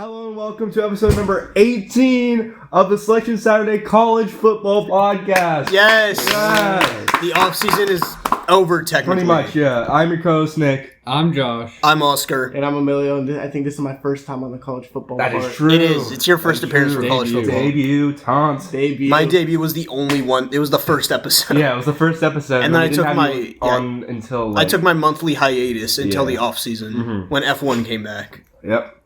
Hello and welcome to episode number 18 of the Selection Saturday College Football Podcast. Yes! The off-season is over, technically. Pretty much, yeah. I'm your co-host, Nick. I'm Josh. I'm Oscar. And I'm Emilio, and I think this is my first time on the college football That part. is true. It is. It's your first appearance for college football. Debut, taunts. Debut. My debut was the only one. It was the first episode. Yeah, it was the first episode. And then I we didn't took have my- you on until I took my monthly hiatus until Yeah. the off-season when F1 came back. Yep.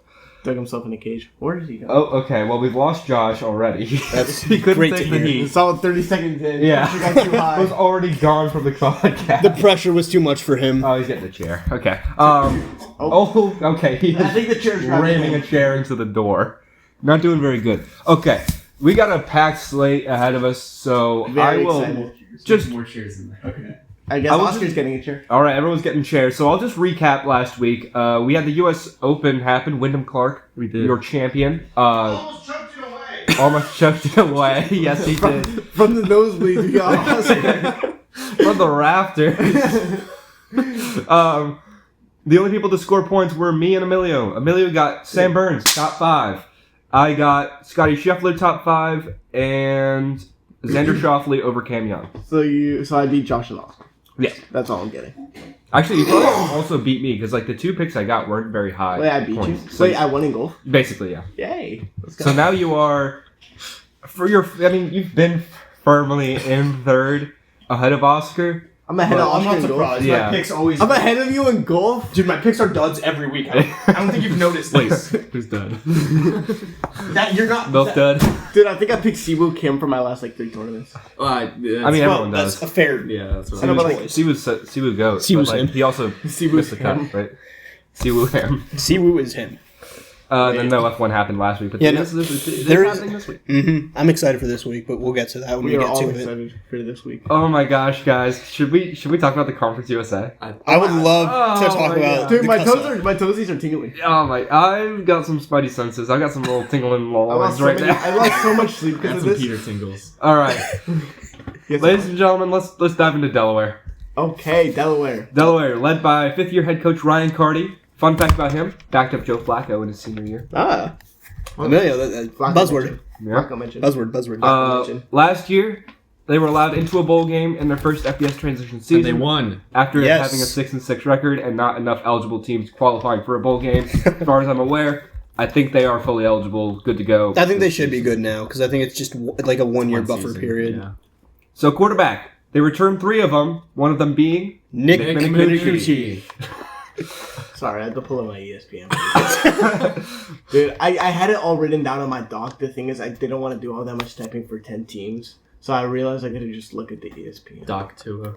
Dug himself in a cage. Where is he going? Oh, okay. Well, we've lost Josh already. He couldn't great take to the hear. heat. Solid 30 seconds in. Yeah. Pressure got too He high. was already gone from the podcast. The pressure was too much for him. Oh, he's getting a chair. Okay. Okay. He I is think the chair's ramming a chair into the door. Not doing very good. Okay. We got a packed slate ahead of us, so Very I will excited. just... more cheers in there. Okay. I guess I was Oscar's just- getting a chair. All right, everyone's getting chairs, so I'll just recap last week. We had the U.S. Open happen. Wyndham Clark, We did. your champion. Almost choked it away. Almost choked it away. Yes, he did. From the nosebleed, we got Oscar. From the rafters. The only people to score points were me and Emilio. Emilio got Sam Burns, top 5. I got Scotty Scheffler, top 5, and Xander Schauffele over Cam Young. So I beat Josh and Oscar. Yeah. That's all I'm getting. Actually, you probably also beat me, because like the 2 picks I got weren't very high. Wait, I beat you? points. So Wait, I won in golf? basically, yeah. Yay. Let's go. So now you are, you've been firmly in third, ahead of Oscar. I'm ahead of I'm Oscar not in golf. surprised. Yeah. My picks always. I'm ahead of you in golf? Dude, my picks are duds every week. I don't think you've noticed this. Who's done? That you're not. Both that, done. Dude, I think I picked Siwoo Kim for my last 3 tournaments. I mean, Well, everyone that's does. a fair. Yeah, that's what I know, I but mean. like, Siwoo goat. Siwoo's but, like, him. he also Siwoo's missed the him. cut, right? Siwoo him. Siwoo is him. Then no F1 happened last week, but Yeah, this is there is- happening this week. I'm excited for this week, but we'll get to that when we we are get all to it. excited for this week. Oh my gosh, guys! Should we talk about the Conference USA? I would love to Oh talk my about God. Dude, the my cuss-up. toesies are tingling. Oh my! I've got some spidey senses. I've got some little tingling loins right now. I lost so much sleep Got because of some this. Peter tingles. All right, Yes, ladies and gentlemen, let's dive into Delaware. Okay, Delaware. Delaware, led by 5th-year head coach Ryan Carty. Fun fact about him: backed up Joe Flacco in his senior year. Ah. Emilio, that Flacco buzzword. mentioned. Yeah. Flacco mentioned. Buzzword. Last year, they were allowed into a bowl game in their first FBS transition season. And they won. After Yes. having a 6-6 record and not enough eligible teams qualifying for a bowl game, as far as I'm aware, I think they are fully eligible, good to go. I think they should be good now because I think it's just like a 1 year One buffer season, period. Yeah. So quarterback, they returned 3 of them. One of them being Nick Nick Minicucci. Sorry, I had to pull up my ESPN. Dude, I had it all written down on my doc. The thing is, I didn't want to do all that much typing for 10 teams. So I realized I could just look at the ESPN. Doc Tua.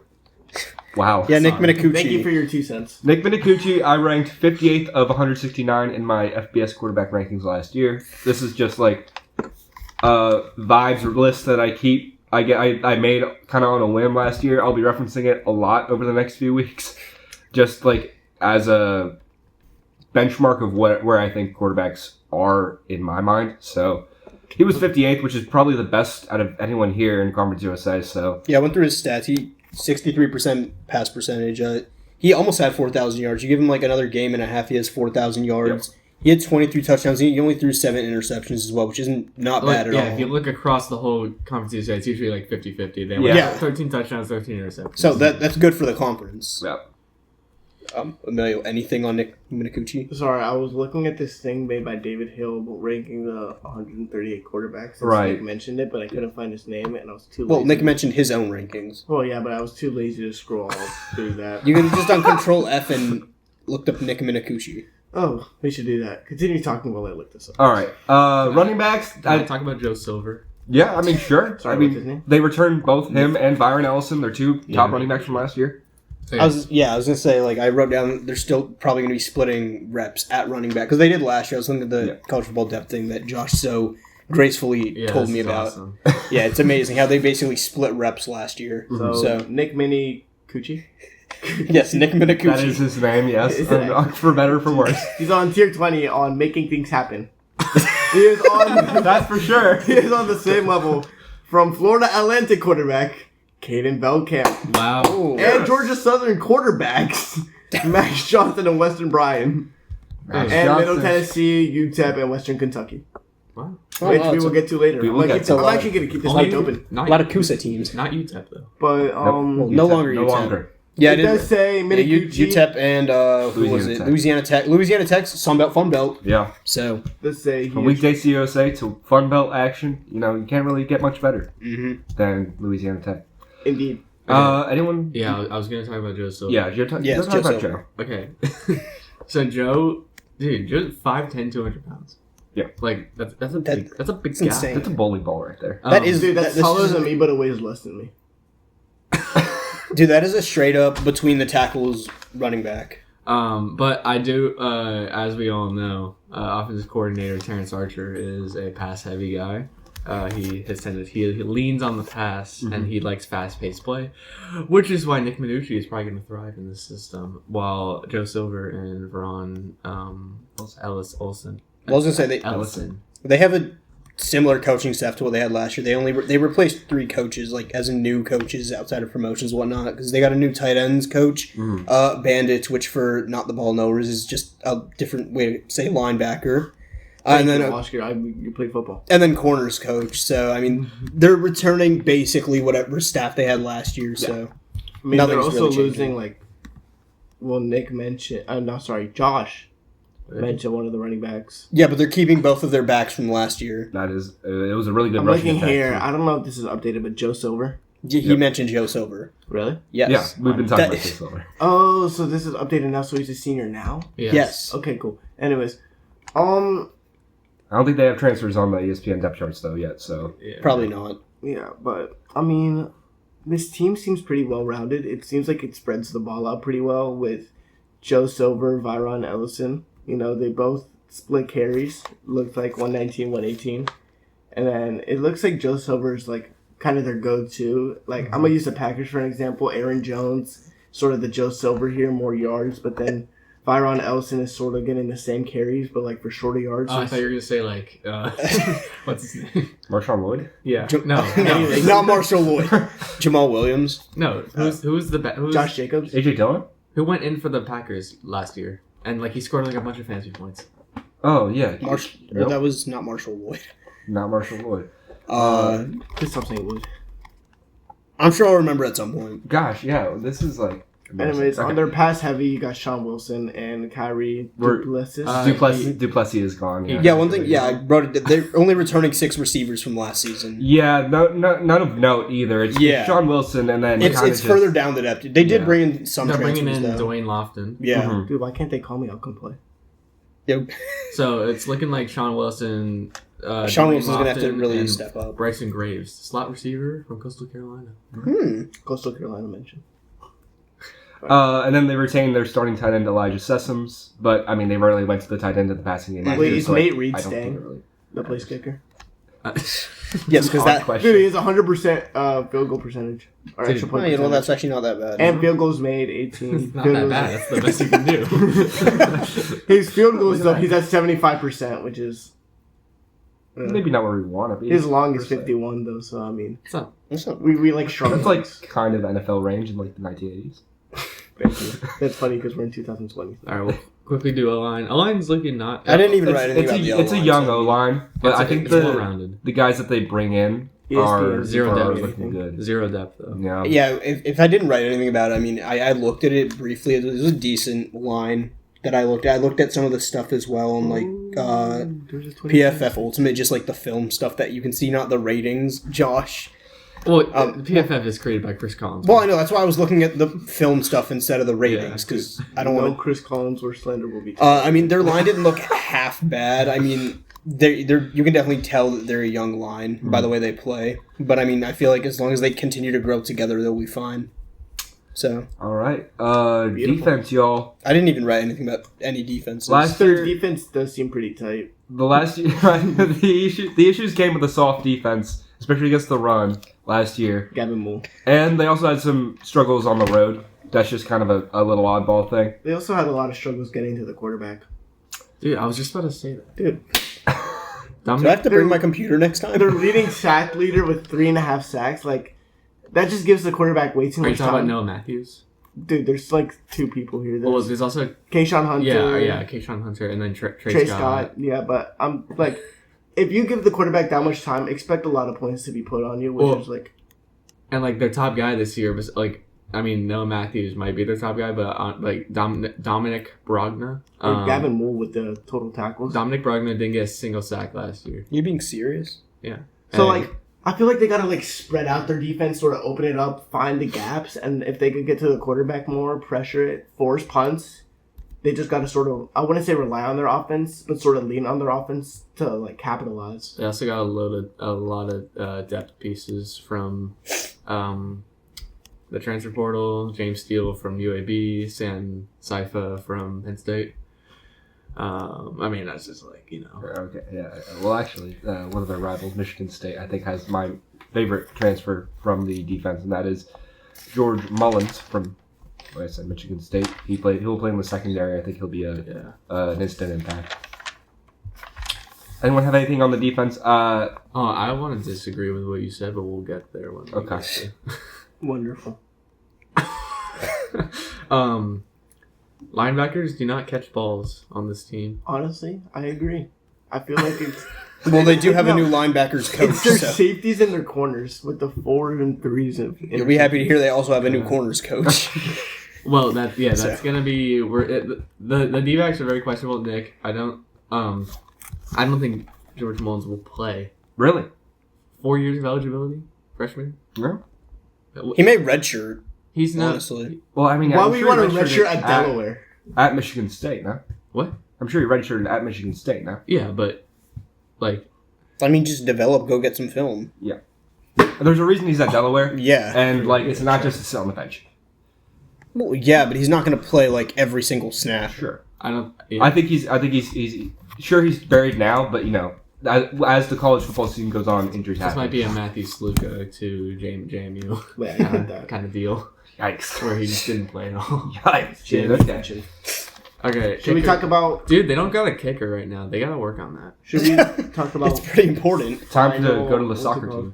wow. Yeah, Nick Sorry. Minicucci. Thank you for your 2 cents. Nick Minicucci, I ranked 58th of 169 in my FBS quarterback rankings last year. This is just like vibes list that I keep. I made kind of on a whim last year. I'll be referencing it a lot over the next few weeks, just like as a benchmark of where I think quarterbacks are in my mind. So he was 58th, which is probably the best out of anyone here in Conference USA. So Yeah, I went through his stats. He 63% pass percentage. He almost had 4,000 yards. You give him like another game and a half, he has 4,000 yards. He had 23 touchdowns. He only threw 7 interceptions as well, which isn't not bad at all. If you look across the whole conference USA, it's usually like 50-50. They have Yeah. 13 touchdowns, 13 interceptions. So that's good for the conference. yeah. Emilio, anything on Nick Minicucci? Sorry, I was looking at this thing made by David Hill ranking the 138 quarterbacks. Since Right. Nick mentioned it, but I couldn't find his name, and I was too lazy. Well, Nick mentioned his own rankings. Well, yeah, but I was too lazy to scroll through that. You could have just done Control F and looked up Nick Minicucci. Oh, we should do that. Continue talking while I look this up. All right. Running backs. Can I talk about Joe Silver? Yeah, I mean, sure. Sorry, I what's his mean, name? they returned both him and Byron Ellison. They're 2 Yeah. top running backs from last year. So, I was gonna say, like, I wrote down they're still probably gonna be splitting reps at running back because they did last year. I was looking at the college football depth thing that Josh so gracefully yeah, told this me is about. awesome. Yeah, it's amazing how they basically split reps last year. So Nick Minicucci. yes, Nick Minicucci. That is his name, yes. Is it- For better or for worse. He's on tier 20 on making things happen. He is on. That's for sure. He is on the same level from Florida Atlantic quarterback Caden Belcamp Wow. Ooh. and Georgia Southern quarterbacks Max Johnson and Weston Bryan. Max And Middle Johnson. Tennessee, UTEP, and Western Kentucky. Wow. Which wow, we will get to later. We I'm, will like, get to I'm that. actually going to keep this Only page open. Not A lot of Kusa teams. Not UTEP though. But, Well, no UTEP, longer no UTEP. longer. Yeah, it does say Yeah, Mini UTEP and who was it? Tech. Louisiana Tech. Louisiana Tech's Sunbelt Fun Belt. Yeah. So Let's say From weekday CUSA to Fun Belt action, you can't really get much better mhm. than Louisiana Tech. Indeed. Anyone? Yeah, I was gonna talk about Joe Silva. Yeah, you're talking Yes, about Joe Joe. Okay. So Joe's 5'10", 200 pounds. Yeah. Like that's a That- big gap. insane. That's a bowling ball right there. That is- Dude, that's this taller is- than me, but it weighs less than me. Dude, that is a straight up between the tackles running back. But I do, as we all know, offensive coordinator Terrence Archer is a pass heavy guy. He leans on the pass and he likes fast paced play, which is why Nick Minucci is probably going to thrive in this system, while Joe Silver and Veron Olsen. I was gonna say Ellison. they have a similar coaching staff to what they had last year. They replaced 3 coaches, like as in new coaches outside of promotions and whatnot, because they got a new tight ends coach, Bandit, which for not the ball knowers is just a different way to say linebacker, and then Oscar, you played football. and then corners coach. So I mean, they're returning basically whatever staff they had last year. So I mean, they're Nothing's also really changing. losing, Nick mentioned, Josh mentioned one of the running backs. yeah, but they're keeping both of their backs from last year. That is, it was a really good I'm rushing looking attack. here. I don't know if this is updated, but Joe Silver. He mentioned Joe Silver. Really? Yes. Yeah, we've been talking That- about this over. Oh, so this is updated now, so he's a senior now? Yes. Okay, cool. Anyways, I don't think they have transfers on the ESPN depth charts though yet. So Yeah. Probably not. yeah, but, I mean, this team seems pretty well-rounded. It seems like it spreads the ball out pretty well with Joe Silver, Vyron Ellison. They both split carries. Looks like 119, 118. And then it looks like Joe Silver is, kind of their go-to. I'm going to use the Packers for an example. Aaron Jones, sort of the Joe Silver here, more yards. But then Vyron Ellison is sort of getting the same carries, but, for shorter yards. Oh, I thought you were gonna say what's his name? Marshawn Lloyd. Yeah. No, No. not Marshall Lloyd. Jamal Williams. No. Who's Josh Jacobs. AJ Dillon. who went in for the Packers last year and he scored a bunch of fantasy points. Oh yeah, Nope. That was not Marshall Lloyd. not Marshall Lloyd. Just stop saying Wood. I'm sure I'll remember at some point. Gosh, yeah, this is Anyways, okay. on their pass heavy, you got Sean Wilson and Kyrie We're- Duplessis. Duplessis is gone. Yeah, one thing. Yeah, I wrote it. They're only returning 6 receivers from last season. Yeah, none of note either. It's Sean Wilson, and then It's further down the depth. They did Yeah. bring in some. They're bringing in transfers, though. Dwayne Lofton. Yeah. Mhm. Dude, why can't they call me? I'll come play. Yep. So it's looking like Sean Wilson. Sean Dwayne Wilson's gonna have to Lofton, really and step up. Bryson Graves, slot receiver from Coastal Carolina. Coastal Carolina mentioned. And then they retained their starting tight end Elijah Sessoms, but I mean they rarely went to the tight end in the passing game. last Wait, year, is so Nate Reed I don't think staying? it really- The place kicker. Yes, because Odd that. question. Dude, he has 100% field goal percentage. Or Dude, extra point Well, percentage. that's actually not that bad. And field goals made, 18. It's not Field that goals- bad. That's the best you can do. His field goals, though, he's at 75%, which is... Maybe not where we want to be. His long is 50. 51, though, so, I mean... So, That's not- We struggle. That's kind of NFL range in the 1980s. Thank you. That's funny because we're in 2020. all right, we'll quickly do O-line. O-line's looking not. I didn't even write anything about the It's a O-line, young so- O line, but I think it's the well-rounded. guys that they bring in ESPN, are zero are depth. looking good. Zero depth though. Yeah. Yeah, if I didn't write anything about it, I mean, I looked at it briefly. It was a decent line that I looked at. I looked at some of the stuff as well on PFF Ultimate, just like the film stuff that you can see, not the ratings. Josh. Well, PFF is created by Chris Collins. Well, I know that's why I was looking at the film stuff instead of the ratings because I don't want to. Chris Collins or slander will be. I mean, their line didn't look half bad. I mean, they're you can definitely tell that they're a young line by the way they play. But I mean, I feel like as long as they continue to grow together, they'll be fine. So All right. Beautiful. Defense, y'all. I didn't even write anything about any defenses. Last Their year, defense does seem pretty tight. the last year, the issues came with the soft defense, especially against the run last year, Gavin Moore. and they also had some struggles on the road. That's just kind of a little oddball thing. They also had a lot of struggles getting to the quarterback. Dude, I was just about to say that. Dude, Do I have to bring my computer next time? their leading sack leader with 3.5 sacks, that just gives the quarterback way too Are you much talking about time. Noah Matthews? Dude, there's like 2 people here. Well, There's there's also Kayshawn Hunter. Kayshawn Hunter, and then Trey Scott. Yeah, but I'm like, if you give the quarterback that much time, expect a lot of points to be put on you, which is like. And like their top guy this year was like, I mean, Noah Matthews might be their top guy, but like Dominic Brogna, Gavin Moore with the total tackles. Dominic Brogna didn't get a single sack last year. You being serious? Yeah. So And- like, I feel like they gotta like spread out their defense, sort of open it up, find the gaps, and if they could get to the quarterback more, pressure it, force punts, they just gotta sort of, I wouldn't say rely on their offense, but sort of lean on their offense to like capitalize. They also got a lot of depth pieces from the transfer portal. James Steele from UAB, Sam Saifa from Penn State. I mean, that's just like, you know. Okay, yeah. Well, actually, one of their rivals, Michigan State, I think has my favorite transfer from the defense, and that is George Mullins from, like I said, Michigan State. He'll play in the secondary. I think he'll be an instant impact. Anyone have anything on the defense? I want to disagree with what you said, but we'll get there when we Okay. get Wonderful. there. Linebackers do not catch balls on this team. Honestly, I agree. I feel like it's Well, they do have a new linebackers coach. it's their So. safeties and their corners with the 4s and 3s of. You'll be happy to hear they also have a new corners coach. Well, that's So. gonna be the D-backs are very questionable. Nick, I don't think George Mullins will play. Really? 4 years of eligibility, freshman. No. He may redshirt, He's not. honestly. Well, I mean, Why I'm would you sure want he to redshirt redshirted at Delaware? At Michigan State, no? What? I'm sure he redshirted at Michigan State, no? Yeah, but like I mean, just develop, go get some film. There's a reason he's at Delaware, Yeah. and like it's not just to sit on the bench. Well, yeah, but he's not going to play like every single snap. Sure. I don't. Yeah. I think he's sure he's buried now, but you know, as the college football season goes on, injuries This happen. might be a Matthew Sluka to JMU Wait, I get that. kind of deal Yikes! where he just didn't play at all. Yikes! Shit, Okay. mention. Okay, Should we talk about? Dude, they don't got a kicker right now. They gotta work on that. Should we talk about? It's pretty important. Time to Final- go to the what's it soccer called? team.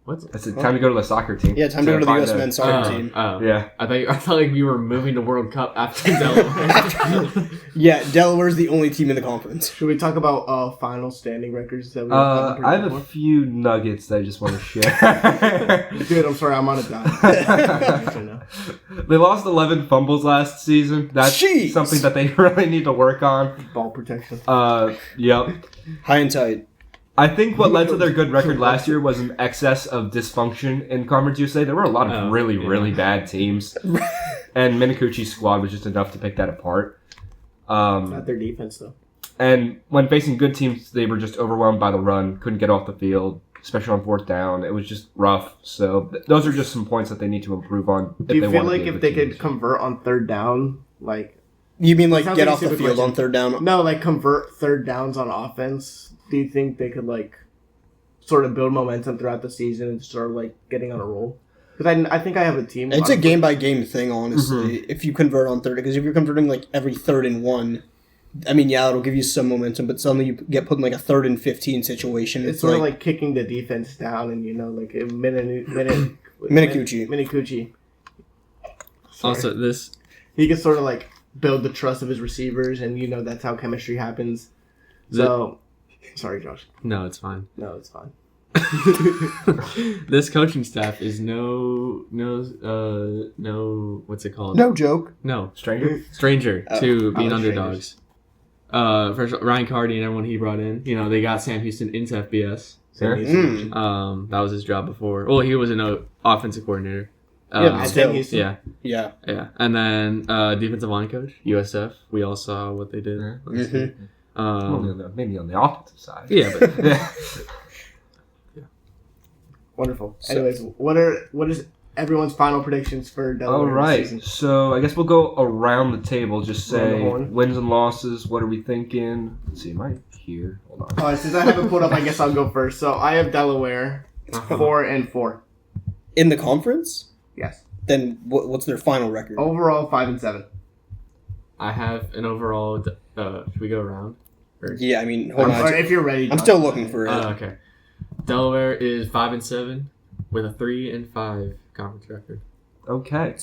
What's It's time to go to the soccer team. Yeah, time to go to the find U.S. a- men's soccer team. Yeah. I thought like we were moving to World Cup after Delaware. Yeah, Delaware's the only team in the conference. Should we talk about final standing records that we? I have a few nuggets that I just want to share. Dude, I'm sorry, I'm on a diet. They lost 11 fumbles last season. That's Jeez. something that they really need to work on. Ball protection. Yep. High and tight. I think what led to their good record last year was an excess of dysfunction in Conference USA. There were a lot of really bad teams. And Minicucci's squad was just enough to pick that apart. Not their defense, though. And when facing good teams, they were just overwhelmed by the run, couldn't get off the field, especially on fourth down. It was just rough. So those are just some points that they need to improve on. Do you feel like if they could convert on third down, like... You mean like Sounds get like a off the stupid field question. on third down? No, like convert third downs on offense. Do you think they could, like, sort of build momentum throughout the season and start, like, getting on a roll? Because I think I have a team. It's a game by game thing, honestly. If you convert on third, because if you're converting like every 3rd and 1, I mean, yeah, it'll give you some momentum, but suddenly you get put in like a 3rd and 15 situation. It's sort of like kicking the defense down, and like a Minicucci. Also, this He can sort of like build the trust of his receivers, and that's how chemistry happens. So, sorry, Josh. no, it's fine. No, it's fine. This coaching staff is no what's it called? no joke. No, Stranger? stranger to being like underdogs. First Ryan Cardi and everyone he brought in, they got Sam Houston into FBS. Sure. That was his job before. Well, he was an offensive coordinator. Yeah, At still. Sam Houston. Yeah, Yeah. and then defensive line coach USF. We all saw what they did. Maybe on the offensive side. Yeah, but Yeah. Wonderful. So- Anyways, what is everyone's final predictions for Delaware All this right. season? So I guess we'll go around the table. Just Around the say horn. wins and losses. What are we thinking? Let's see. Am I here? Hold on. All right, since I haven't pulled up, I guess I'll go first. So I have Delaware 4-4. In the conference? Yes. Then what's their final record? Overall 5-7. I have an overall. Should we go around? Yeah, I mean, hold Or on. if you're ready, I'm Josh. still looking for it. Okay. Delaware is 5-7 with a 3-5 conference record. Okay.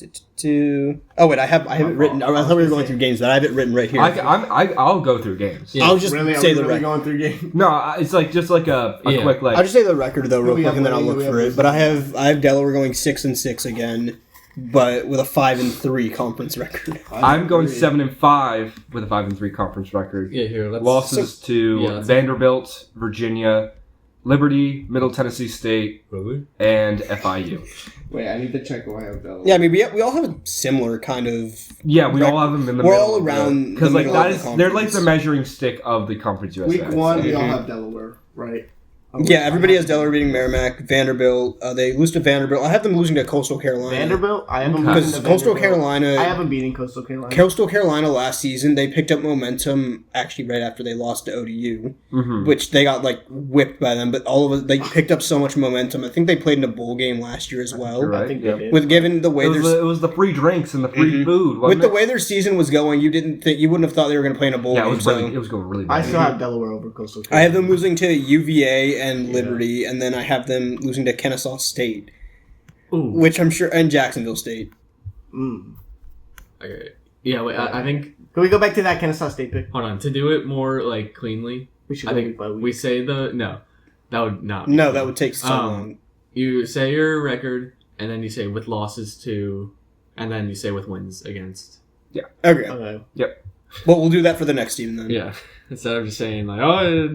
Oh wait, I have it written. I thought we were going through games, but I have it written right here. I'll go through games. Yeah. I'll just Really, say are we the really record. going through games? No, it's like just like a Yeah. quick like. I'll just say the record though, real We quick, have and then I'll winning, look we have for it. losing. But I have Delaware going 6-6 again, but with a 5-3 conference record. I'm going 7-5 with a 5-3 conference record. Yeah, here. Let's Losses to yeah, let's- Vanderbilt, Virginia, Liberty, Middle Tennessee State, Really? and FIU. Wait, I need to check who I have Delaware. Yeah, I mean we all have a similar kind of. Yeah, we all have them in the We're middle. all around because the like middle that of is the they're like conference. the measuring stick of the Conference USA. Week 1, we all Mhm. have Delaware, right? Yeah, everybody has Delaware beating Merrimack, Vanderbilt. They lose to Vanderbilt. I have them losing to Coastal Carolina. Vanderbilt? I haven't Okay. Because Coastal Carolina. I haven't beaten Coastal Carolina. Coastal Carolina last season, they picked up momentum actually right after they lost to ODU, Mm-hmm. which they got like whipped by them. But all of it, they picked up so much momentum. I think they played in a bowl game last year as well. You're right. I think Yeah. they did. With given the way It was the free drinks and the free Mhm. food. with Wasn't the it? way their season was going, you wouldn't have thought they were going to play in a bowl Yeah, game. it was so really, it was going really I bad. still have Delaware over Coastal I Carolina. have them losing to UVA and Yeah. Liberty, and then I have them losing to Kennesaw State, Ooh. which I'm sure, and Jacksonville State. Mm. Okay. Yeah, wait, I think. Can we go back to that Kennesaw State pick? Hold on. To do it more like cleanly, We should I go think week by week. we say no. That would not. be No, clean. that would take so long. You say your record, and then you say with losses to, and then you say with wins against. Okay, Okay. well, we'll do that for the next team then. Yeah. Instead of just saying like, oh,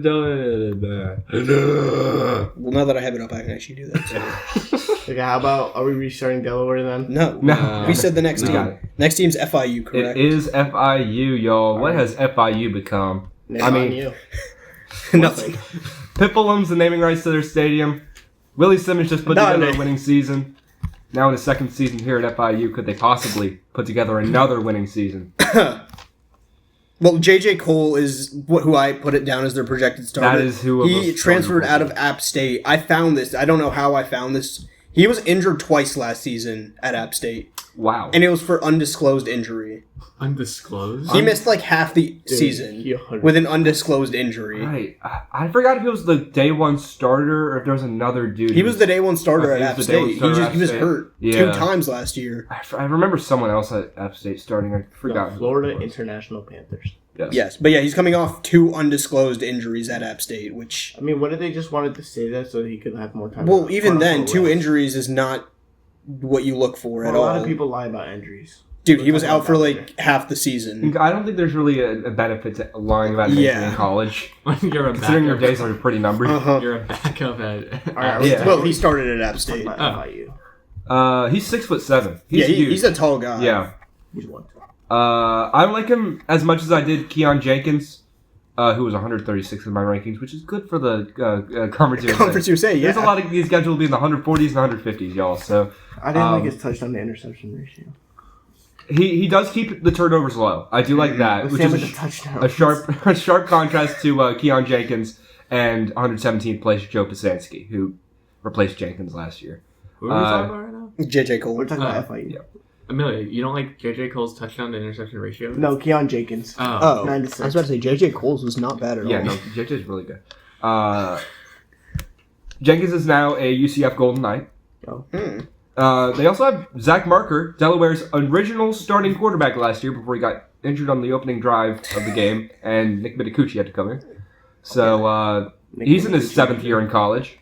Well, now that I have it up, I can actually do that. So. Okay, how about, are we restarting Delaware then? No, No. we said the next No. team. Next team's FIU, correct? It is FIU, y'all. What has FIU become? Name I mean- on you. Nothing. Pitbull owns the naming rights to their stadium. Willie Simmons just put No, together no. a winning season. Now in his second season here at FIU, could they possibly put together another winning season? Well, JJ Cole is who I put it down as their projected starter. That is who he transferred out of App State. I found this. I don't know how I found this. He was injured twice last season at App State, Wow. and it was for undisclosed injury. undisclosed. He missed like half the Dude, season he 100 with an undisclosed injury. Right. I forgot if he was the day one starter or if there was another dude. He was the day one starter Okay, at he was App the day one State. starter at He was App State. hurt Yeah. 2 times last year. I remember someone else at App State starting. I forgot. who Florida it was. International Panthers. Yes. Yes, but yeah, he's coming off 2 undisclosed injuries at App State, which I mean, what if they just wanted to say that so he could have more time? well, to even then, quote-unquote 2 rest? injuries is not what you look for Well, at a all. lot of people lie about injuries. Dude, he was We're talking out for about like half the season. I don't think there's really a benefit to lying about anything Yeah. in college. You're a Considering your backup. days are pretty numbered. Uh-huh. You're a backup at. All right, Yeah. Well, he started at App Talk State. about Oh. FIU. He's 6'7". He's Yeah, huge. he's a tall guy. Yeah. He's one. I don't like him as much as I did Keon Jenkins, who was 136 in my rankings, which is good for the Conference USA. Conference USA, yeah. There's a lot of these guys will be in the 140s and 150s, y'all. So I didn't like Um, his touchdown to interception ratio. he does keep the turnovers low. I do like that, The which same is with the touchdown. a sharp contrast to Keon Jenkins and 117th place Joe Pasansky, who replaced Jenkins last year. Who are we talking about right now? JJ Cole. We're talking about Oh, FIU. yeah. Amelia, you don't like JJ Cole's touchdown to interception ratio? No, Keon Jenkins. Oh. Oh, 9 I to was 6. about to say JJ Cole's was not bad at Yeah, all. no, JJ's really good. Jenkins is now a UCF Golden Knight. Hmm. They also have Zach Marker, Delaware's original starting quarterback last year before he got injured on the opening drive of the game, and Nick Mitakuchi had to come in. So he's in his 7th year in college.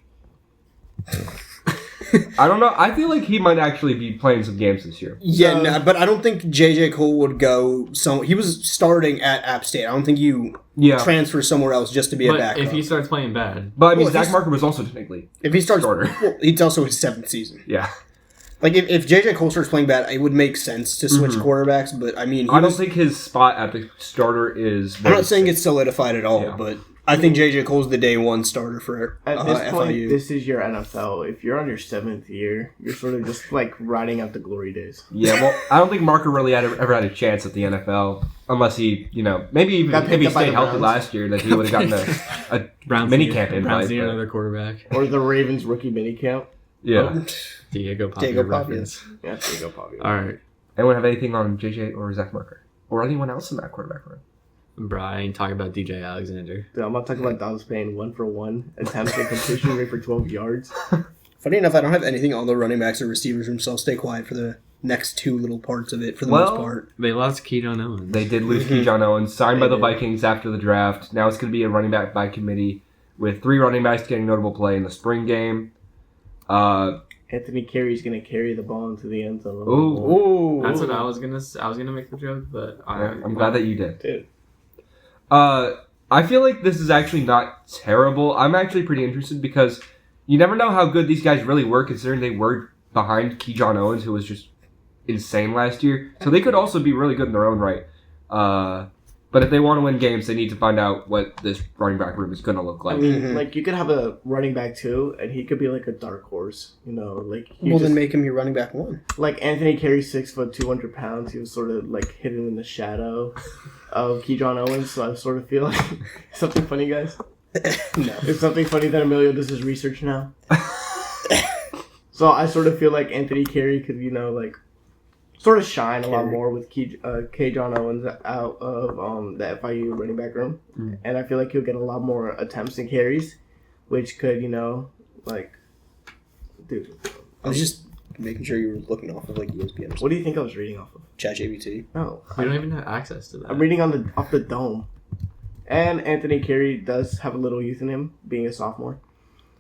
I don't know. I feel like he might actually be playing some games this year. Yeah, So- no, but I don't think JJ Cole would go. He was starting at App State. I don't think you Yeah. transfer somewhere else just to be a But backup. if he starts playing bad, But I mean, Well, Zach he's- Marker was also technically. If he starts, starter. well, it's also his 7th season. Yeah. Like if JJ Cole starts playing bad, it would make sense to switch quarterbacks. But I mean, I don't think his spot at the starter is. I'm not saying it's solidified at all, Yeah. but I think JJ Cole's the day one starter for At this point, FIU. this is your NFL. If you're on your 7th year, you're sort of just like riding out the glory days. Yeah, well, I don't think Marker really ever had a chance at the NFL unless he, maybe even Got if picked he up by stayed the healthy Browns. last year, that he would have gotten a Browns mini need- camp invite. Browns need but- another quarterback. Or the Ravens rookie minicamp. Yeah. Diego Pavia Diego reference. Yeah, there you go, Pavia. All right, Anyone have anything on JJ or Zach Marker or anyone else in that quarterback room? Brian, talk about DJ Alexander. Dude, I'm not talking about Dallas Payne 1-for-1 attempts and completion rate for 12 yards. Funny enough, I don't have anything on the running backs or receivers room, so I'll stay quiet for the next two little parts of it for the Well, most part. They lost Keaton Owens. They did lose Keyshawn Owens, signed by the Vikings after the draft. Now it's going to be a running back by committee with 3 running backs getting notable play in the spring game. Anthony Carey's gonna carry the ball into the end zone. Ooh. That's what I was gonna make the joke, but I'm glad that you did. Dude. I feel like this is actually not terrible. I'm actually pretty interested because you never know how good these guys really were, considering they were behind Keyshawn Owens, who was just insane last year. So they could also be really good in their own right. But if they want to win games, they need to find out what this running back room is going to look like. I mean, like, you could have a running back too, and he could be like a dark horse, you know, like. Then make him your running back 1. Like Anthony Carey, 6 foot, 200 pounds. He was sort of like hidden in the shadow of Keyshawn Owens. So I sort of feel like something funny, guys. No. It's something funny that Emilio does his research now. So I sort of feel like Anthony Carey could, you know, like, sort of shine a lot more with Keyshawn Owens out of the FIU running back room. Mm. And I feel like he'll get a lot more attempts and carries, which could, you know, like, dude. I was just making sure you were looking off of like ESPN or What do you think I was reading off of? ChatGPT. No. we don't even have access to that. I'm reading off the dome. And Anthony Carey does have a little youth in him, being a sophomore.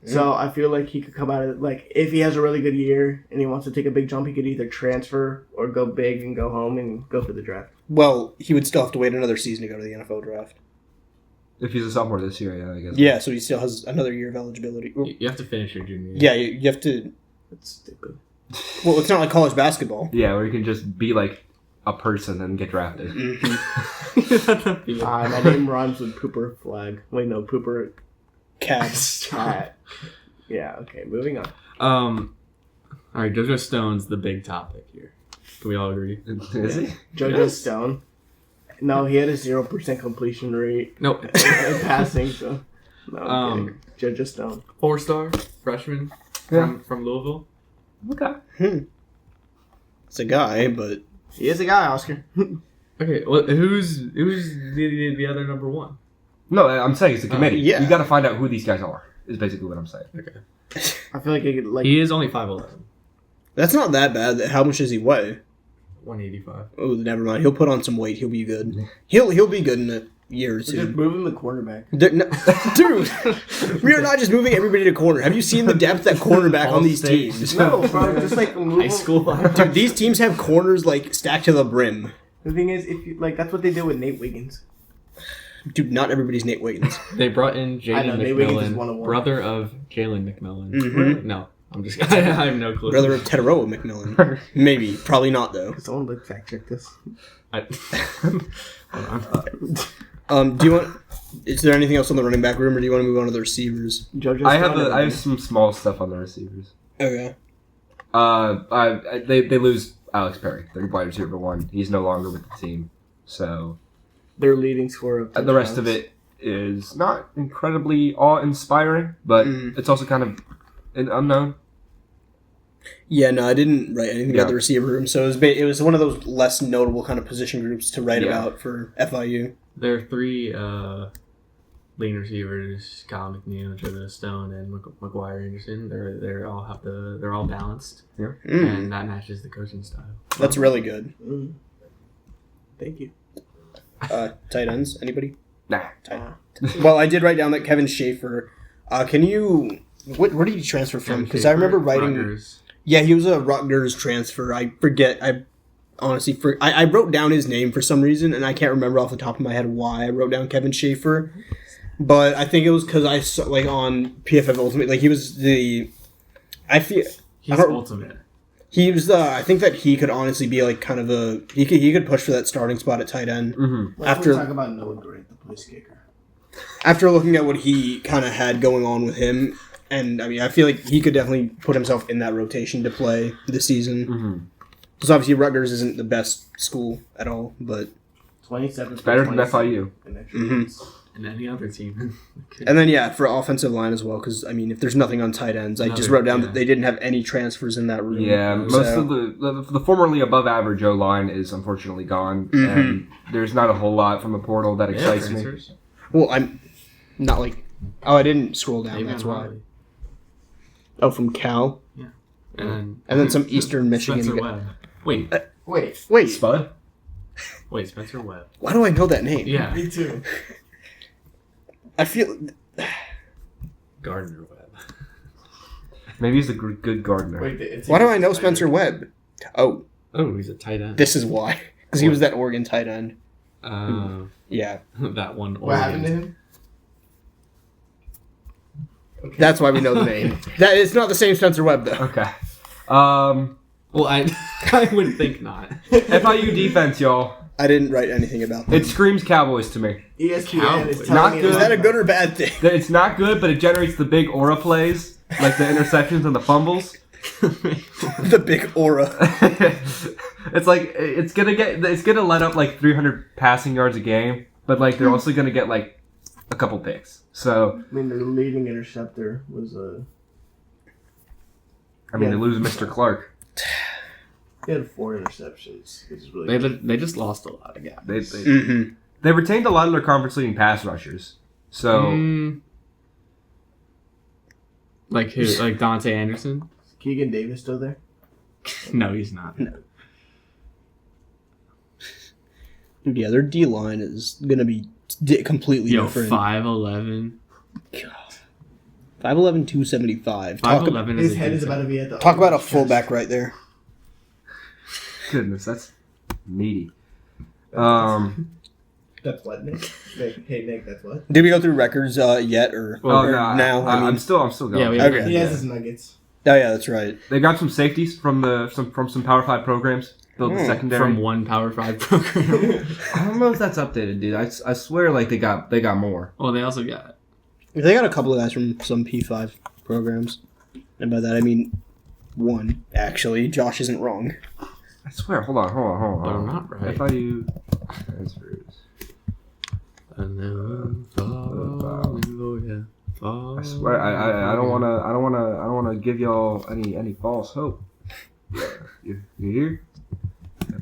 So I feel like he could come out of, like, if he has a really good year and he wants to take a big jump, he could either transfer or go big and go home and go for the draft. Well, he would still have to wait another season to go to the NFL draft. If he's a sophomore this year, yeah, I guess. Yeah, so he still has another year of eligibility. You have to finish your junior year. Yeah, you have to. That's stupid. Well, it's not like college basketball. Yeah, where you can just be like a person and get drafted. My name rhymes with pooper flag. Wait, no, pooper Cats. cat. Yeah, okay, moving on. All right, JoJo Stone's the big topic here. Can we all agree? Is he? JoJo Stone. No, he had a 0% completion rate Nope. in passing, so. No, I'm kidding. JoJo Stone. 4-star freshman Yeah. from Louisville. Okay. It's a guy, but He is a guy, Oscar. Okay, well, who's the other number 1? No, I'm saying it's a committee. yeah. You got to find out who these guys are, is basically what I'm saying. Okay. I feel like he could, like. He is only 5'11", that's not that bad. How much does he weigh? 185. Oh, never mind. He'll put on some weight. He'll be good. He'll be good in a year or Just two. move him the quarterback. Dude, we are not just moving everybody to corner. Have you seen the depth at cornerback on these State. teams? No, bro, just like move High him. school. Dude, these teams have corners like stacked to the brim. The thing is, if you like, that's what they did with Nate Wiggins. Dude, not everybody's Nate Wiggins. They brought in I know, Jaden Nate Wiggins is McMillan, 101. brother of Jalen McMillan. Mhm. No, I'm just. I have no clue. Brother of Tetaroa McMillan. Maybe. Probably not, though. Someone look fact check this. Hold on. Do you want... Is there anything else on the running back room, or do you want to move on to the receivers? JoJo. I have some small stuff on the receivers. Okay. They lose Alex Perry, their wide receiver 1. He's no longer with the team, so Their leading scorer. Of the rest of it is not incredibly awe-inspiring, but it's also kind of an unknown. Yeah, no, I didn't write anything Yeah. about the receiver room, so it was one of those less notable kind of position groups to write Yeah. about for FIU. There are 3 lean receivers: Kyle McNeil, JoJo Stone, and McGuire Anderson. They're all balanced, and that matches the coaching style. That's really good. Thank you. Tight ends, anybody? Nah. Well, I did write down that Kevin Schaefer. Can you... Where did he transfer from? Because I remember writing... Rutgers. Yeah, he was a Rutgers transfer. I forget. I honestly... I wrote down his name for some reason, and I can't remember off the top of my head why I wrote down Kevin Schaefer. But I think it was because I saw, like, on PFF Ultimate, like, he was the... He's ultimate. He was the... I think that he could honestly be, like, kind of a... He could push for that starting spot at tight end. Mm-hmm. After- talk about Noah Gray, the place kicker. After looking at what he kind of had going on with him, and, I mean, I feel like he could definitely put himself in that rotation to play this season. Mm-hmm. Because obviously Rutgers isn't the best school at all, but... 27. It's better than FIU. And any other team. And then, yeah, for offensive line as well, because, I mean, if there's nothing on tight ends, I just wrote down that they didn't have any transfers in that room. Yeah, most of the formerly above average O line is unfortunately gone, and there's not a whole lot from the portal that excites me. Well, I'm not like... Oh, I didn't scroll down, David that's why. Riley. Oh, from Cal? And And then some Eastern Michigan Spencer guy. Webb. Wait, Wait, Spud? wait, Spencer Webb. why do I know that name? Yeah, Me too. I feel Gardner Webb. Maybe he's a good gardener. why do I know Spencer Webb? Oh, Oh, he's a tight end. this is why. Because he was that Oregon tight end. Yeah, That one. What happened to him? Okay. that's why we know the name. That it's not the same Spencer Webb though. Okay. Well, I would think not. FIU defense, y'all. I didn't write anything about that. It screams Cowboys to me. ESPN is Not telling me good. Is that a good or bad thing? It's not good, but it generates the big aura plays, like the interceptions and the fumbles. The big aura. It's like it's gonna let up like 300 passing yards a game, but like they're also gonna get like a couple picks. So I mean, their leading interceptor was they lose Mr. Clark. he had 4 interceptions, which is really good. They just lost a lot of guys. They retained a lot of their conference leading pass rushers. So Like who? Like Dante Anderson? Keegan Davis still there? No, he's not. No. Dude, yeah, their D line is gonna be completely Yo, different. 5'11". 5'11", 275. 5'11" His is a head good is about to be at the. Talk about a chest. fullback right there. goodness, that's meaty. That's what, Nick? Hey, Nick, that's what? Did we go through records yet, or, Well, or no, now? I'm still going. Yeah, we Okay. He has his nuggets. Oh yeah, that's right. They got some safeties from some Power 5 programs. Built the secondary. from one Power 5 program. I don't know if that's updated, dude. I swear, like they got more. Well, they also got. They got a couple of guys from some P5 programs, and by that I mean one. Actually, Josh isn't wrong. I swear. Hold on. But I'm not right. FIU transfers. I swear, I don't wanna give y'all any false hope. You hear?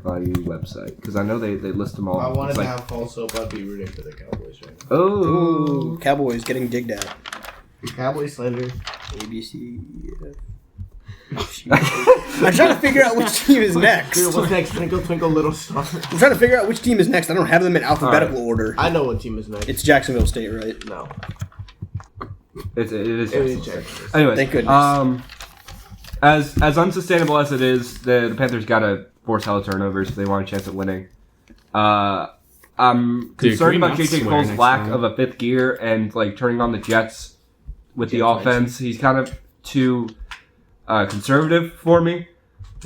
FIU website, because I know they list them all. If I wanted It's to like, have false hope, I'd be rooting for the Cowboys right now. oh, Ooh, Cowboys getting digged at. Cowboys slander. ABC. I'm trying to figure out which team is next. Dude, what's next? Twinkle, twinkle, little star. I'm trying to figure out which team is next. I don't have them in alphabetical order. I know what team is next. It's Jacksonville State, right? No. it is. It is Jacksonville. Anyways, Thank goodness. As unsustainable as it is, the Panthers got to force hella turnovers if they want a chance at winning. I'm Dude, concerned can we about not JJ swear Cole's next lack time? of a fifth gear and like turning on the Jets with the offense. He's kind of too conservative for me,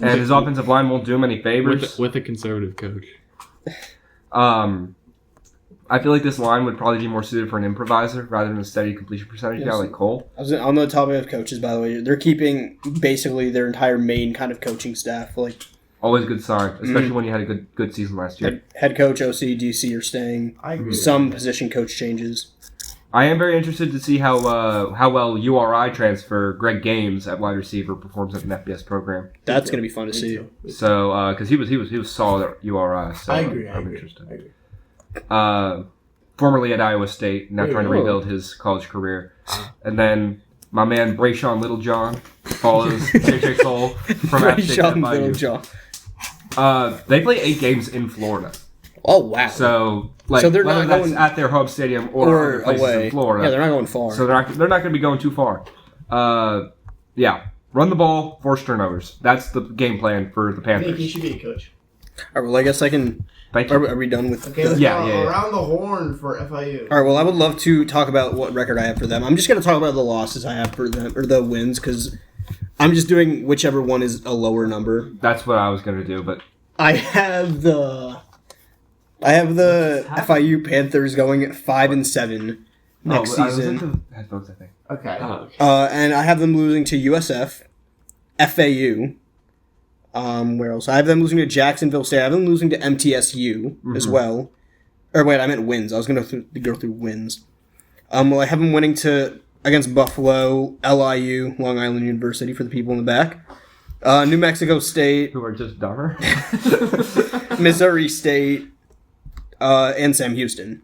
and his offensive line won't do him any favors. With a conservative coach. I feel like this line would probably be more suited for an improviser rather than a steady completion percentage guy like Cole. I was on the topic of coaches, by the way. They're keeping basically their entire main kind of coaching staff. Like Always a good sign, especially when you had a good season last year. head coach, OC, DC are staying. I agree. Some position coach changes. I am very interested to see how well URI transfer Greg Games at wide receiver performs at an FBS program. That's going to be fun to Me see. Oh, too. So because he was solid at URI. So I agree. I'm interested. I agree. Formerly at Iowa State, now trying to rebuild his college career. And then my man Brayshawn Littlejohn follows JJ Cole from App State to Brayshawn FIU. Littlejohn. They play 8 games in Florida. Oh wow! So like So they're whether not that's going- at their home stadium or or other places away. in Florida. Yeah, they're not going far. So they're not going to be going too far. Yeah, run the ball, force turnovers. That's the game plan for the I think he Panthers. should be a coach. All right, well, I guess I can. Thank Are you. we done with? Okay, the- let's Yeah, go yeah. around the horn for FIU. All right. Well, I would love to talk about what record I have for them. I'm just going to talk about the losses I have for them or the wins because I'm just doing whichever one is a lower number. That's what I was going to do, but I have the FIU Panthers going at 5-7 next I was season, into headphones, I think. Okay. and I have them losing to USF, FAU. Where else? I have them losing to Jacksonville State. I have them losing to MTSU as well. Or wait, I meant wins. I was going to go through wins. Well, I have them winning against Buffalo, LIU, Long Island University for the people in the back, New Mexico State, Who are just dumber. Missouri State, and Sam Houston.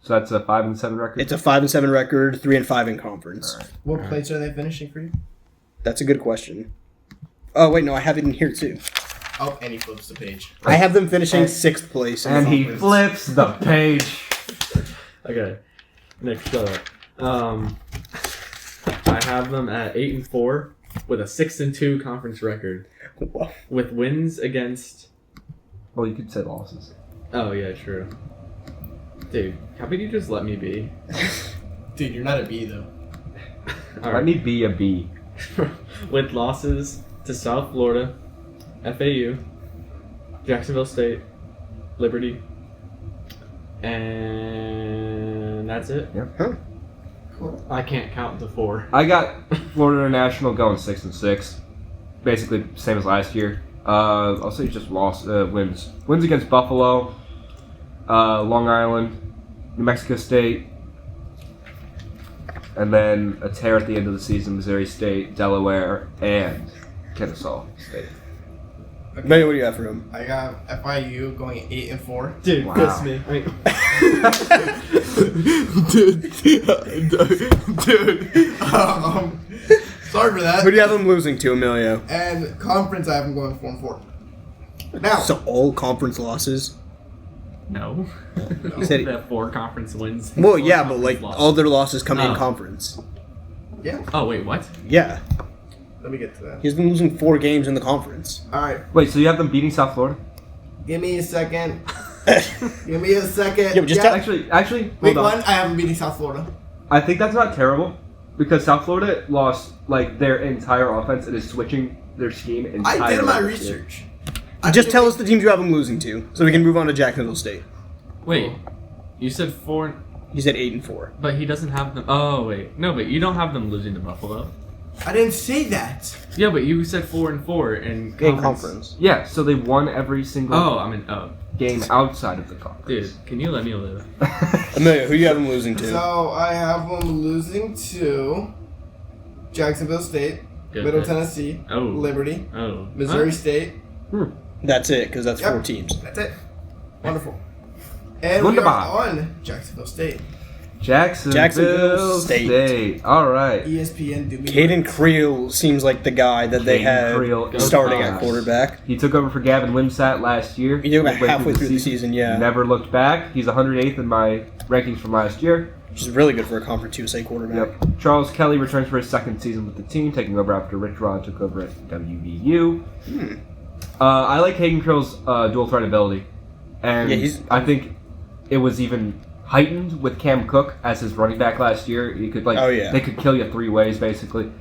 So that's a 5-7 record. It's a 5-7 record, 3-5 in conference. What place are they finishing for you? That's a good question. Oh wait, no, I have it in here too. Oh, and he flips the page. I have them finishing 6th place. In And the he conference. flips the page. Okay. Nick, shut up. I have them at 8-4 with a 6-2 conference record Whoa. with wins against. Well, you could say losses. Oh yeah, true. Dude, how about you just let me be? Dude, you're not a B though. All Let me be a B. With losses to South Florida, FAU, Jacksonville State, Liberty, and that's it. Yep. Huh. Cool. I can't count to 4. I got Florida International going 6-6, basically same as last year. I'll say just wins. Wins against Buffalo, Long Island, New Mexico State, and then a tear at the end of the season: Missouri State, Delaware, and Kennesaw State. Benny, what do you have for him? I got FIU going 8-4. Dude, Wow. piss me. I mean, Dude. Sorry for that. Who do you have them losing to, Emilio? And conference, I have them going 4-4. Now, So all conference losses. no. You said They have 4 conference wins. Well, 4 yeah, but conference like losses. all their losses come in Oh. conference. yeah, Oh wait, what? Yeah, let me get to that. he's been losing 4 games in the conference. All right, Wait, so you have them beating South Florida? give me a second. Give me a second. Yeah, but just Actually, Week hold on. 1, I have them beating South Florida. I think that's not terrible because South Florida lost like their entire offense and is switching their scheme entirely. I did my this year. research. Just tell us the teams you have them losing to, so we can move on to Jacksonville State. Wait, you said 4, You said 8-4. but he doesn't have them. Oh wait, no, but you don't have them losing to Buffalo. I didn't say that. Yeah, but you said 4-4 in conference. In conference. Yeah, so they won every single Oh, game outside of the conference. dude, can you let me live? Emilio, who do you have them losing to? So I have them losing to Jacksonville State, Good Middle pick. Tennessee, Oh. Liberty, Oh, Missouri Huh? State. That's it, because that's 4 Yep. teams. That's it. Wonderful. And we Wunderbar. are on Jacksonville State. Jacksonville State. All right. ESPN do me Caden Creel seems like the guy that they Caden had Creel goes starting fast. at quarterback. He took over for Gavin Wimsatt last year. He did about Midway halfway through the season, yeah. Never looked back. He's 108th in my rankings from last year. Which is really good for a Conference USA quarterback. Yep. Charles Kelly returns for his second season with the team, taking over after Rich Rod took over at WVU. I like Hayden Creel's dual threat ability, and Yeah, I think it was even heightened with Cam Cook as his running back last year. You could Oh, yeah. they could kill you 3 ways basically.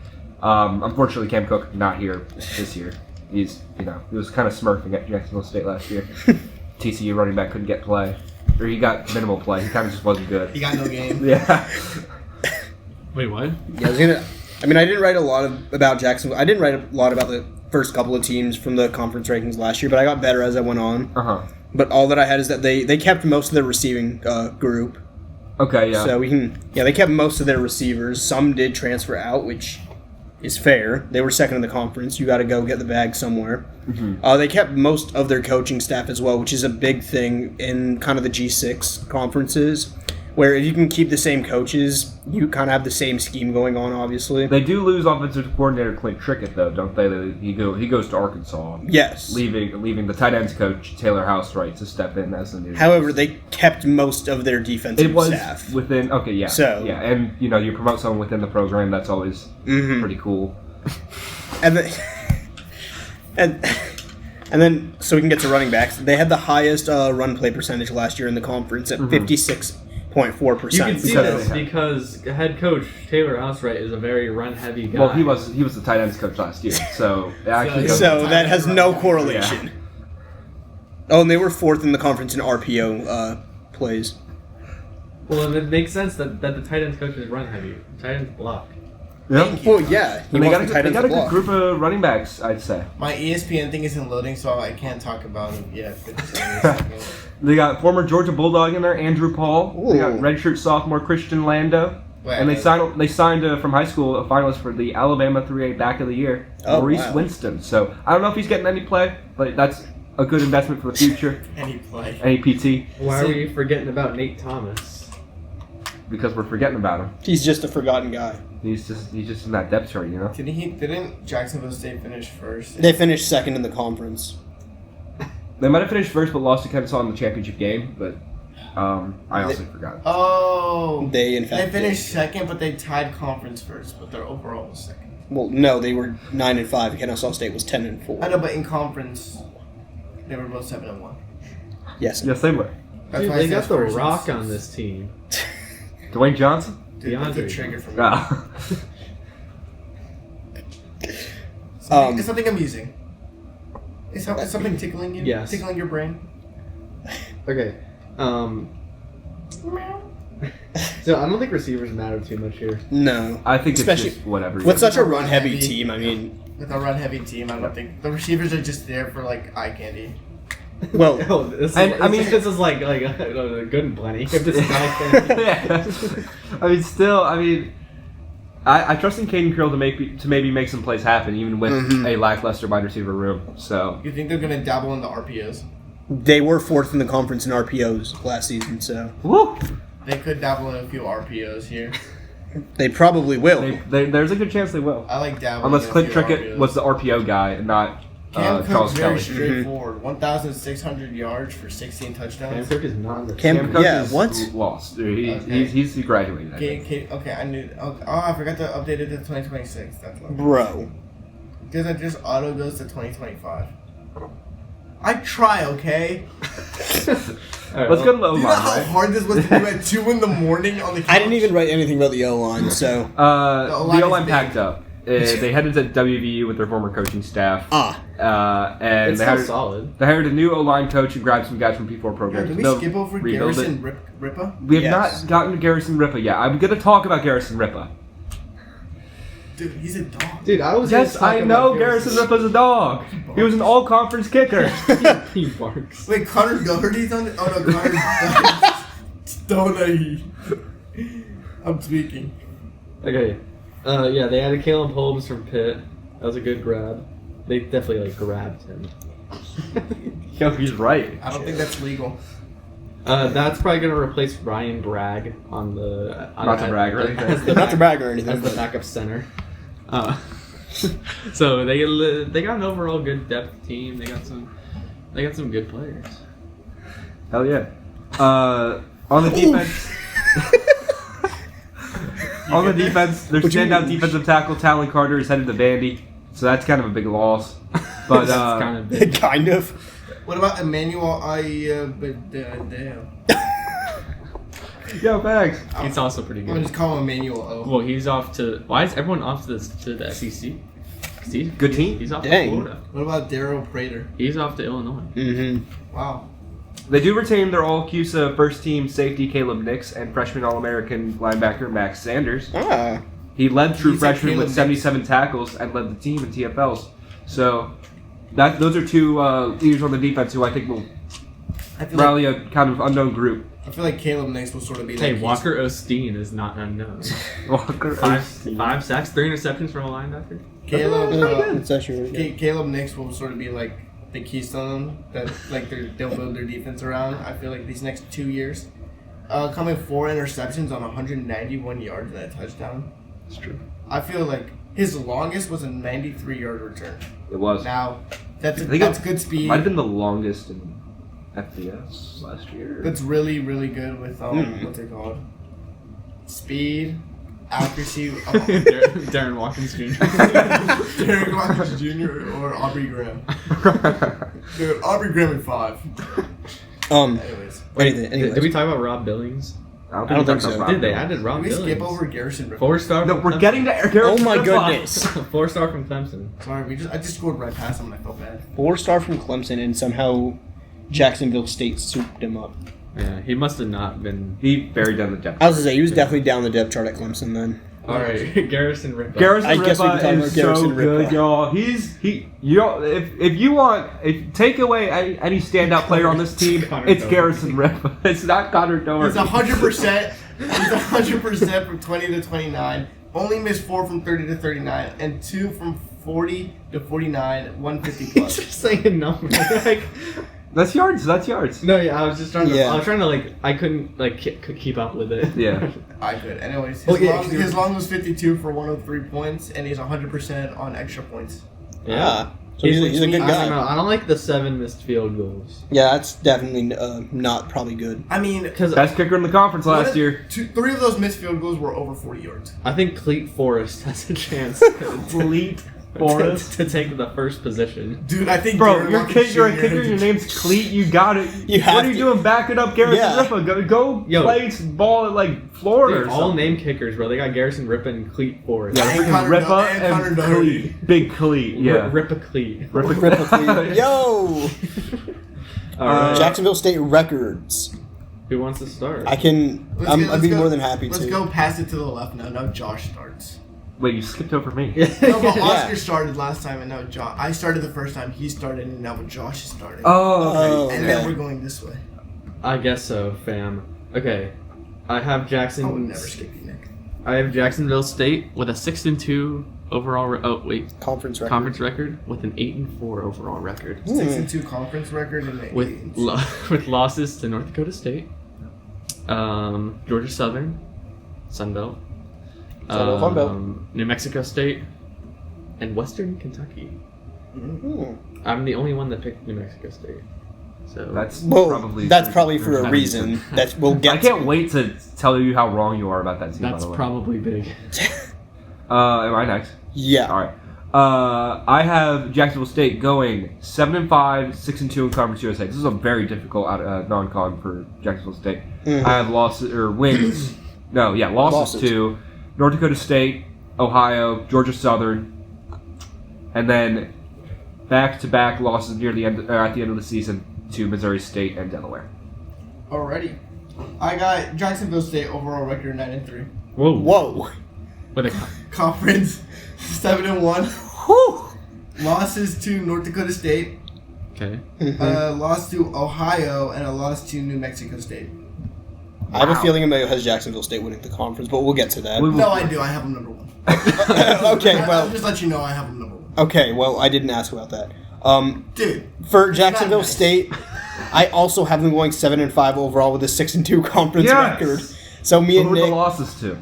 Unfortunately, Cam Cook not here this year. He was kind of smurfing at Jacksonville State last year. TCU running back couldn't get play, or he got minimal play. He kind of just wasn't good. He got no game. Yeah. Wait, what? Yeah, I didn't write a lot about Jacksonville. I didn't write a lot about the first couple of teams from the conference rankings last year, but I got better as I went on. But all that I had is that they kept most of their receiving group. Okay. Yeah. So they kept most of their receivers. Some did transfer out, which is fair. They were second in the conference. You got to go get the bag somewhere. They kept most of their coaching staff as well, which is a big thing in kind of the G6 conferences, where if you can keep the same coaches, you kind of have the same scheme going on, obviously. They do lose offensive coordinator Clint Trickett, though, don't they? He goes to Arkansas, Yes. leaving the tight ends coach Taylor Housewright to step in as the new. However, they kept most of their defensive it was staff. within yeah. So- yeah, and you promote someone within the program. That's always pretty cool. And then, and then, so we can get to running backs. They had the highest run play percentage last year in the conference at 56.4%. You can see So- this because head coach Taylor Housewright is a very run-heavy guy. Well, he was the tight ends coach last year, so it actually goes- So that has no correlation. Oh, and they were 4th in the conference in RPO plays. Well, it makes sense that the tight ends coach is run-heavy. Tight ends block. Yeah. Well, yeah. And they got wants the tight a ends to good block. group of running backs, I'd say. My ESPN thing isn't loading, so I can't talk about it yet. But just give me a second. They got former Georgia Bulldog in there, Andrew Paul. They got Ooh. redshirt sophomore Christian Lando. Wait, And they signed from high school a finalist for the Alabama 3A Back of the Year, Oh, Maurice wow. Winston. So I don't know if he's getting any play, but that's a good investment for the future. any play. Any PT, Why are we forgetting about Nate Thomas? because we're forgetting about him. He's just a forgotten guy. He's just in that depth chart, Didn't Jacksonville State finish first? They finished 2nd in the conference. They might have finished first, but lost to Kennesaw in the championship game. But I also forgot. Oh, They, in fact, they finished second, but they tied conference first, but their overall was second. Well, no, they were 9-5. Kennesaw State was 10-4. I know, but in conference, they were both 7-1. Yes. Yes, they were. That's Dude, why I they said got the first. Rock on this team. Dwayne Johnson. Dude, that's a DeAndre. trigger for me. Ah. It's something amusing. It's something tickling you. Yes. Tickling your brain. Okay. So I don't think receivers matter too much here. No. I think Especially it's just whatever. with such a Run run-heavy heavy. team, I mean, With a run-heavy team, I don't think the receivers are just there for like eye candy. well, Oh, this is, And, I mean- this is like good and plenty. If this guy Yeah. I mean, still, I trust in Caden Creel to maybe make some plays happen, even with a lackluster wide receiver room. So You think they're gonna dabble in the RPOs? they were 4th in the conference in RPOs last season, so woo, They could dabble in a few RPOs here. they probably will. there's a good chance they will, I like dabbling. unless in a Clint few Trickett RPOs. was the RPO guy and not Cam Charles Cook's very Kelly. straightforward. 1,600 yards for 16 Cam touchdowns. Cook is not the Cam- Cook yeah, is what? lost. Dude, Okay. He's graduated. I think. Okay, I knew. Oh, I forgot to update it to 2026. That's what. Bro. Because it just auto goes to 2025. I try, okay? Let's go to the Do you know O-line, how right? hard this was to do at 2 in the morning on the couch? I didn't even write anything about the O-line, so... The O-line O-line is big. packed up. They headed to WVU with their former coaching staff. And It's they still hired, solid. they hired a new O-line coach and grabbed some guys from P4 Yo, programs. did we They'll skip over rebuild Garrison it. Ripa? We have Yes. not gotten to Garrison Ripa yet. I'm going to talk about Garrison Ripa. Dude, he's a dog. Dude, I was. Yes, I know Garrison Ripa's a dog. He was an all-conference kicker. He barks. Wait, Connor Doherty's on it? Oh no, Connor Doherty. I'm speaking. Okay. Yeah, they added Caleb Holmes from Pitt. That was a good grab. They definitely grabbed him. Yo, he's right. I don't think that's legal. That's probably gonna replace Ryan Bragg on the. Not to brag or anything. as the Not to brag or anything, As the but... backup center. So they got an overall good depth team. They got some good players. Hell yeah. On the defense... On the defense, their What you standout mean? defensive tackle, Talon Carter, is headed to Vandy. So that's kind of a big loss. But That's kind of big. kind of. What about Emmanuel Yo, thanks. He's also pretty I'm gonna good. just call him Emmanuel O. Well, he's off to. Why is everyone off to the SEC? See, Good team. He's off Dang. to Florida. What about Darryl Prater? He's off to Illinois. Mm-hmm. Wow. They do retain their all-CUSA first-team safety Caleb Nix and freshman All-American linebacker Max Sanders. Ah. He led true He's a freshman Caleb with 77 tackles and led the team in TFLs. So those are two leaders on the defense who I think will I feel rally a kind of unknown group. I feel like Caleb Nix will sort of be Hey, like Walker Osteen is not unknown. Walker. Five sacks, 3 interceptions from a linebacker. Caleb. It's actually really good. Caleb Nix will sort of be like the keystone that like they'll build their defense around. I feel like these next 2 years, coming 4 interceptions on 191 yards and a touchdown. That's true. I feel like his longest was a 93-yard return. It was. Now, that's I think that's it good speed. Might have been the longest in FBS last year. That's really, really good with what's it called? Speed, accuracy. Darren Watkins Jr. Derek Watkins Jr. or Aubrey Graham. Dude, Aubrey Graham in 5. Anyways, Anyways. Did we talk about Rob Billings? I don't think so. Did they added Rob did we Billings? skip over Garrison Ripa? 4-star. No, from we're Clemson. getting to Garrison Oh my Ripa. goodness. 4-star from Clemson. Sorry, I just scored right past him and I felt bad. 4-star from Clemson, and somehow Jacksonville State souped him up. Yeah, he must have not been. He buried down the depth. I was gonna say, he was definitely down the depth chart at Clemson then. All right, Garrison Ripa. Garrison I guess we can Ripa talk is about Garrison so good, Ripa. y'all. If take away any standout player on this team, Connor it's Doherty. Garrison Ripa. It's not Connor He's Doherty. 100%. He's 100% from 20 to 29. Only missed 4 from 30 to 39, and 2 from 40 to 49. 150 He's plus. just saying numbers. Like, That's yards. That's yards. no, yeah, I was just trying to. Yeah. I was trying to I couldn't keep up with it. Yeah. I could. Anyways, Oh, his long was 52 for 103 points, and he's 100% on extra points. Yeah. So he's a good I don't guy. know. I don't like the 7 missed field goals. Yeah, that's definitely not probably good. I mean, Because Best kicker in the conference last year. 3 of those missed field goals were over 40 yards. I think Cleat Forrest has a chance Cleat Forrest. to take the first position. Dude, I think Bro, Darren you're a Walker kicker, Jr. your name's Cleat, you got it. You have what are you to. doing backing up Garrison Yeah. Rippa? Go Yo. play ball at like Florida Dude, or all something. name kickers, bro. They got Garrison Rippa and Cleat Forrest. Yeah, And freaking Connor Rippa Doherty. And Connor and Doherty. Cleat. Big Cleat, yeah. Rippa Cleat. Rippa Yo! Alright. Jacksonville State records. Who wants to start? I'd be more than happy Let's to. go past it to the left now. Now Josh starts. Wait, you skipped over me. No, but Yeah. Oscar started last time, and now Josh. I started the first time. He started, and now Josh is starting. Oh, okay. Oh, And then okay. we're going this way. I guess so, fam. Okay. I have Jackson. I would never skip you, Nick. I have Jacksonville State with a 6-2 overall. Conference record. Conference record with an 8-4 overall record. 6-2 conference record and an With 8. with losses to North Dakota State, Georgia Southern, Sun Belt, Sun Belt. New Mexico State, and Western Kentucky. Hmm. I'm the only one that picked New Mexico State. So That's Well, probably that's probably for a That's- reason. That we'll get I can't to. wait to tell you how wrong you are about that team. that's by the way. probably big. Am I next? Yeah. All right. I have Jacksonville State going 7-5, 6-2 in Conference USA. This is a very difficult non-con for Jacksonville State. Mhm. I have losses or wins. Losses to North Dakota State, Ohio, Georgia Southern, and then back-to-back losses near the end at the end of the season to Missouri State and Delaware. Alrighty. I got Jacksonville State overall record 9-3. Whoa! Whoa. With a Conference 7-1. Whew. Losses to North Dakota State. okay. Loss to Ohio and a loss to New Mexico State. I have a feeling Emilio has Jacksonville State winning the conference, but we'll get to that. We will- No, I do. I have them number 1. Okay, I'll well, just let you know I have them number 1. okay, well, I didn't ask about that. Dude, For Jacksonville nice. State, I also have them going 7-5 overall with a 6-2 conference Yes! record. So me Who and were the Nick, losses to?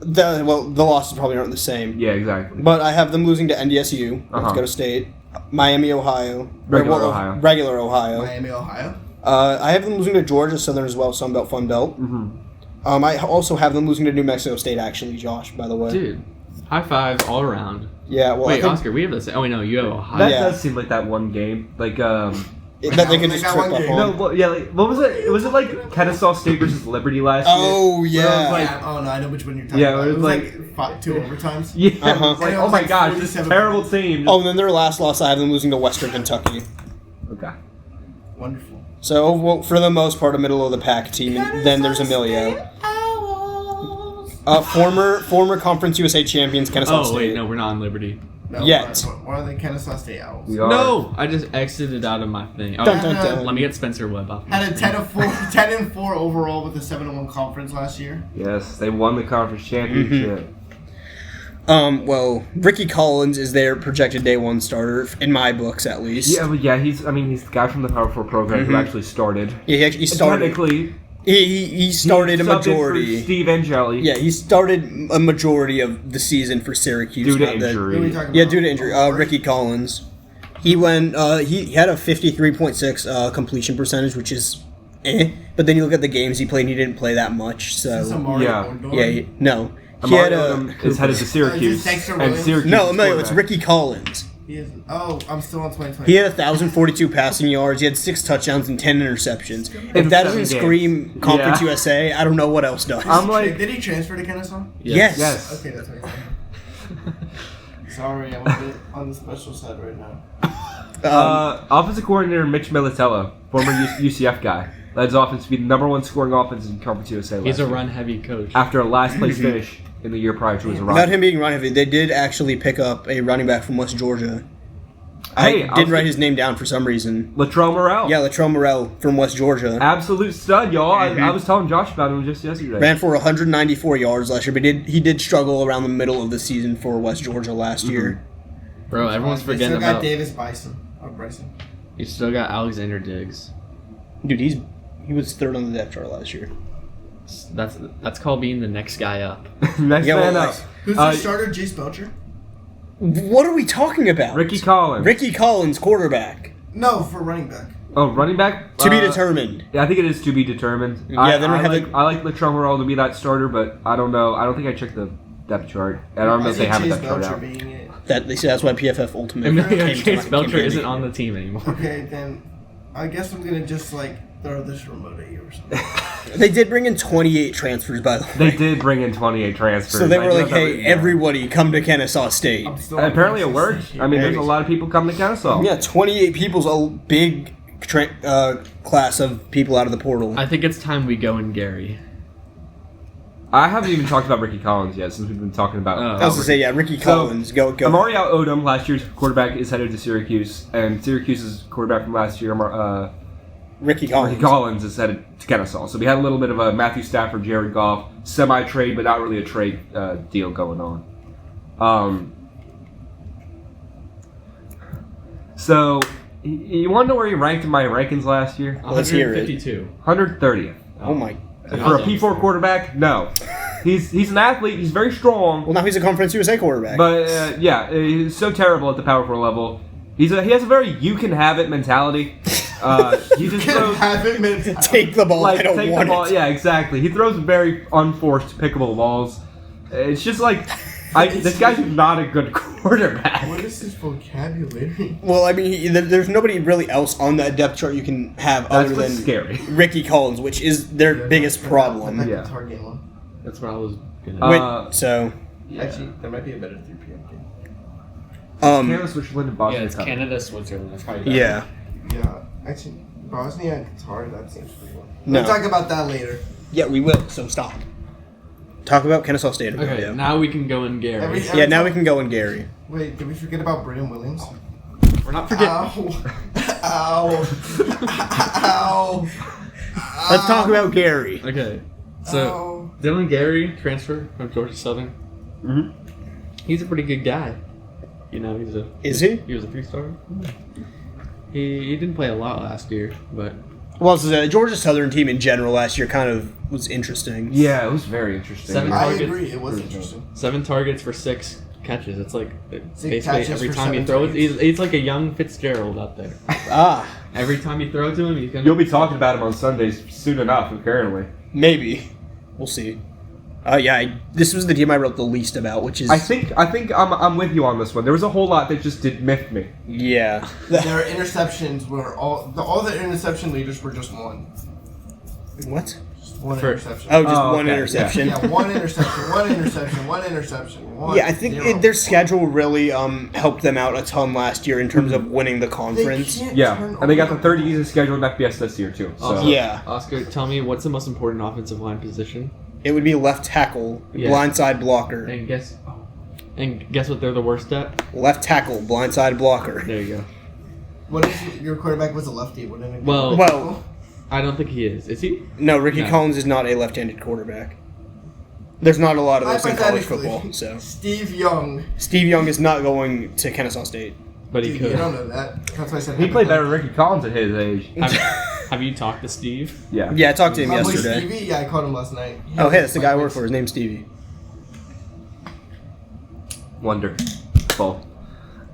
the losses probably aren't the same. Yeah, exactly. But I have them losing to NDSU, North Uh-huh. Dakota State, Miami, Ohio, Regular Ohio. regular Ohio. Miami, Ohio. I have them losing to Georgia Southern as well, Sun Belt, Fun Belt. Mm-hmm. I also have them losing to New Mexico State, actually, Josh, by the way. Dude, high fives all around. Yeah, well, Wait, I think Oscar, we have the same. Oh wait, no, you have Ohio. That Yeah. does seem like that one game. Like, that they could They just got trip one up game. on. no, well, yeah, like, what was it? Was it like Kennesaw State versus Liberty last year? Oh, Where it yeah. was like, Yeah, oh no, I know which one you're talking Yeah, about. it was like 2 overtimes. yeah, Uh-huh. it was like, It oh was my like gosh, this 47 terrible team. Oh, and then their last loss, I have them losing to Western Kentucky. Okay. Wonderful. So, well, for the most part, a middle-of-the-pack team. And then there's Emilio. Former Conference USA champions, Kennesaw Oh State. wait, no, we're not on Liberty. No, Yet. Why are the Kennesaw State Owls? We are. No, I just exited out of my thing. Oh, Dun, dun, dun. let me get Spencer Webb off. my Had a screen. 10-4 overall with a 7-1 conference last year. Yes, they won the conference championship. Well, Ricky Collins is their projected day one starter, in my books at least. Yeah, but yeah, he's the guy from the Power 4 program who actually started. Yeah, he actually started. Technically, He started a subbed in for majority. Steve Angeli. Yeah, he started a majority of the season for Syracuse. Due to not that- Who are we injury. talking Yeah, about? due to injury. Ricky Collins. He went. He had a 53.6 completion percentage, which is, But then you look at the games he played, and he didn't play that much. Is this So Amari Yeah. Odom? yeah, no. He had Amari a Odom is headed to Syracuse. Is it Dexter and Williams? Syracuse. no, is Emilio. It's quarterback. Ricky Collins. He is. Oh, I'm still on 2020. He had 1,042 passing yards. He had 6 touchdowns and 10 interceptions. If In that 7 doesn't games. scream Conference Yeah. USA, I don't know what else does. I'm like, Did he transfer to Kennesaw? yes. yes. Okay, that's right. Sorry, I'm a bit on the special side right now. Offensive coordinator Mitch Militello, former UCF guy, led his offense to be the number 1 scoring offense in Conference USA last He's a year. run-heavy coach. After a last place finish in the year prior to his Without run. him being run heavy, they did actually pick up a running back from West Georgia. Hey, I didn't write his name down for some reason. Latrell Morrell. Yeah, Latrell Morrell from West Georgia. Absolute stud, y'all. I was telling Josh about him just yesterday. Ran for 194 yards last year, but he did struggle around the middle of the season for West Georgia last year. Bro, everyone's They forgetting still got about. Davis Bryson. Bryson. You still got Alexander Diggs. Dude, he was third on the depth chart last year. That's called being the next guy up. Next Yeah, man well, up. Who's the starter? Jace Belcher? What are we talking about? Ricky Collins. Ricky Collins, quarterback. No, for running back. Oh, running back? To be determined. Yeah, I think it is to be determined. Yeah, then we have I like Latrell Morrell to be that starter, but I don't know. I don't think I checked the depth chart. I don't know if they have that chart out. That's why PFF Ultimate. Emilio came Chase to Belcher me. isn't on the team anymore. Okay, then I guess I'm gonna just throw this remote at you or something. They did bring in 28 transfers, by the way. They did bring in 28 transfers. So they I were do like, have that hey, written down. everybody come to Kennesaw State. I'm still And apparently it worked. I mean, there's a Maybe. lot of people coming to Kennesaw. Yeah, 28 people's a big class of people out of the portal. I think it's time we go in Gary. I haven't even talked about Ricky Collins yet, since we've been talking about. Oh. I was going to say, yeah, Ricky Collins, go. Amari Odom, last year's quarterback, is headed to Syracuse, and Syracuse's quarterback from last year, Ricky Collins. Ricky Collins, is headed to Kennesaw. So we had a little bit of a Matthew Stafford, Jared Goff semi-trade, but not really a trade deal going on. So you want to know where he ranked in my rankings last year? Let's hear it. 152. 130th. Oh my. For a P4 quarterback, no. He's an athlete. He's very strong. Well, now he's a Conference USA quarterback. But yeah, he's so terrible at the Power 4 level. He has a very you can have it mentality. He just throws Take the ball, I don't take want the ball. it. Yeah, exactly. He throws very unforced, pickable balls. It's just like this guy's not a good quarterback. What is his vocabulary? Well, I mean, there's nobody really else on that depth chart you can have That's other what's than scary. Ricky Collins, which is their biggest problem. Yeah. Target one. That's what I was gonna So, Actually, there might be a better 3 p.m. game. Canada, Switzerland, and Bosnia. Yeah, it's Cup. Canada, Switzerland. That's probably better. yeah. Yeah, actually, Bosnia and Qatar, that seems pretty well. No. We'll talk about that later. Yeah, we will, so stop. Talk about Kennesaw State. Okay, yeah. now we can go in Gary. Yeah, now we can go in Gary. Wait, did we forget about Brendan Williams? We're not forgetting. Ow. Ow. Let's talk about Gary. Okay, so Dylan Gary, transfer from Georgia Southern. Mhm. He's a pretty good guy. You know, Is he? He was a 3-star. He didn't play a lot last year, but Well, so the Georgia Southern team in general last year kind of was interesting. Yeah, it was very interesting. 7 I targets. agree, it was interesting. 7 targets for 6 catches. It's like basically catches every for time you 7 throw it, targets. he's like a young Fitzgerald out there. Ah, Every time you throw it to him, he's gonna. You'll be talking about him on Sundays soon enough, apparently. maybe. We'll see. This was the team I wrote the least about, which is I think I'm with you on this one. There was a whole lot that just did miff me. yeah. Their interceptions were all the interception leaders were just one. What? Just one For- interception. Oh, just Oh, one okay, interception. Yeah, one interception, one interception, one interception, one. Yeah, I think zero. their schedule really helped them out a ton last year in terms of winning the They conference. can't Yeah, turn and they got the over third ball. easiest schedule in FBS this year too. So. Also, Yeah. Oscar, tell me what's the most important offensive line position? It would be left tackle, Yeah. blindside blocker. And guess what they're the worst at? Left tackle, blindside blocker. There you go. What if your quarterback was a lefty? Wouldn't it be Well- Well, I don't think he is. Is he? no, Ricky No. Collins is not a left-handed quarterback. There's not a lot of those in college Hypothetically, football, so Steve Young. Steve Young is not going to Kennesaw State. But he Dude, could. you don't know that. That's why I said He played better than Ricky Collins at his age. Have you talked to Steve? Yeah. Yeah, I talked to him My boy yesterday. Stevie? Yeah, I called him last night. Oh, hey, that's the guy I work for. His name's Stevie. Wonderful.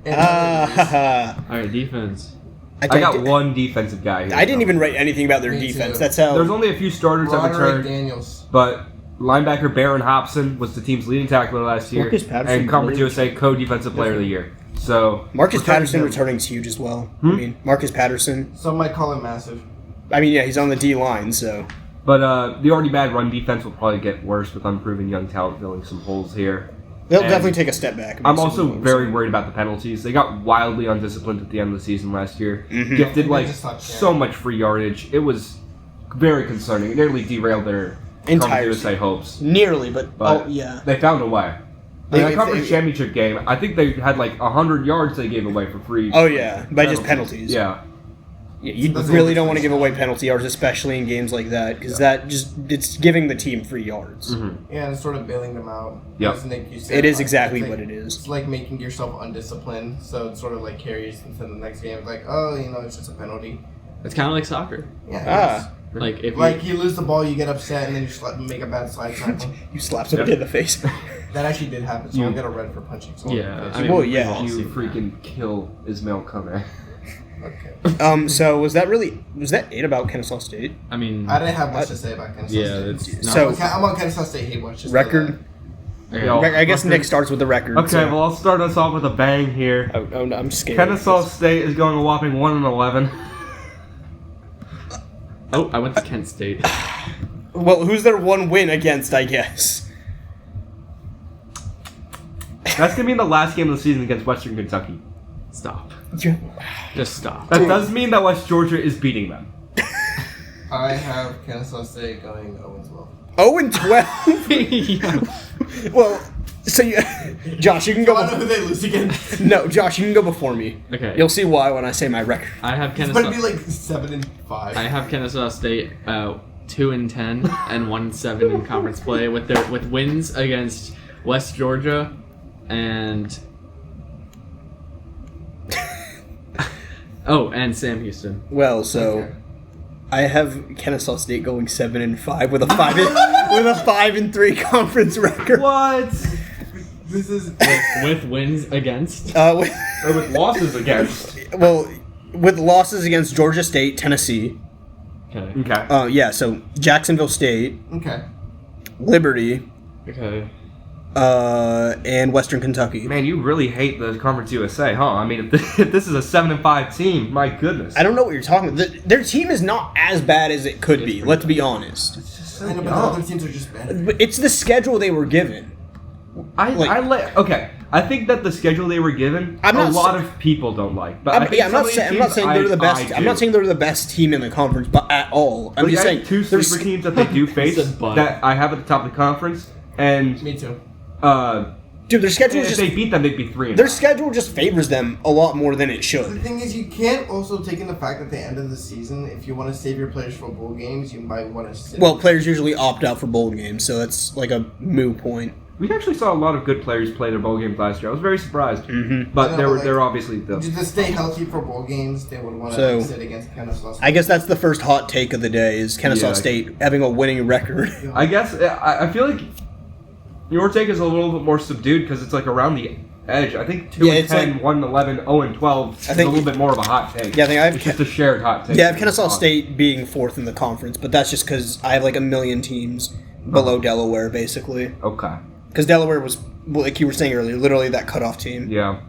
Ah, All right, defense. I got one defensive guy here. I didn't even write anything about their Me defense. too. That's how. There's only a few starters that Roderick returned, Daniels. but linebacker Baron Hobson was the team's leading tackler last year, Marcus Patterson and Conference played. USA co-defensive player of the year. So Marcus returning Patterson him- returning is huge as well. I mean, Marcus Patterson. Some might call him massive. I mean, yeah, he's on the D line, so. But the already bad run defense will probably get worse with unproven young talent filling some holes here. They'll And definitely take a step back. I'm also very worried about the penalties. They got wildly undisciplined at the end of the season last year. Mhm. Gifted They like just stopped so caring. much free yardage. It was very concerning. It nearly derailed their Entire Conference USA hopes. Nearly, but But oh yeah. They found a way. They- In the conference they- championship game, I think they had like 100 yards they gave away for free. Oh yeah, by just penalties. Yeah. Yeah, you That's really all don't want to the give away penalty yards, especially in games like that, because that just it's giving the team free yards. Mhm. Yeah, and it's sort of bailing them out. Yep. As Nick, you said, It is like, exactly it's what like- it is. It's like making yourself undisciplined, so it sort of like carries into the next game. It's like, oh, you know, it's just a penalty. It's kind of like soccer. Yeah. Ah. Like if Like you lose the ball, you get upset, and then you make a bad slide tackle. You slap somebody in the face. That actually did happen, so I got a red for punching. So Yeah, I mean, well, we've yeah. all You seen that. freaking kill Ismail Kone. Okay. So was that it about Kennesaw State? I mean, I didn't have much to say about Kennesaw yeah, State. it's not, So- I'm on Kennesaw State hate watch. Just Record. okay. Yo. I guess record. Nick starts with the record. Okay, so- well, I'll start us off with a bang here. Oh, no, I'm scared. Kennesaw State is going a whopping 1-11. Oh, I went to Kent State. Well, who's their one win against? I guess. That's gonna be the last game of the season against Western Kentucky. Stop. Yeah. Just stop. That does mean that West Georgia is beating them. I have Kennesaw State going 0-12. 0-12. Well, so you, Josh, you can Do go. I know who they lose against? No, Josh, you can go before me. Okay. You'll see why when I say my record. I have It's gonna Kennesaw. be like 7-5. I have Kennesaw State 2-10 and 1-7 in conference play with wins against West Georgia and and Sam Houston. Well, so Okay. I have Kennesaw State going 7-5 with a 5-3 conference record. What? This is With wins against. Or with losses against. With losses against Georgia State, Tennessee. Okay. Okay. Yeah, so Jacksonville State, okay. Liberty, Okay. and Western Kentucky. Man, you really hate the Conference USA, huh? I mean, if this is a 7-5 team, my goodness. I don't know what you're talking about. Their team is not as bad as it could be. Let's be honest. It's just so I know, but the dumb. other teams are just better. But it's the schedule they were given. Okay, I think that the schedule they were given, I'm a not lot sa- of people don't like. But I think I'm not saying they're the best. I'm not saying they're the best team in the conference, but at all. I'm Like, just I saying have two there's- sleeper teams that they do face Said but. that I have at the top of the conference, and Me too. Dude, their schedule if just they beat them, they'd be 3-0. their schedule just favors them a lot more than it The should. thing is, you can't also take in the fact at the end of the season, if you want to save your players for bowl games, you might want to sit. Well, players usually opt out for bowl games, so that's like a moot point. We actually saw a lot of good players play their bowl games last year. I was very surprised, Mm-hmm. but I know, they but, were like, they're obviously the. to stay healthy for bowl games, they would want to So- sit against Kennesaw State. I guess that's the first hot take of the day: is Kennesaw Yeah. State having a winning record. I guess I feel like your take is a little bit more subdued because it's like around the edge. I think 2-10, 1-11, 0-12 is a think- little bit more of a hot take. Yeah, I think I have it's just a shared hot take. Yeah, I have Kennesaw State being fourth in the conference, but that's just because I have like a million teams below Delaware, basically. Okay. Because Delaware was, like you were saying earlier, literally that cutoff team. Yeah.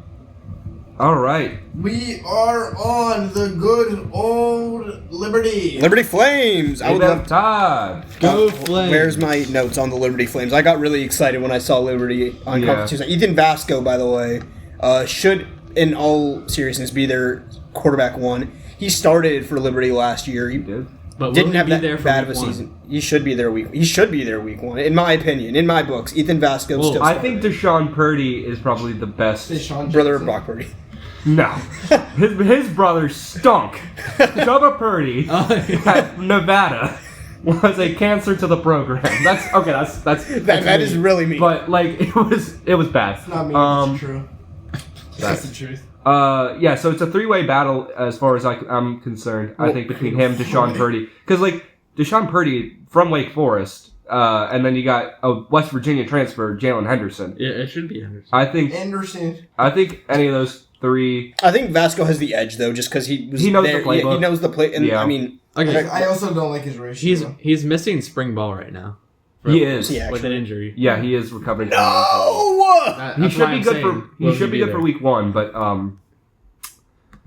All right. We are on the good old Liberty. Liberty Flames! I Hey, would that's love Todd. Go Flames. Where's my notes on the Liberty Flames? I got really excited when I saw Liberty on Yeah. Conference Tuesday. Ethan Vasco, by the way, should, in all seriousness, be their quarterback one. He started for Liberty last year. He Did? But will didn't he have be that there for bad of week a one? season. He should be there week one, in my opinion, in my books. Ethan Vasco Well, still I started. think Deshaun Purdy is probably the best. Deshaun brother of Jackson. Brock Purdy. No, his brother stunk. Bubba Purdy at Nevada was a cancer to the program. That's okay. That's That is really mean. But like it was bad. It's not me, it's true. That's the truth. Yeah, so it's a three-way battle as far as I'm concerned. I think between him, Deshaun Purdy, because like Deshaun Purdy from Wake Forest, and then you got a West Virginia transfer, Jalen Henderson. Yeah, it should be Henderson. I think any of those three. I think Vasco has the edge though, just because he knows the there. playbook. Yeah, he knows the play, and Yeah. I mean, Okay, I also don't like his ratio. he's missing spring ball right now. He is. Yeah. with an injury. Yeah, he is recovering. no. He should be good for week one, but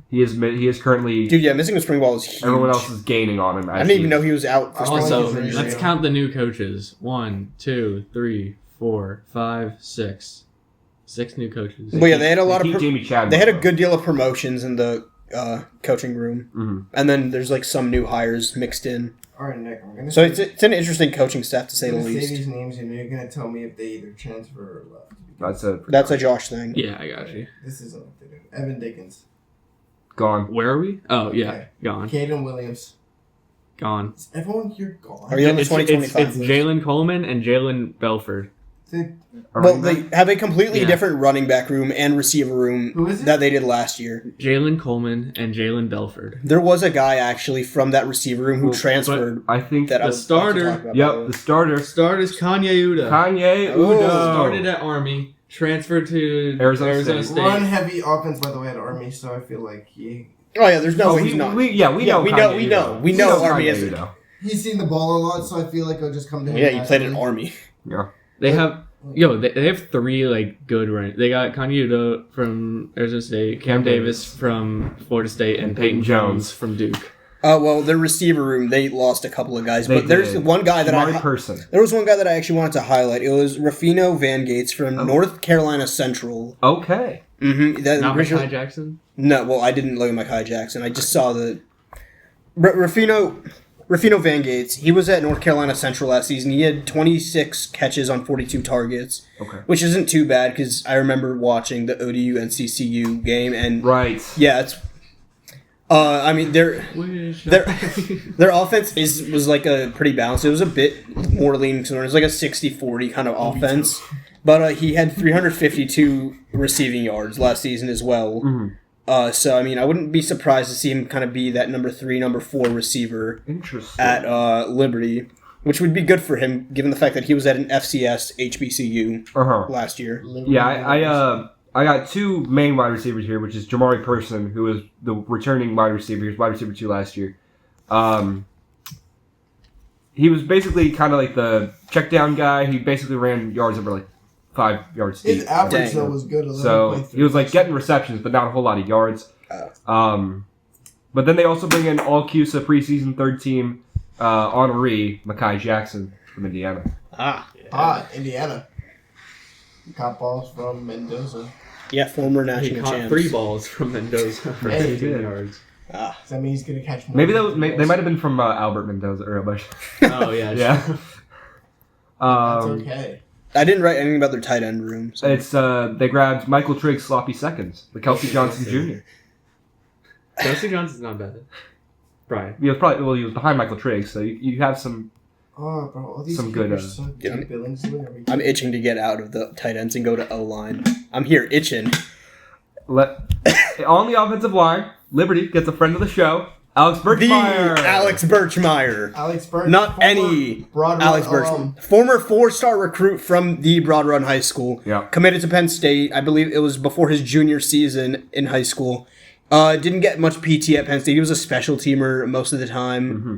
he is currently. Dude, yeah, missing a spring ball is huge. Everyone else is gaining on him. I didn't even know he was out for spring ball. Also, Ratio. let's count the new coaches. 1, 2, 3, 4, 5, 6. 6 new coaches. But yeah, they had a lot of. Jamie Chadwick. They had a good deal of promotions in the coaching room, Mhm. and then there's like some new hires mixed in. All right, Nick. I'm gonna So say, it's an interesting coaching staff to say I'm the gonna say least. these names, and you're gonna tell me if they either transfer or left. That's a Josh thing. Yeah, I got you. This isn't what they do. Evan Dickens, gone. Where are we? Oh, yeah. Okay. Gone. Caden Williams. Gone. Is everyone here gone? Are you on the It's 2025 list? Jalen Coleman and Jalen Belford. Well, they have a completely different running back room and receiver room that they did last year. Jalen Coleman and Jalen Belford. There was a guy actually from that receiver room who transferred. I think that the starter. The starter. Starter's Kanye Uda. Kanye Udo. Started at Army, transferred to Arizona State. Run heavy offense, by the way, at Army, so I feel like he... Oh, yeah, there's no way he's not. We know Army is. He's seen the ball a lot, so I feel like it'll just come to him. Yeah, he played in Army. Yeah. They have three like good running. They got Kanye Udo from Arizona State, Cam Davis from Florida State, and Peyton Jones from Duke. Well, their receiver room, they lost a couple of guys, but there's one guy that there was one guy that I actually wanted to highlight. It was Ruffino Van Gates from North Carolina Central. Okay. Mm-hmm. Not Mekhi Jackson? No, well, I didn't look at Mekhi Jackson. I just saw the Ruffino Van Gates. He was at North Carolina Central last season. He had 26 catches on 42 targets, which isn't too bad because I remember watching the ODU and CCU game, and yeah, it's. I mean, their offense was like a pretty balanced. It was a bit more leaning to it. It was like a 60-40 kind of offense. But he had 352 receiving yards last season as well. Mm-hmm. So, I mean, I wouldn't be surprised to see him kind of be that number 3, number 4 receiver at Liberty, which would be good for him given the fact that he was at an FCS HBCU last year. Yeah, I got two main wide receivers here, which is Jamari Person, who was the returning wide receiver. He was wide receiver 2 last year. He was basically kind of like the check down guy. He basically ran yards over like 5 yards deep. His average though was good. So he was like getting receptions, but not a whole lot of yards. But then they also bring in All-CUSA preseason third team honoree Mekhi Jackson from Indiana. Indiana. Caught balls from Mendoza. Yeah, former national champs. He caught 3 balls from Mendoza for 15 yards. Does that mean he's going to catch more? Maybe they might have been from Albert Mendoza or a bunch. Oh, yeah. Yeah. That's okay. I didn't write anything about their tight end room. So. It's they grabbed Michael Trigg's sloppy seconds, the Kelsey Johnson Jr. Kelsey Johnson's not bad. Brian. He was behind Michael Trigg, so you have some. Oh, bro, all these some good. I'm itching to get out of the tight ends and go to O-line. I'm here itching. On the offensive line, Liberty gets a friend of the show, Alex Birchmeyer. Alex Birchmeyer. Not any Alex Birchmeyer. Former 4-star recruit from the Broad Run High School. Yeah. Committed to Penn State. I believe it was before his junior season in high school. Didn't get much PT at Penn State. He was a special teamer most of the time. Mm-hmm.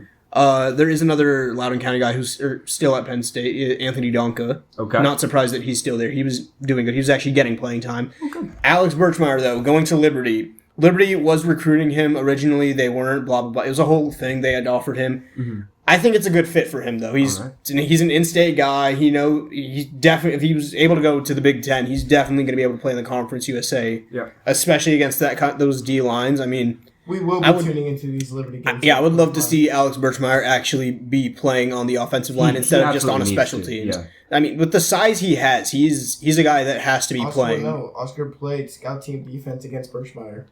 There is another Loudoun County guy who's still at Penn State, Anthony Donka. Okay. Not surprised that he's still there. He was doing good. He was actually getting playing time. Okay. Alex Birchmeyer, though, going to Liberty. Liberty was recruiting him originally. They weren't, blah, blah, blah. It was a whole thing they had offered him. Mm-hmm. I think it's a good fit for him, though. He's an in-state guy. He's definitely, if he was able to go to the Big Ten, he's definitely going to be able to play in the Conference USA. Yeah. Especially against those D lines. I mean, we will be tuning into these Liberty games. Yeah, I would love to see Alex Birchmeyer actually be playing on the offensive line instead of just on a special teams. Yeah. I mean, with the size he has, he's a guy that has to be playing. Oscar played scout team defense against Birchmeyer.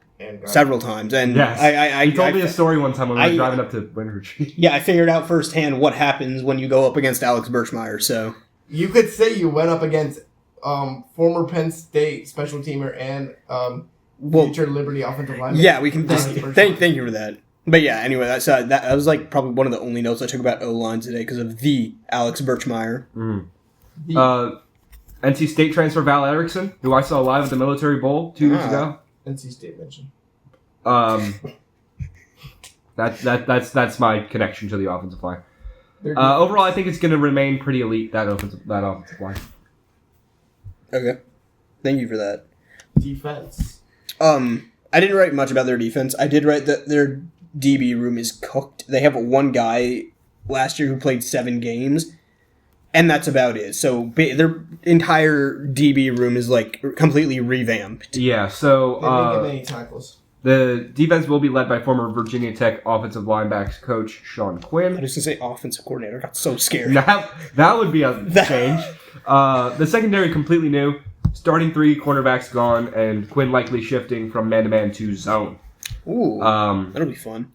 Several times. And yes. He told me a story one time when we were driving up to Winter Tree. Yeah, I figured out firsthand what happens when you go up against Alex Birchmeyer. So you could say you went up against former Penn State special teamer and future Liberty offensive lineman. Yeah, we can. Thank you for that. But yeah, anyway, that was like probably one of the only notes I took about O-line today because of the Alex Birchmeyer. NC State transfer Val Erickson, who I saw live at the Military Bowl 2 years ago. NC State mention. That's my connection to the offensive line. Overall, I think it's going to remain pretty elite, that offensive line. Okay, thank you for that. Defense. I didn't write much about their defense. I did write that their DB room is cooked. They have one guy last year who played 7 games, and that's about it. So their entire DB room is like completely revamped. Yeah, so they didn't get many tackles. The defense will be led by former Virginia Tech offensive linebackers coach Sean Quinn. I was going to say offensive coordinator. I got so scared. That would be a change. The secondary completely new. Starting 3 cornerbacks gone, and Quinn likely shifting from man-to-man to zone. Ooh, that'll be fun.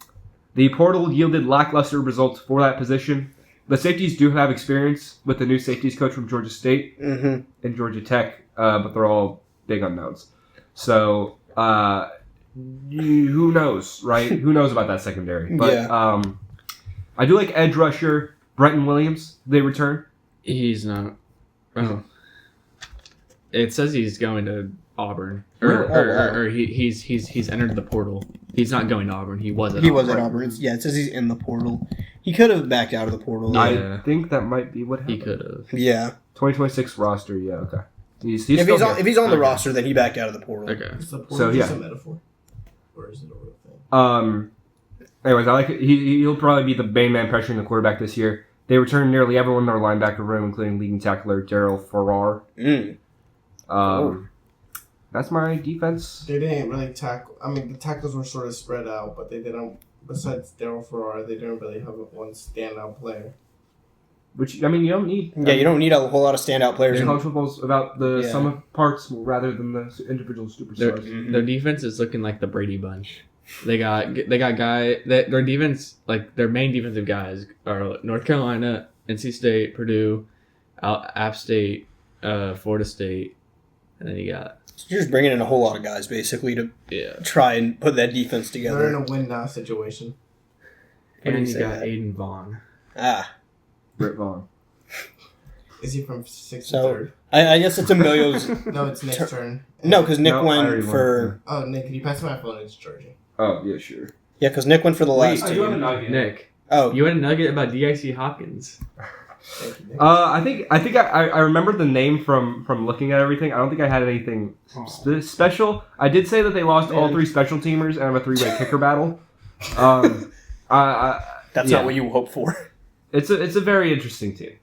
The portal yielded lackluster results for that position. the safeties do have experience with the new safeties coach from Georgia State Mm-hmm. and Georgia Tech, but they're all big unknowns. So who knows, right? Who knows about that secondary? But Yeah. I do like edge rusher Brenton Williams. They return. He's not. Oh. It says he's going to Auburn, he's entered the portal. He's not going to Auburn. He was at He Auburn. was at Auburn. Yeah, it says he's in the portal. He could have backed out of the portal. Yeah. I think that might be what He happened. could have. Yeah. 2026 roster. Yeah. Okay. He's If still he's on the Okay. roster, then he backed out of the portal. Okay. Is the portal So, just yeah. a metaphor? Or is it a real thing? Anyways, I like it. He'll probably be the main man pressuring the quarterback this year. They returned nearly everyone in their linebacker room, including leading tackler Daryl Farrar. That's my defense. They didn't really tackle. I mean, the tackles were sort of spread out, but they didn't. Besides Daryl Farrar, they didn't really have one standout player. Which, I mean, you don't need. Yeah, you don't need a whole lot of standout players. College football's about the Yeah. sum of parts rather than the individual superstars. Their defense is looking like the Brady Bunch. They got their defense, like their main defensive guys are North Carolina, NC State, Purdue, App State, Florida State, and then you got You're just bringing in a whole lot of guys, basically, to try and put that defense They're in together. a win-now situation. What do and you you say got that? Aiden Vaughn. Britt Vaughn. Is he from 6th So- and I guess it's Emilio's. 3rd? No, it's Nick's turn. No, because Nick No, I already went for. Oh, Nick, can you pass me my phone? It's charging. Oh, yeah, sure. Yeah, because Nick went for the last I do have a two. nugget. Nick, Oh, you had a nugget about DIC Hopkins. Thank you, Nick. I think I remember the name from looking at everything. I don't think I had anything special. I did say that they lost all Man. three special teamers and have a three-way kicker battle. that's yeah. not what you hope for. It's a very interesting team.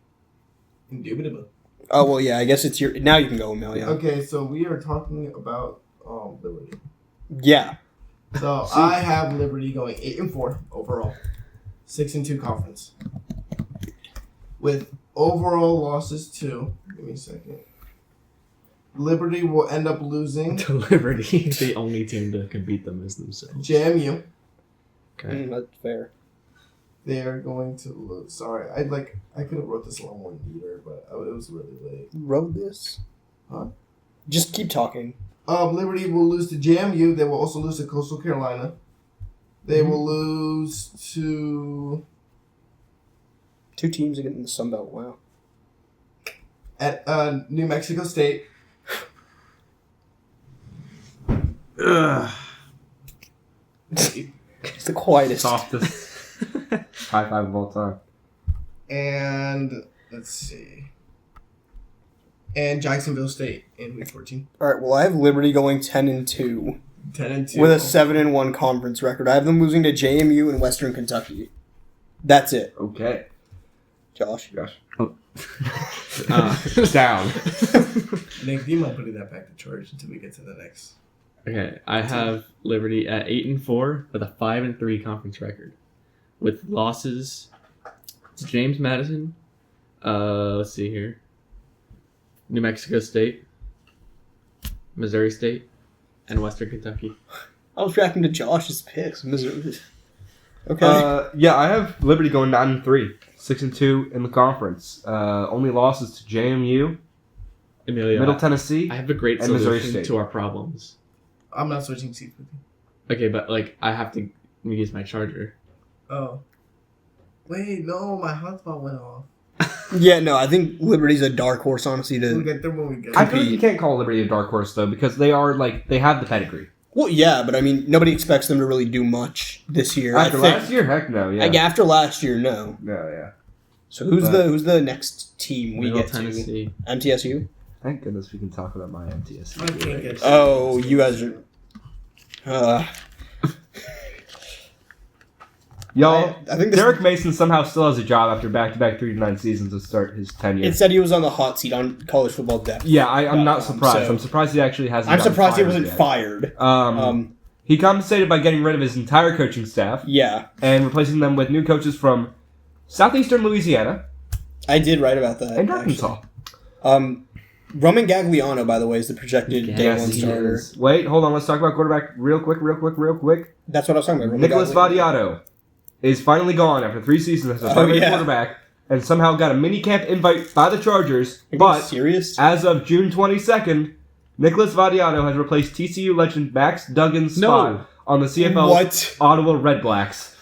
Indubitably. Oh, well, yeah, I guess it's your. Now you can go, Emilio. Okay, so we are talking about Liberty. Yeah. So I have Liberty going 8-4 overall, 6-2 conference, with overall losses to. Give me a second. Liberty will end up losing To Liberty, the only team that can beat them is themselves. JMU. Okay. That's fair. They are going to lose. Sorry, I could have wrote this a lot more neater, but it was really late. Wrote this? Huh? Just keep talking. Liberty will lose to JMU. They will also lose to Coastal Carolina. They will lose to 2 teams again in the Sun Belt. Wow. at New Mexico State. Ugh. It's the quietest. Softest high five of all time. And let's see. And Jacksonville State in week 14. All right. Well, I have Liberty going 10-2 10-2. with a 7-1 conference record. I have them losing to JMU and Western Kentucky. That's it. Okay. Josh. Down. Nick, do you mind putting that back to charge until we get to the next? Okay, I have Liberty at 8-4 with a 5-3 conference record, with losses to James Madison. Let's see here. New Mexico State, Missouri State, and Western Kentucky. I was reacting to Josh's picks. Missouri. Okay. Yeah, I have Liberty going 9-3, 6-2 in the conference. Only losses to JMU, Emilio, Middle Tennessee. I have a great and Missouri solution State. to our problems. I'm not switching seats with you. Okay, but I have to use my charger. Oh. Wait, no, my hotspot went off. Yeah, no, I think Liberty's a dark horse, honestly. We'll To get there when we get I there. feel like you can't call Liberty a dark horse though, because they are they have the pedigree. well, yeah, but I mean, nobody expects them to really do much this year. After I think. last year, heck no. Yeah. After last year, no. Yeah. So who's But- who's the next team we Middle get Tennessee. to? MTSU. Thank goodness we can talk about my MTS. I can't get Oh, you guys are. Y'all, I think this, Derek Mason somehow still has a job after back-to-back 3-9 seasons to start his tenure. it said he was on the hot seat on college football depth. Yeah, I'm not surprised. So- I'm surprised he actually hasn't. I'm gotten surprised he fired wasn't yet. fired. He compensated by getting rid of his entire coaching staff Yeah, and replacing them with new coaches from southeastern Louisiana I did write about that. and actually. Arkansas. Roman Gagliano, by the way, is the projected day one he starter. is. Wait, hold on. Let's talk about quarterback real quick. That's what I was talking about. Roman Nicholas Gagliano. Vadiato is finally gone after 3 seasons as a Oh, starting yeah. quarterback and somehow got a minicamp invite by the Chargers. Are you But serious? as of June 22nd, Nicholas Vadiano has replaced TCU legend Max Duggan's spot on the CFL What? Ottawa Red Blacks.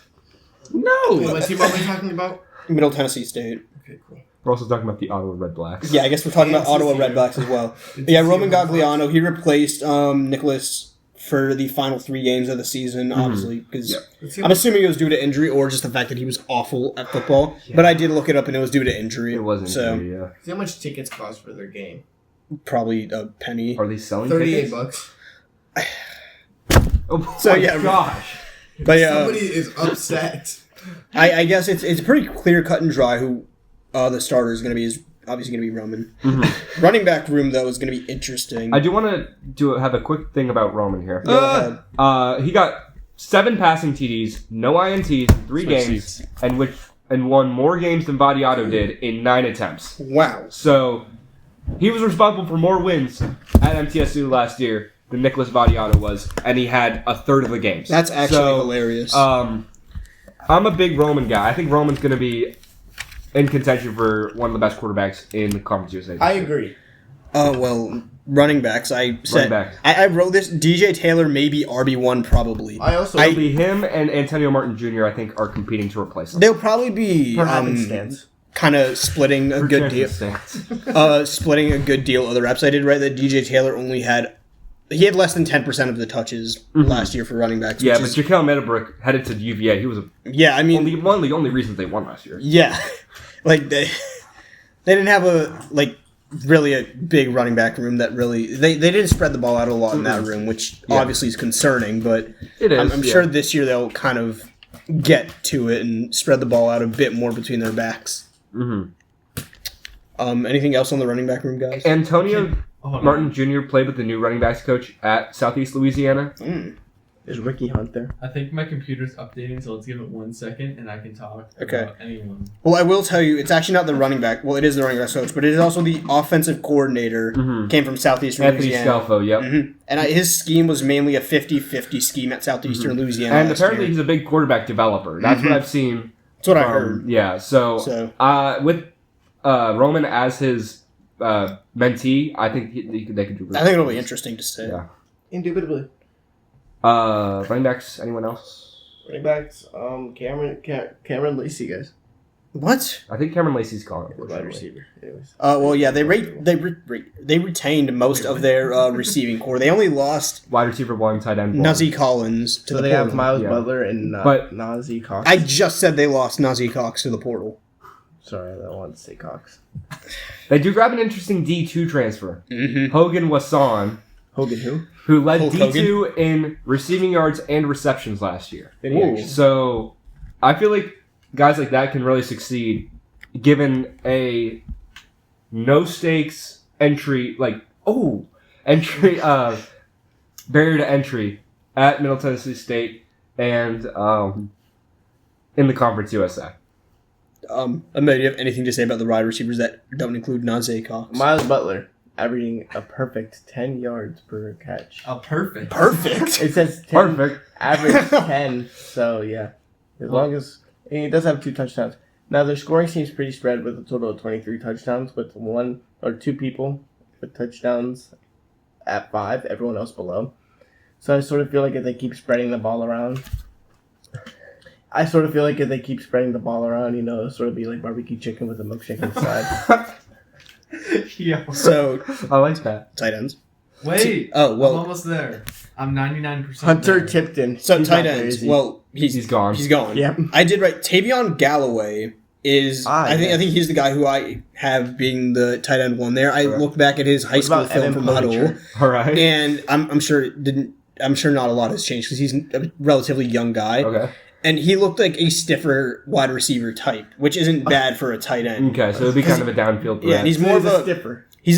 No. What team are we talking about? Middle Tennessee State. Okay, cool. We're also talking about the Ottawa Red Blacks. Yeah, I guess we're talking about Ottawa TCU. Red Blacks as well. The Yeah, TCU Roman Red Blacks. Gagliano, he replaced Nicholas for the final 3 games of the season, obviously, because Yep. Let's see I'm assuming it was due to injury or just the fact that he was awful at football. But I did look it up, and it was due to injury. It was injury, yeah. how much tickets cost for their game. Probably a penny. Are they selling $38 tickets? bucks. Oh, So, my yeah, gosh. But yeah, Somebody is upset. I guess it's pretty clear cut and dry who the starter is going to be. Is obviously going to be Roman. Running back room though is going to be interesting. I do want to have a quick thing about Roman here. Go ahead. He got 7 passing TDs, no INTs, 3 games, and won more games than Vadiano did in 9 attempts. Wow. So he was responsible for more wins at MTSU last year than Nicholas Vadiano was, and he had a third of the games. That's actually So, hilarious. I'm a big Roman guy. I think Roman's going to be in contention for one of the best quarterbacks in the Conference USA. I agree. Well, running backs. I said backs. I wrote this. DJ Taylor maybe RB1 probably. I also It'll be him and Antonio Martin Jr. I think are competing to replace him. They'll probably be per happenstance. kind of splitting a good deal. Splitting a good deal of the reps. I did write that DJ Taylor only had less than 10% of the touches last year for running backs. Yeah, which but is, Jaquel Meadowbrook headed to UVA. He was yeah, I mean, one of the only reasons they won last year. yeah, like they didn't have really a big running back room that really they didn't spread the ball out a lot in that room, which obviously is concerning. But It is. I'm sure this year they'll kind of get to it and spread the ball out a bit more between their backs. Anything else on the running back room, guys? Antonio Martin Jr. played with the new running backs coach at Southeast Louisiana. Is Ricky Hunt there? I think my computer's updating, so let's give it 1 second, and I can talk Okay. about anyone. Well, I will tell you, it's actually not the running back. Well, it is the running back coach, but it is also the offensive coordinator. Came from Southeast Anthony Louisiana. Scalfo, yep. And his scheme was mainly a 50-50 scheme at Southeastern Louisiana. And last apparently year. he's a big quarterback developer. That's what I've seen. That's what I heard. Yeah, so with Roman as his mentee, I think they could do really I think it'll be interesting to see. Yeah. Indubitably. Running backs, anyone else? Running backs, Cameron Lacey, guys. What? I think Cameron Lacey's gone. Wide receiver. Anyways. Well, yeah, they retained most of their receiving core. They only lost Wide receiver 1, tight end 1. Nazi Collins to So the they portal. have Miles Yeah. Butler and But- Nazi Cox. I just said they lost Nazi Cox to the portal. Sorry, I don't want to say Cox. They do grab an interesting D2 transfer. Hogan Wasson, Hogan who? who led Hulk D2 in receiving yards and receptions last year. Did he Ooh. actually- So I feel like guys like that can really succeed given a no stakes entry, barrier to entry at Middle Tennessee State and in the Conference USA. Emilio, do you have anything to say about the wide receivers that don't include Nazi Cox? Miles Butler averaging a perfect 10 yards per catch. Oh, perfect. Perfect. It says 10, Perfect. average 10, so yeah. As long as... And he does have 2 touchdowns. Now, their scoring seems pretty spread with a total of 23 touchdowns, with 1 or 2 people with touchdowns at 5, everyone else below. So I sort of feel like if they keep spreading the ball around... you know, it'll sort of be like barbecue chicken with a milkshake inside. Yeah. So, I like that. tight ends. Wait. Oh, I'm well, almost there. I'm 99% Hunter there. Tipton. so He's tight not there, ends. is he? Well, He's gone. He's gone. Yep. I did write Tavion Galloway is I think he's the guy who I have being the tight end 1 there. I looked back at his high school about film Evan from Huddle, Poacher? All right. and I'm sure not a lot has changed because he's a relatively young guy. Okay. And he looked like a stiffer wide receiver type, which isn't bad for a tight end. Okay, so it'd be kind of a downfield threat. Yeah, and he's more of a stiffer. he's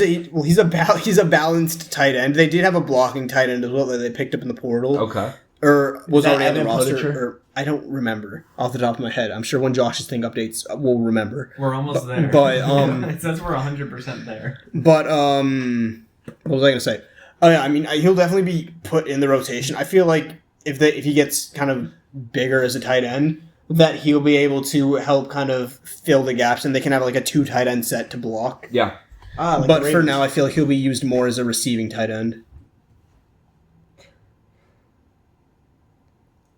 a balanced tight end. They did have a blocking tight end as well that they picked up in the portal. Okay. Or was that already on the Evan roster. Poacher? Or I don't remember off the top of my head. I'm sure when Josh's thing updates, we'll remember. We're almost there. but, it says we're 100% there. But what was I gonna say? Oh yeah, I mean he'll definitely be put in the rotation. I feel like if he gets kind of bigger as a tight end, that he'll be able to help kind of fill the gaps, and they can have like a 2 tight end set to block. Yeah. Like But the for Ravens. now, I feel he'll be used more as a receiving tight end.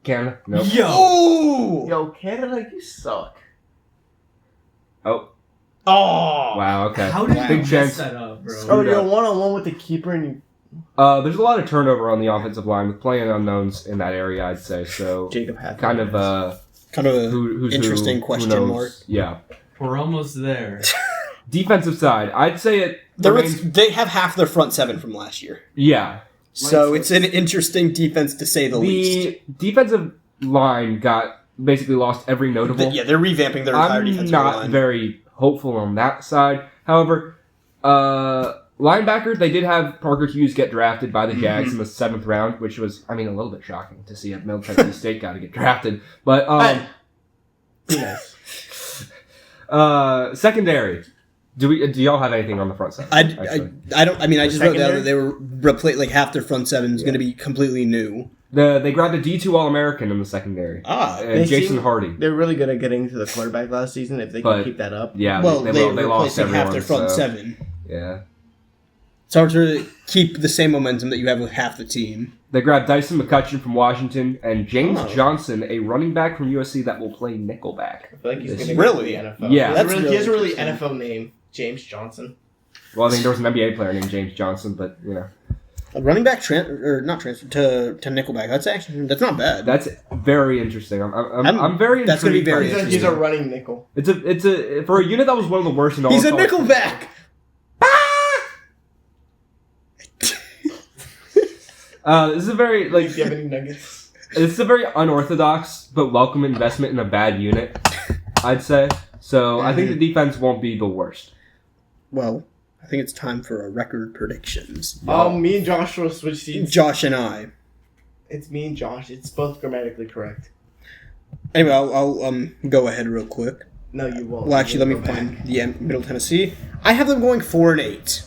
Canada? Nope. Oh! Yo, Canada, you suck. Oh. Oh! Wow. Okay. How did Wow. you Big mess chance. that up, bro? Oh, Screwed you're up. 1-on-1 with the keeper and you... There's a lot of turnover on the offensive line with playing unknowns in that area, I'd say. So Jacob Hathaway. kind of Kind of a who's interesting who question knows? mark. Yeah. We're almost there. Defensive side, I'd say it. remains- They have half their front 7 from last year. Yeah. So it's an interesting defense to say the least. The defensive line got basically lost every notable. Yeah, they're revamping their entire I'm defensive not line. very hopeful on that side. However, linebacker, they did have Parker Hughes get drafted by the Jags in the 7th round, which was, a little bit shocking to see a Middle Tennessee State guy to get drafted. But Yes. secondary. Do y'all have anything on the front side? I don't. I mean, I just wrote down secondary? that they were like half their front 7 is going to be completely new. They grabbed a D2 All-American in the secondary. They Jason seem- Hardy. They're really good at getting to the quarterback last season if they But- can keep that up. Yeah, Well, they they lost replacing everyone. half their front so, 7. Yeah. It's hard to keep the same momentum that you have with half the team. They grabbed Dyson McCutcheon from Washington and James Oh. Johnson, a running back from USC that will play nickelback. I feel like he's This- going to Really? go to the NFL. Yeah. That's he has a really interesting. NFL name. James Johnson. Well, there was an NBA player named James Johnson, but A running back not transfer to nickelback. That's not bad. that's very interesting. I'm very. That's gonna be intrigued very by this He's a unit. running nickel. It's a for a unit that was one of the worst in all. He's a of college nickelback. This is a very Do you have any nuggets? It's a very unorthodox but welcome investment in a bad unit, I'd say. So I think the defense won't be the worst. Well, I think it's time for our record predictions. Me and Josh will switch seats. Josh and I. It's me and Josh. It's both grammatically correct. Anyway, I'll go ahead real quick. No, you won't. Well, actually, let me Go back. find the Middle Tennessee. I have them going 4-8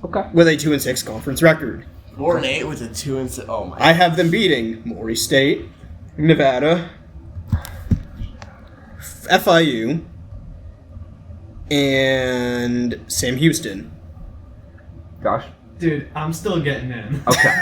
Okay. with a 2-6 conference record. 4-8 with a 2-6. Oh my. I have them beating Maury State, Nevada, FIU, and Sam Houston. Josh. Dude, I'm still getting in. Okay.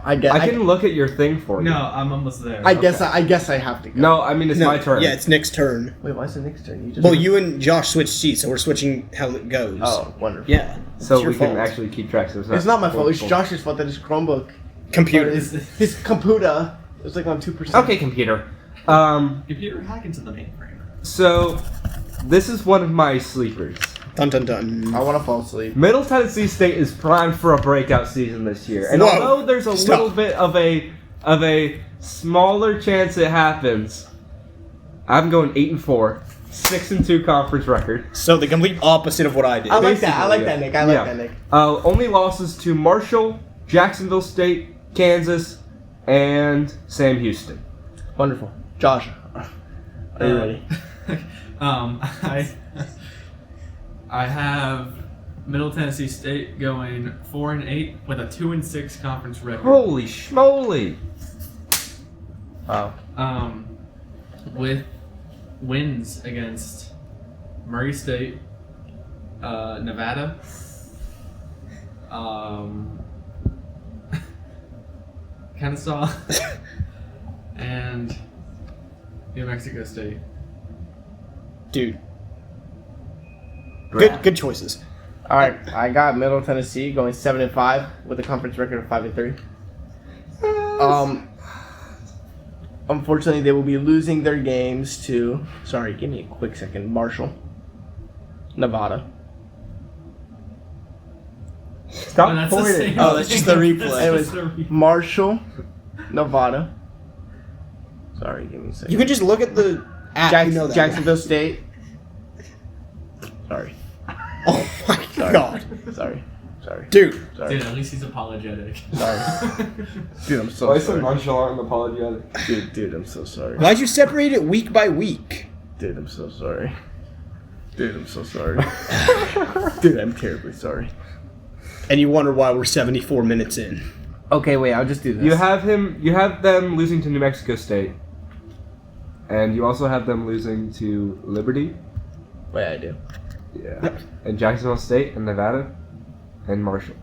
I guess. I can look at your thing for you. No, I'm almost there. I guess I have to go. No, it's my turn. Yeah, it's Nick's turn. Wait, why's the next turn? You just. Well, you and Josh switched seats, so we're switching how it goes. Oh, wonderful. Yeah. So it's your we can fault. actually keep track. So It's not my fault. It's Josh's fault that his Chromebook, Computer. his computer, was like on 2%. Okay, computer. Computer hack into the mainframe. So this is one of my sleepers. Dun dun dun. I want to fall asleep. Middle Tennessee State is primed for a breakout season this year, and Whoa. although there's a Stop. little bit of a smaller chance it happens, I'm going 8-4, 6-2 conference record. So the complete opposite of what I did. I like that. I like Basically, that, Nick. I like that, Nick. Only losses to Marshall, Jacksonville State, Kansas, and Sam Houston. Wonderful. Josh, are you ready? I have Middle Tennessee State going 4-8 with a 2-6 conference record. Holy schmoly! Wow. With wins against Murray State, Nevada, Kennesaw, and New Mexico State. Dude. Good choices. All right, I got Middle Tennessee going 7-5 with a conference record of 5-3. Unfortunately, they will be losing their games to. Sorry, give me a quick second. Marshall, Nevada. Stop that's the pointing. same Oh, that's just the thing. replay. That's It just was the replay. Marshall, Nevada. Sorry, give me a second. You can just look at the app. You know that. Jacksonville State. Sorry, Oh my god. sorry. Dude. Sorry. Dude, at least he's apologetic. Sorry. Dude, I'm so Why so sorry. nonchalant and apologetic? Dude, I'm so sorry. Why'd you separate it week by week? Dude, I'm so sorry. Dude, I'm so sorry. Dude, I'm terribly sorry. And you wonder why we're 74 minutes in. Okay, wait, I'll just do this. You have them losing to New Mexico State, And you also have them losing to Liberty. Wait, I do. Yeah. And Jacksonville State and Nevada and Marshall.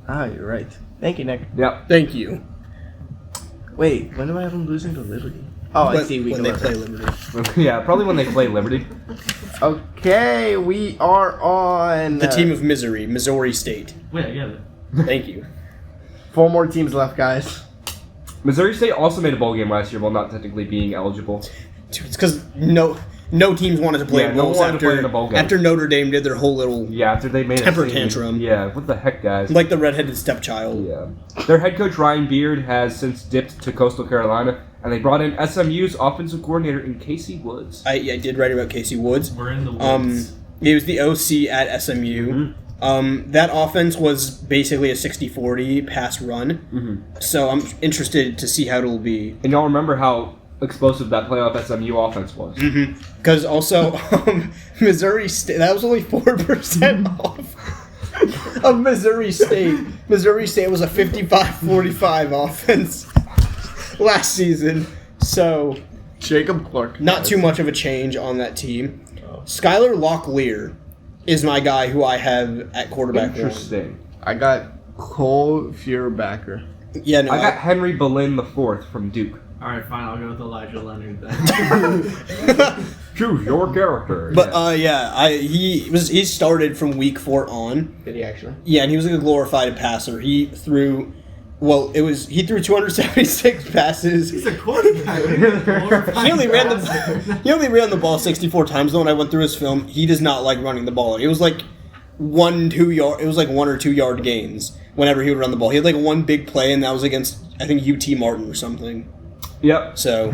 Ah, you're right. Thank you, Nick. Yep. Thank you. Wait, when do I have them losing to Liberty? Oh, I see. When they play Liberty. Yeah, probably when they play Liberty. Okay, we are on The team of misery, Missouri State. Wait, I get it. Thank you. 4 more teams left, guys. Missouri State also made a bowl game last year while not technically being eligible. Dude, it's because no teams wanted to play Yeah, no bowls one wanted to after, play in a bowl game. after Notre Dame did their whole little, Yeah, after they made Temper a scene. tantrum. Yeah, what the heck, guys? like the redheaded stepchild. Yeah. Their head coach, Ryan Beard, has since dipped to Coastal Carolina, and they brought in SMU's offensive coordinator in Casey Woods. I did write about Casey Woods. We're in the woods. He was the OC at SMU. That offense was basically a 60-40 pass run. So I'm interested to see how it'll be. And y'all remember how explosive that playoff SMU offense was. Because also, Missouri State, that was only 4% off of Missouri State. Missouri State was a 55-45 offense last season. So, Jacob Clark. not too much of a change on that team. Skylar Locklear is my guy who I have at quarterback. Interesting. I got Cole Feuerbacher. Yeah, no, I got Henry Boleyn IV from Duke. All right, fine. I'll go with Elijah Leonard then. Choose your character. but he started from week 4 on. Did he actually? Yeah, and he was like a glorified passer. He threw 276 passes. He's a quarterback. He only ran the ball 64 times though. When I went through his film, he does not like running the ball. It was like 1 or 2 yard gains whenever he would run the ball. He had like one big play, and that was against I think UT Martin or something. Yep. So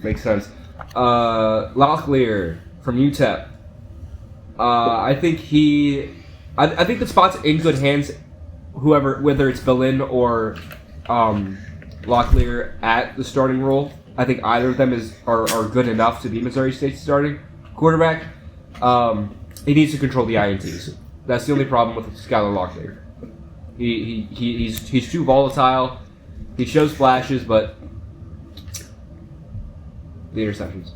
Makes sense. Locklear from UTEP. I think I think the spot's in good hands. Whether it's Boleyn or Locklear at the starting role, I think either of them are good enough to be Missouri State's starting quarterback. He needs to control the INTs. That's the only problem with Skylar Locklear. He's too volatile. He shows flashes, but the interceptions.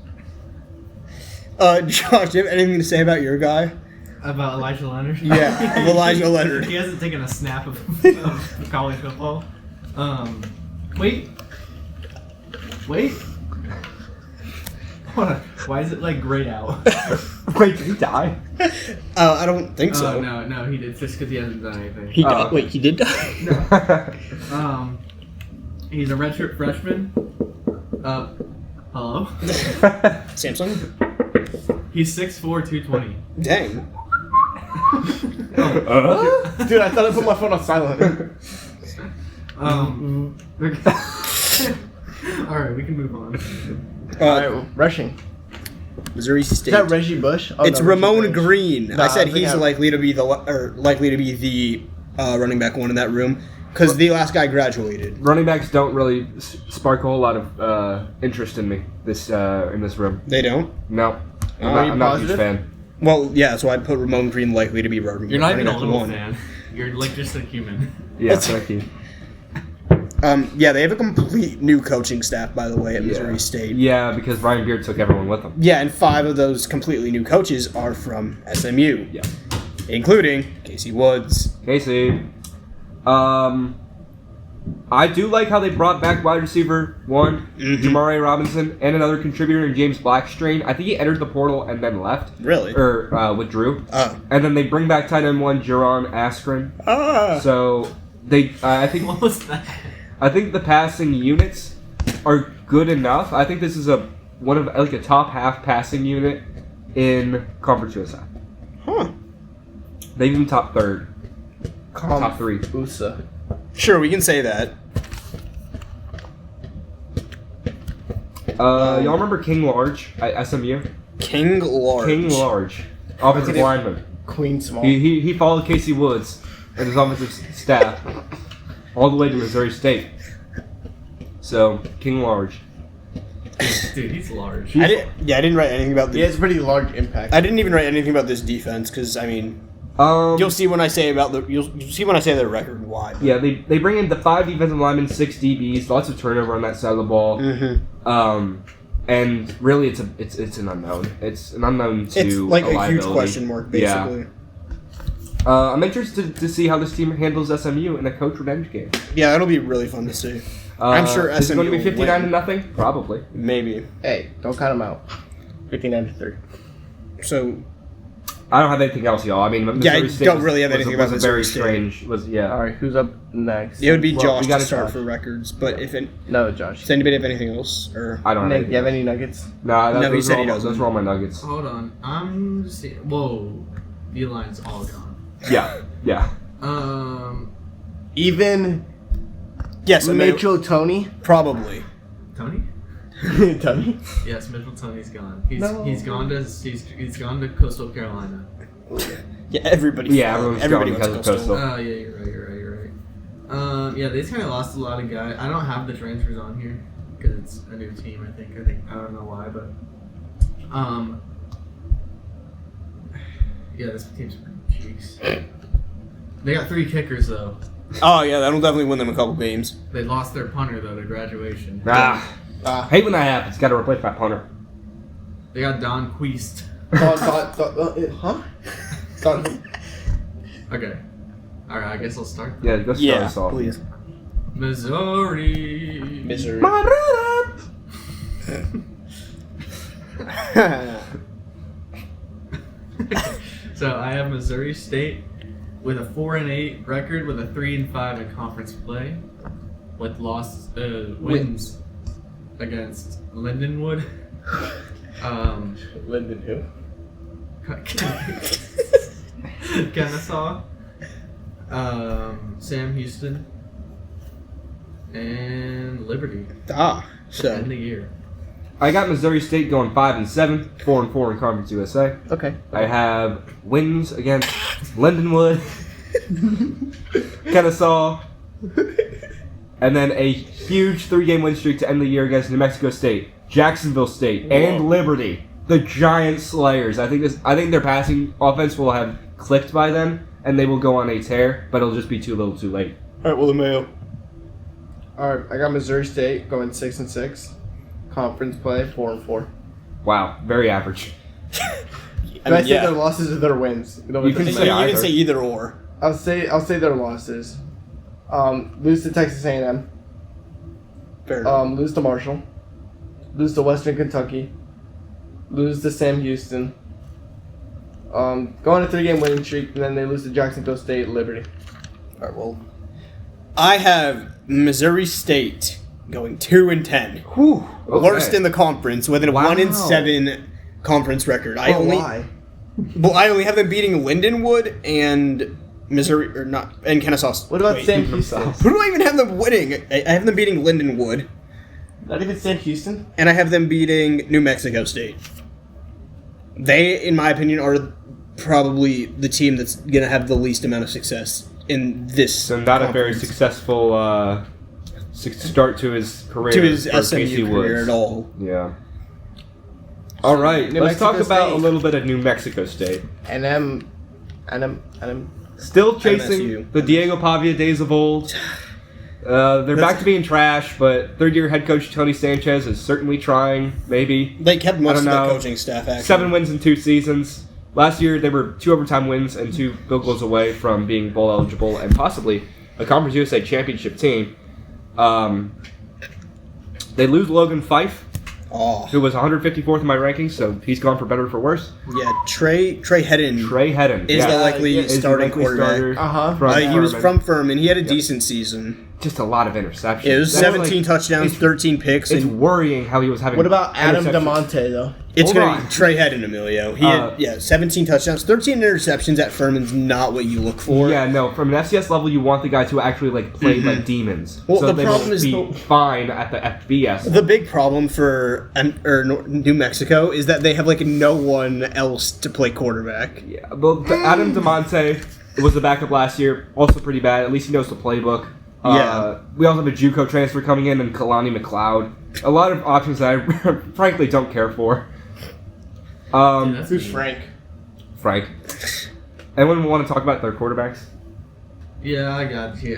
Josh, do you have anything to say about your guy? About Elijah Leonard? Yeah, Elijah Leonard. He hasn't taken a snap of college football. Wait. Hold on. Why is it like grayed out? Wait, did he die? I don't think so. No, he did just because he hasn't done anything. He died. Wait, he did die? He's a redshirt freshman. Hello? Samsung? He's 6'4", 220. Dang. Dude, I thought I put my phone on silent. Alright, we can move on. Alright, rushing. Missouri Is State. that Reggie Bush? Oh, It's no, Ramon Reggie Bush. Green. Nah, I said I think he's likely to be the running back one in that room because the last guy graduated. Running backs don't really spark a whole lot of interest in me in this room. They don't. No, Are you I'm not a huge positive? fan. Well, yeah, so I'd put Ramon Green likely to be running. You're not even a back little one. fan. You're like just a human. Yeah, thank you. Yeah, they have a complete new coaching staff, by the way, at Missouri State. Yeah, because Ryan Beard took everyone with him. Yeah, and 5 of those completely new coaches are from SMU. Yeah. Including Casey Woods. Casey. I do like how they brought back wide receiver 1, Jamari Robinson, and another contributor in James Blackstrain. I think he entered the portal and then left. Really? Or withdrew. Oh. And then they bring back tight end 1, Jerron Askren. Ah. So they, I think What was that? I think the passing units are good enough. I think this is a top half passing unit in Conference USA. Huh. They even top third, top 3. USA. Sure, we can say that. Y'all remember King Large at SMU? King Large. King Large, offensive lineman. Queen Small. He followed Casey Woods and his offensive staff all the way to Missouri State. So King Large. Dude, he's large. I didn't write anything about He has a pretty large impact. I didn't even write anything about this defense because, I mean, You'll see when I say you'll see when I say their record why. Yeah, they bring in the 5 defensive linemen, 6 DBs, lots of turnover on that side of the ball. Mm-hmm. And really, it's an unknown. It's an unknown to It's like a huge liability. question mark, basically. I'm interested to see how this team handles SMU in a coach revenge game. Yeah, it'll be really fun to see. I'm sure is it SMU going to be will 59-0? Probably. Maybe. Hey, don't count them out. 59-3. So I don't have anything else, y'all. I mean, Missouri I State don't really have anything about was a very Missouri State. strange. All right, who's up next? it would be Well, Josh we to gotta start Josh. for records, but if it, No, Josh. does anybody have anything else? Or I don't have Nick, anything. you have any nuggets? Nah, No, he those, said are he all, doesn't. those are all my nuggets. Hold on. I'm just seeing. Whoa. D-line's all gone. Yeah. Even yes, Mitchell Tony. probably. Tony? Tony. Yes, Mitchell Tony's gone. He's No. he's gone to Coastal Carolina. Yeah, everybody. Yeah, everyone's everybody going went to because of Coastal. Coastal. Oh yeah, you're right. Yeah, they kind of lost a lot of guys. I don't have the transfers on here because it's a new team. I think I don't know why, but yeah, this team's pretty cheeks. They got 3 kickers though. Oh yeah, that'll definitely win them a couple games. They lost their punter though to graduation. Hate when that happens. Got to replace my punter. They got Don Queest. Huh? Okay. All right, I guess I'll start. Yeah, go start us off. please. Missouri. Missouri. So I have Missouri State with a 4-8 record, with a 3-5 in conference play, with wins against Lindenwood. Lyndon who? Kennesaw, Sam Houston, and Liberty. Ah, End so the year. I got Missouri State going 5-7, 4-4 in Conference USA. Okay. I have wins against Lindenwood, Kennesaw, and then a huge 3-game win streak to end the year against New Mexico State, Jacksonville State, and Liberty, the giant slayers. I think their passing offense will have clicked by then, and they will go on a tear, but it'll just be too little, too late. all right, well, Emilio. All right, I got Missouri State going 6-6. Conference play 4-4. Wow, very average. Did I say yeah. their losses or their wins? You can You say can either. say either or. I'll say their losses. Lose to Texas A&M. Fair enough. Lose to Marshall. Lose to Western Kentucky. Lose to Sam Houston. Go on a 3-game winning streak, and then they lose to Jacksonville State, Liberty. All right, well, I have Missouri State going 2-10. Whew, okay. Worst in the conference with a Wow. 1-7 conference record. I only have them beating Lindenwood and Missouri or not and Kennesaw. What about Wait, Sam Houston? Who do I even have them winning? I have them beating Lindenwood, Not even Sam Houston? and I have them beating New Mexico State. They, in my opinion, are probably the team that's going to have the least amount of success in this. So not a very conference. successful start to his career. To his for SMU Casey career Woods. at all. Yeah. All right, New let's talk Mexico about State. a little bit of New Mexico State. And I'm Still chasing MSU. the Diego Pavia days of old. They're back to being trash, but third-year head coach Tony Sanchez is certainly trying, maybe. They kept most I of don't the know. coaching staff, actually. 7 wins in 2 seasons. Last year, they were 2 overtime wins and 2 field goals away from being bowl eligible and possibly a Conference USA championship team. They lose Logan Fife, Oh, who was 154th in my rankings, so he's gone for better or for worse. yeah. Trey Hedden Trey Hedden is the yeah, likely is the starting likely quarterback. starter Uh-huh. from He was Furman. from Furman. He had a decent season. Just a lot of interceptions. It was That's 17 like- touchdowns, it's- 13 picks, It's and worrying how he was having. What about Adam interceptions. DeMonte though? it's Hold going to on. be Trey Hedden, Emilio. He had 17 touchdowns, 13 interceptions at Furman's not what you look for. Yeah, no. From an FCS level, you want the guys who actually like play like demons. Well, so the they problem will is be the- fine at the FBS. The big problem for New Mexico is that they have like no one else to play quarterback. Yeah, well, Adam DeMonte was the backup last year. Also pretty bad. At least he knows the playbook. Yeah. We also have a JUCO transfer coming in, and Kalani McLeod. A lot of options that I frankly don't care for. Dude, that's Who's mean. Frank? Frank. Anyone want to talk about their quarterbacks? Yeah, I got you.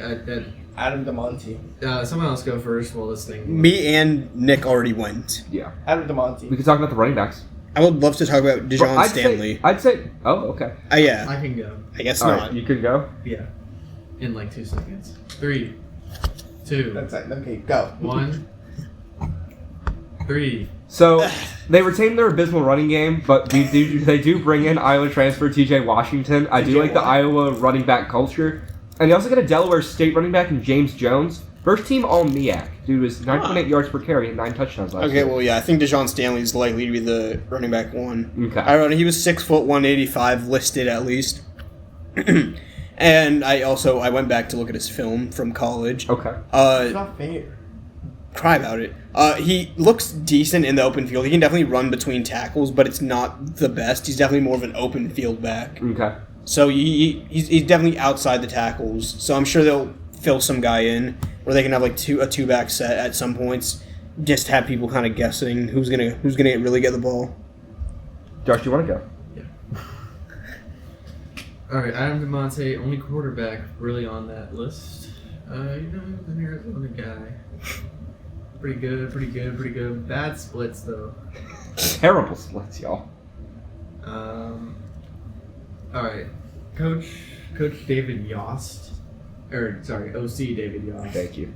Adam DeMonte. Someone else go first while this thing. Me and Nick already went. Yeah. Adam We DeMonte. can talk about the running backs. I would love to talk about Dijon I'd Stanley. say. Oh, okay. Yeah, I can go. I guess All not. right, you can go. Yeah. In like 2 seconds. 3, 2, That's it. Okay, go. 1, 3. So they retain their abysmal running game, but they do bring in Iowa transfer TJ Washington. I do like the Iowa running back culture, and they also get a Delaware State running back in James Jones. First team all MEAC. Dude was 9.8 yards per carry and 9 touchdowns last year. Okay, well, yeah, I think Dijon Stanley is likely to be the running back one. Okay. I don't know. He was 6 foot 185 listed at least. And I went back to look at his film from college. Okay. It's not fair. Cry about it. He looks decent in the open field. He can definitely run between tackles, but it's not the best. He's definitely more of an open field back. Okay. So he's definitely outside the tackles. So I'm sure they'll fill some guy in, where they can have like a two back set at some points. Just have people kind of guessing who's gonna really get the ball. Josh, do you want to go? All right, Adam DeMonte, only quarterback really on that list. The Arizona guy. Pretty good. Bad splits though. Terrible splits, y'all. All right, Coach David Yost, OC David Yost. Thank you.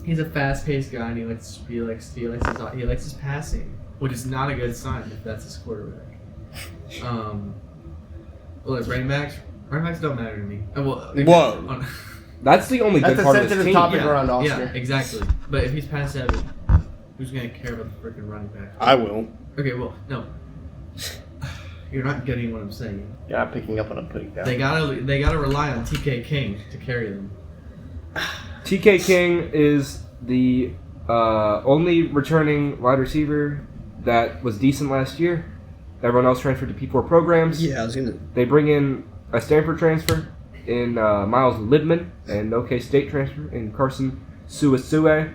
He's a fast-paced guy, and he likes his passing, which is not a good sign if that's his quarterback. Look, running backs don't matter to me. Whoa. That's the only That's good a part of this sensitive team. topic Yeah, around yeah, Austrian. exactly. But if he's past 7, who's gonna care about the freaking running back? I will. Okay, well, no. You're not getting what I'm saying. You're not picking up what I'm putting down. They gotta rely on TK King to carry them. TK King is the only returning wide receiver that was decent last year. Everyone else transferred to P4 programs. Yeah, I was gonna. They bring in a Stanford transfer in Miles Lidman and OK State transfer in Carson Suasue.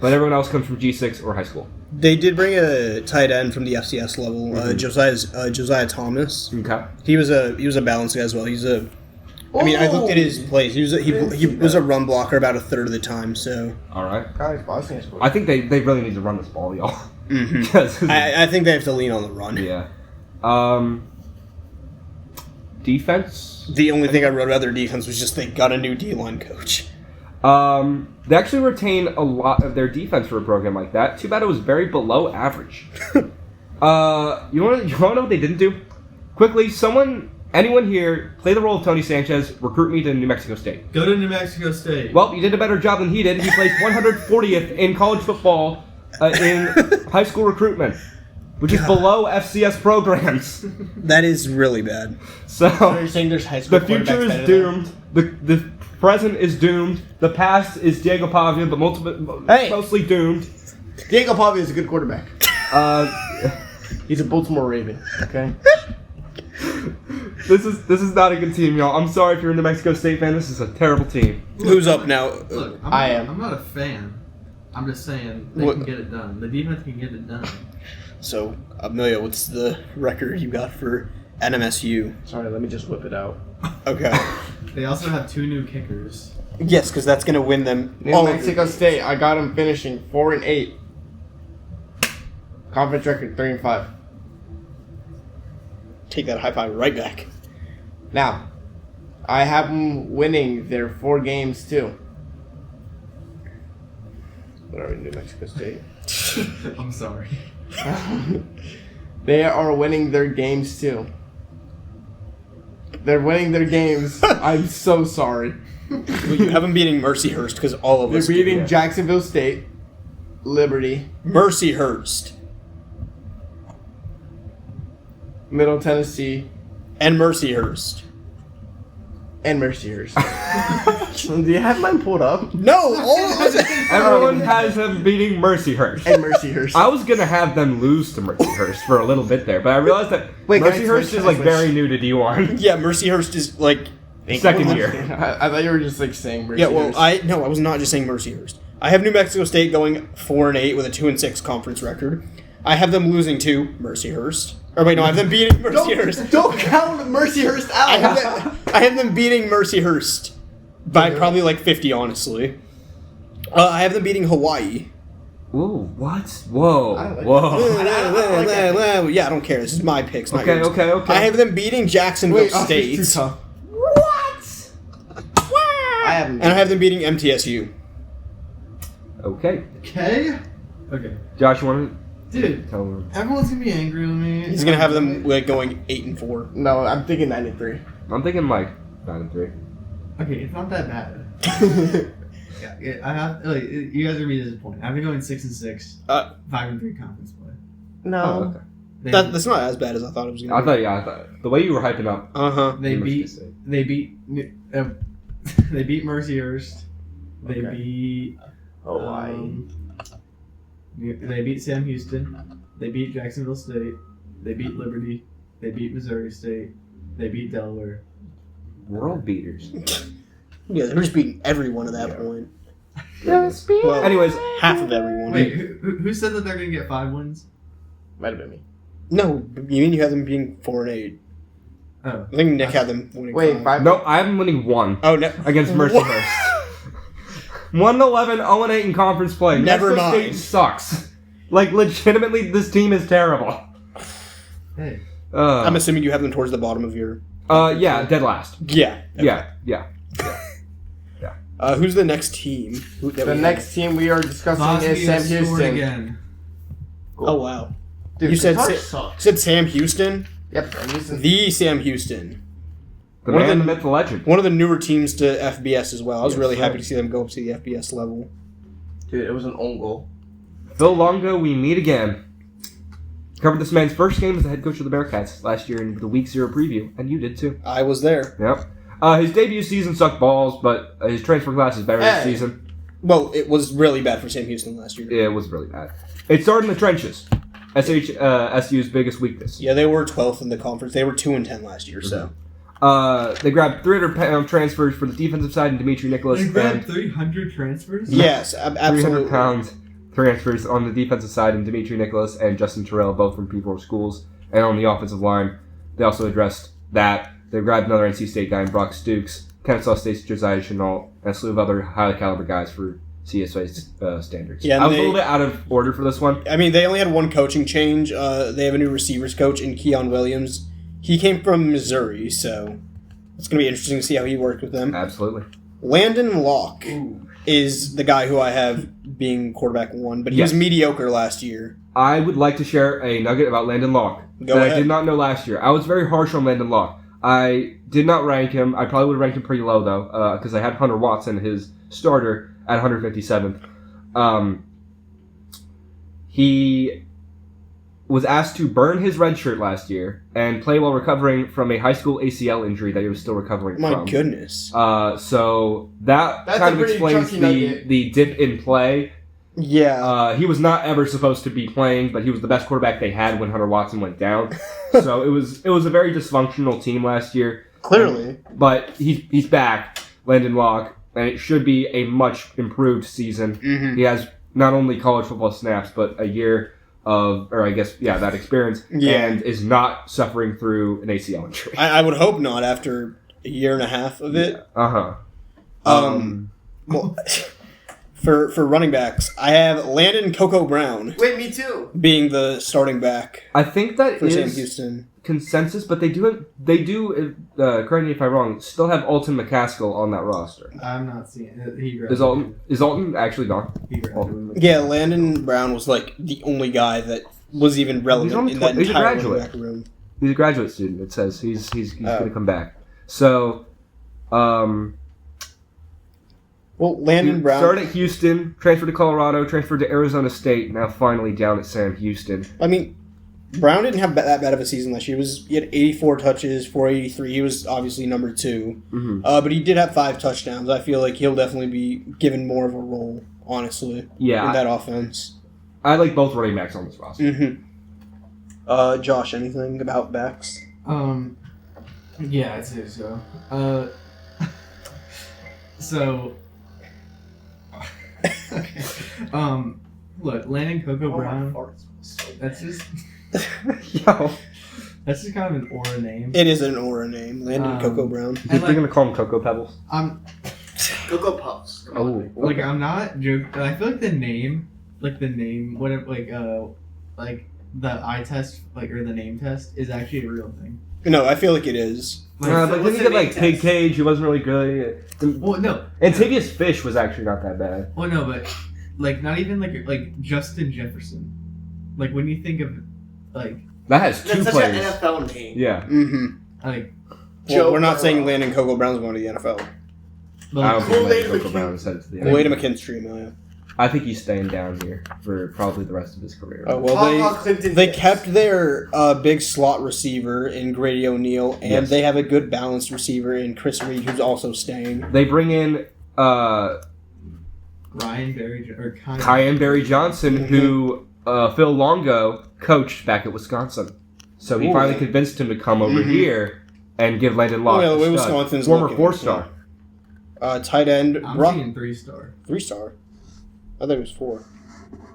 But everyone else comes from G6 or high school. They did bring a tight end from the FCS level, Josiah Thomas. Okay. He was a balanced guy as well. I looked at his plays. He was a run blocker about a third of the time. So All right. Guys, Boston is I think they really need to run this ball, y'all. I think they have to lean on the run. Yeah. Defense. The only thing I wrote about their defense was just they got a new D-line coach. They actually retain a lot of their defense for a program like that. Too bad it was very below average. You want to know what they didn't do? Quickly, anyone here, play the role of Tony Sanchez, recruit me to New Mexico State. Go to New Mexico State. Well, you did a better job than he did. He placed 140th in college football in high school recruitment, which is below FCS programs. That is really bad. So So you're saying there's high school the future quarterbacks is better doomed. The present is doomed. The past is Diego Pavia, but mostly doomed. than- Diego Pavia is a good quarterback. He's a Baltimore Raven. Okay. This is not a good team, y'all. I'm sorry if you're a New Mexico State fan. This is a terrible team. Who's up now? Look, I am. I'm not a fan. I'm just saying they can get it done. The defense can get it done. So, Emilio, what's the record you got for NMSU? Sorry, let me just whip it out. Okay. They also have 2 new kickers. Yes, because that's going to win them. New Mexico State. I got him finishing 4-8. Conference record 3-5. Take that high five right back. Now, I have them winning their 4 games too. What are we, New Mexico State? I'm sorry. They are winning their games too. They're winning their games. I'm so sorry. Well, you have them beating Mercyhurst because all of They're us do. beating Jacksonville State, Liberty, Mercyhurst Middle Tennessee, and Mercyhurst. and Mercyhurst. Do you have mine pulled up? No, all of us. Everyone has them beating Mercyhurst. And Mercyhurst. I was gonna have them lose to Mercyhurst for a little bit there, but I realized that Wait, can I Mercyhurst switch? is like Can I switch? very new to D1. Yeah, Mercyhurst is like Second year. I thought you were just like saying Mercyhurst. Yeah, well, I was not just saying Mercyhurst. I have New Mexico State going 4-8 with a 2-6 conference record. I have them losing to Mercyhurst. Or wait, no, I have them beating Mercyhurst. Don't count Mercyhurst I out. have them beating Mercyhurst by probably like 50, honestly. I have them beating Hawaii. Ooh, what? Whoa. I don't like Whoa. Yeah, I don't care. This is my picks. Not Okay, yours. okay, okay. I have them beating Jacksonville Wait, State. too tough. I haven't. And I have them beating MTSU. Okay. Okay. Okay. Josh, you want Dude, to tell them? everyone's gonna be angry with me. He's gonna have them like going 8-4. No, I'm thinking 93. I'm thinking like 9-3. Okay, it's not that bad. Yeah, I have. Like, you guys are gonna be disappointed. I've been going 6-6. 5-3 conference play. No. Oh, okay. That's not as bad as I thought it was gonna be. I thought the way you were hyping up. They you must beat. be safe. They beat. They beat Mercyhurst. They Okay. beat. Hawaii. They beat Sam Houston. They beat Jacksonville State. They beat Liberty. They beat Missouri State. They beat Delaware. World beaters. Yeah, they're just beating everyone at that point. Yes, Well, anyways, half of everyone. Wait, who said that they're gonna get 5 wins? Might have been me. No, you mean you have them being 4-8? Oh, I think Nick had them winning. Wait, 5? no, I have them winning 1 Oh no. against Mercyhurst. 1-11, 0-8 in conference play. Never Mexico mind. State sucks. Like, legitimately, this team is terrible. hey. I'm assuming you have them towards the bottom of your. Yeah, dead last. Yeah. Yeah. Who's the next team? The next team we are discussing is Sam Houston. Again. Oh wow. Dude, You said Qatar Sa- sucks. said Sam Houston. Yep, Sam Houston. The Sam Houston. The One of man, the- the myth, the legend. One of the newer teams to FBS as well. I was Yes, really sir. happy to see them go up to the FBS level. Dude, it was an own goal. Phil Longo, we meet again. Covered this man's first game as the head coach of the Bearcats last year in the Week 0 preview, and you did too. I was there. Yep. His debut season sucked balls, but his transfer class is better this Hey. season. Well, it was really bad for Sam Houston last year. It was really bad. It started in the trenches. SU's biggest weakness. Yeah, they were 12th in the conference. They were 2-10 last year. So They grabbed 300-pound transfers for the defensive side and Dimitri Nicholas, They and grabbed 300 transfers? yes, absolutely. 300-pound transfers on the defensive side and Dimitri Nicholas and Justin Terrell, both from P4 schools. And on the offensive line, they also addressed that. They grabbed another NC State guy in Brock Stukes, Kennesaw State's Josiah Chenault, and a slew of other highly caliber guys for CSA standards. Yeah, and I was a they- little bit out of order for this one. I mean, they only had one coaching change. They have a new receivers coach in Keon Williams. He came from Missouri, so it's going to be interesting to see how he worked with them. Absolutely. Landon Locke is the guy who I have being quarterback 1, but he was Yes. mediocre last year. I would like to share a nugget about Landon Locke Go that ahead. I did not know last year. I was very harsh on Landon Locke. I did not rank him. I probably would have ranked him pretty low, though, because I had Hunter Watson, his starter, at 157th. He was asked to burn his red shirt last year and play while recovering from a high school ACL injury that he was still recovering My from. goodness. So that That's kind a of pretty explains chunky nugget. the dip in play. Yeah. He was not ever supposed to be playing, but he was the best quarterback they had when Hunter Watson went down. So it was a very dysfunctional team last year. Clearly. But he's back, Landon Locke, and it should be a much improved season. Mm-hmm. He has not only college football snaps, but a year of, or I guess, yeah, that experience, Yeah. and is not suffering through an ACL injury. I would hope not after a year and a half of it. Uh-huh. Well, for running backs, I have Landon Coco Brown Wait, me too. being the starting back I think that for Sam is Houston. consensus, but they do, correct me if I'm wrong, still have Alton McCaskill on that roster. I'm not seeing it. He Is Alton actually gone? He graduated. Yeah, Landon Brown was like the only guy that was even relevant only in that he's a entire running graduate. back room. He's a graduate student. It says he's Oh. going to come back. So, Well, Landon Brown. started at Houston, transferred to Colorado, transferred to Arizona State, now finally down at Sam Houston. I mean, Brown didn't have that bad of a season last year. He had 84 touches, 483. He was obviously number 2. Mm-hmm. But he did have 5 touchdowns. I feel like he'll definitely be given more of a role, honestly, Yeah, in that offense. I like both running backs on this roster. Mm-hmm. Josh, anything about backs? Yeah, I'd say so. So, okay. Look, Landon Coco Brown. That's just. Yo. That's just kind of an aura name. It is an aura name. Landon Coco Brown. And They're gonna call them Cocoa Pebbles. I'm Cocoa Puffs. Oh, like I'm not joking. I feel like the name, whatever, like the eye test, or the name test, is actually a real thing. No, I feel like it is. but then what's you the get like name Pig test? Cage. He wasn't really good. Well, no. Antivius Fish was actually not that bad. Well, no, but like not even like Justin Jefferson. Like when you think of like That has two That's such players. an NFL name. Yeah. Mm-hmm. like Well, we're not Burrow. saying Landon Coco Brown's going to the NFL. I don't think Kool-Aid Landon Coco McKinnon. Brown is headed to the Wait a NFL. McKinstry, Emilio. I think he's staying down here for probably the rest of his career. Oh, well, Clinton they Dix. kept their big slot receiver in Grady O'Neal, and Yes. they have a good balanced receiver in Chris Reed, who's also staying. They bring in Ryan Berry or Kyan Barry Johnson, who Phil Longo coached back at Wisconsin. So he Ooh. finally convinced him to come over Mhm. here and give Landon Locke yeah, the way a stud. Wisconsin's Former looking, 4-star. Tight end, I'm Brock, seeing 3-star. 3-star. I thought it was 4.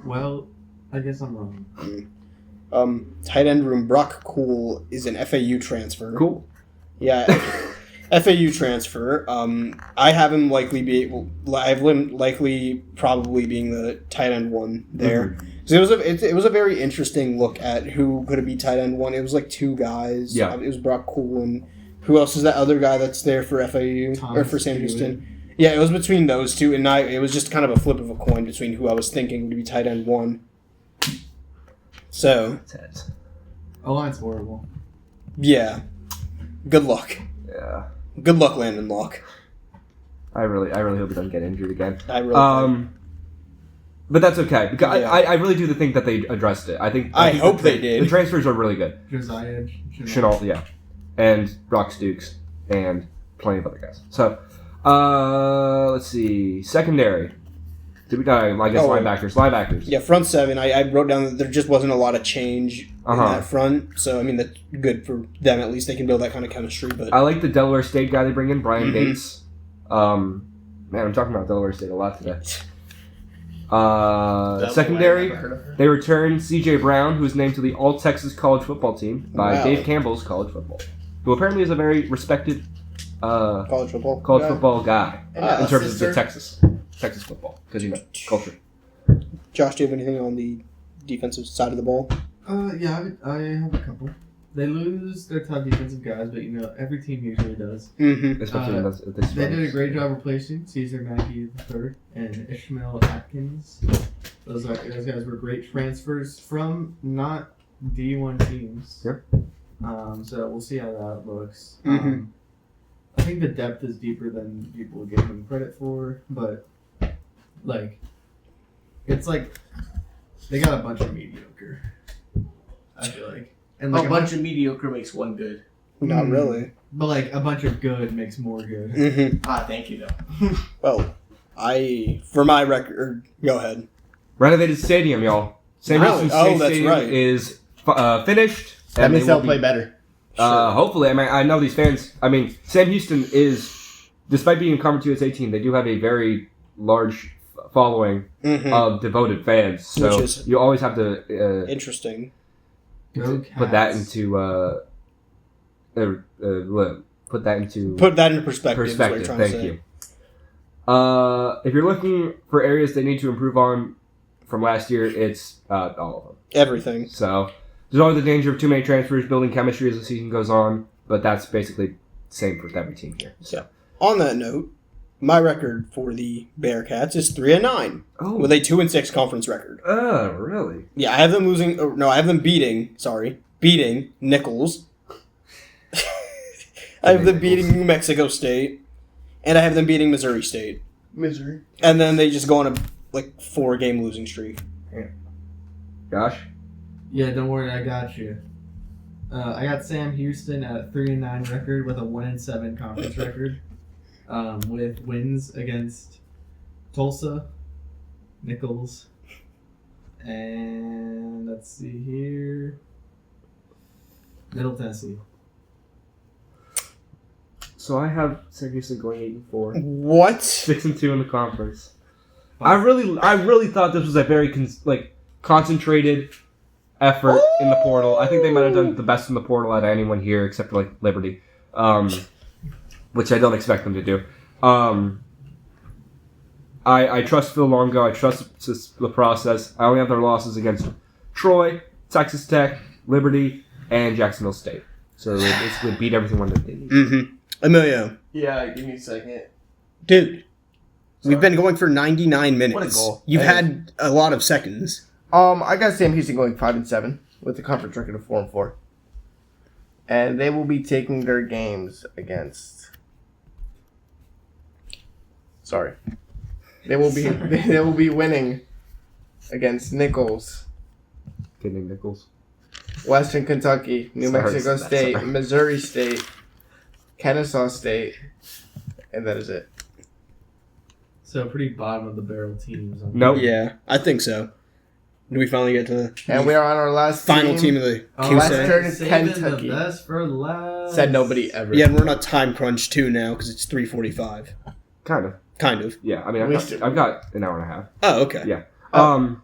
Well, I guess I'm wrong. Tight end room, Brock Cool is an FAU transfer. Cool. Yeah, FAU transfer. I have him likely probably being the tight end one there. So it was a very interesting look at who could it be tight end one. It was like 2 guys. Yeah. It was Brock Cool and who else is that other guy that's there for FAU or Thomas for Sam Hewitt. Houston? Yeah, it was between those two, and it was just kind of a flip of a coin between who I was thinking would be tight end one. So Oh, that's horrible. yeah, good luck. Yeah. Good luck, Landon Locke. I really hope he doesn't get injured again. I really. But that's okay because Yeah. I really do think that they addressed it. I think hope the they did. The transfers are really good. Josiah Chenault, yeah, and Brock Stooks and plenty of other guys. So, let's see, secondary. Did we? I guess Oh. linebackers. Yeah, front 7. I wrote down that there just wasn't a lot of change in that front. So, I mean, that's good for them. At least they can build that kind of chemistry. But I like the Delaware State guy they bring in, Brian Mhm. Bates. Man, I'm talking about Delaware State a lot today. Secondary, they return C.J. Brown, who was named to the All-Texas College Football Team by Wow. Dave Campbell's College Football, who apparently is a very respected college football. football guy And in terms of sister. the Texas football, because culture. Josh, do you have anything on the defensive side of the ball? Yeah, I have a couple. They lose their top defensive guys, but every team usually does. Mm-hmm. Especially in this They did a runs. great job replacing Caesar Mackey III and Ishmael Atkins. Those guys were great transfers from not D1 teams. Yep. So we'll see how that looks. Mhm. I think the depth is deeper than people give them credit for, but it's like they got a bunch of mediocre. I feel like, and A bunch of mediocre makes one good. Not really. but like a bunch of good makes more good. Mm-hmm. Thank you though. Well, for my record, go ahead. Renovated stadium, y'all. Sam Really? Houston Oh, State that's Stadium right. is finished. That and means they will they'll play be- better. Hopefully, I mean, I know these fans. I mean, Sam Houston is, despite being a Conference USA team, they do have a very large following Mm-hmm. of devoted fans. So Which is- you always have to Interesting. Go put that Cats. into put that into Put that into perspective. Is what you're perspective. trying Thank to say. you. If you're looking for areas they need to improve on from last year, it's all of them. Everything. So there's always the danger of too many transfers, building chemistry as the season goes on, but that's basically the same for every team here. So. On that note, my record for the Bearcats is 3-9 Oh, with a 2-6 conference record. Really? Yeah, I have them I have them beating Nichols. I have them beating New Mexico State, and I have them beating Missouri State. Misery. And then they just go on a 4-game losing streak. Josh? Yeah, don't worry, I got you. I got Sam Houston at a 3-9 record with a 1-7 conference record, with wins against Tulsa, Nichols, and let's see here, Middle Tennessee. So I have Sam Houston going 8-4, What? 6-2 in the conference. I really thought this was a very concentrated effort in the portal. I think they might have done the best in the portal out of anyone here, except for like Liberty, which I don't expect them to do. I trust Phil Longo. I trust the process. I only have their losses against Troy, Texas Tech, Liberty, and Jacksonville State. So it's going to beat everyone that they need. Mm-hmm. Emilio. Yeah, give me a second. Dude, we've been going for 99 minutes. What a goal. You've had a lot of seconds. I got Sam Houston going 5-7 with a conference record of 4-4, and they will be taking their games against. Sorry, they will be winning against Nichols, Kidding, Nichols. Western Kentucky, New Sorry, Mexico that's State, sorry. Missouri State, Kennesaw State, and that is it. So pretty bottom of the barrel teams. Nope. Yeah, I think so. Do we finally get to the And we are on our last final team of the Oh, QC? Western saving Kentucky. the best for last. Said nobody ever. Yeah, and we're not time crunch too now because it's 3:45. Kind of. Kind of. Yeah, I mean, Wasted. I've got an hour and a half. Oh, okay. Yeah. Oh.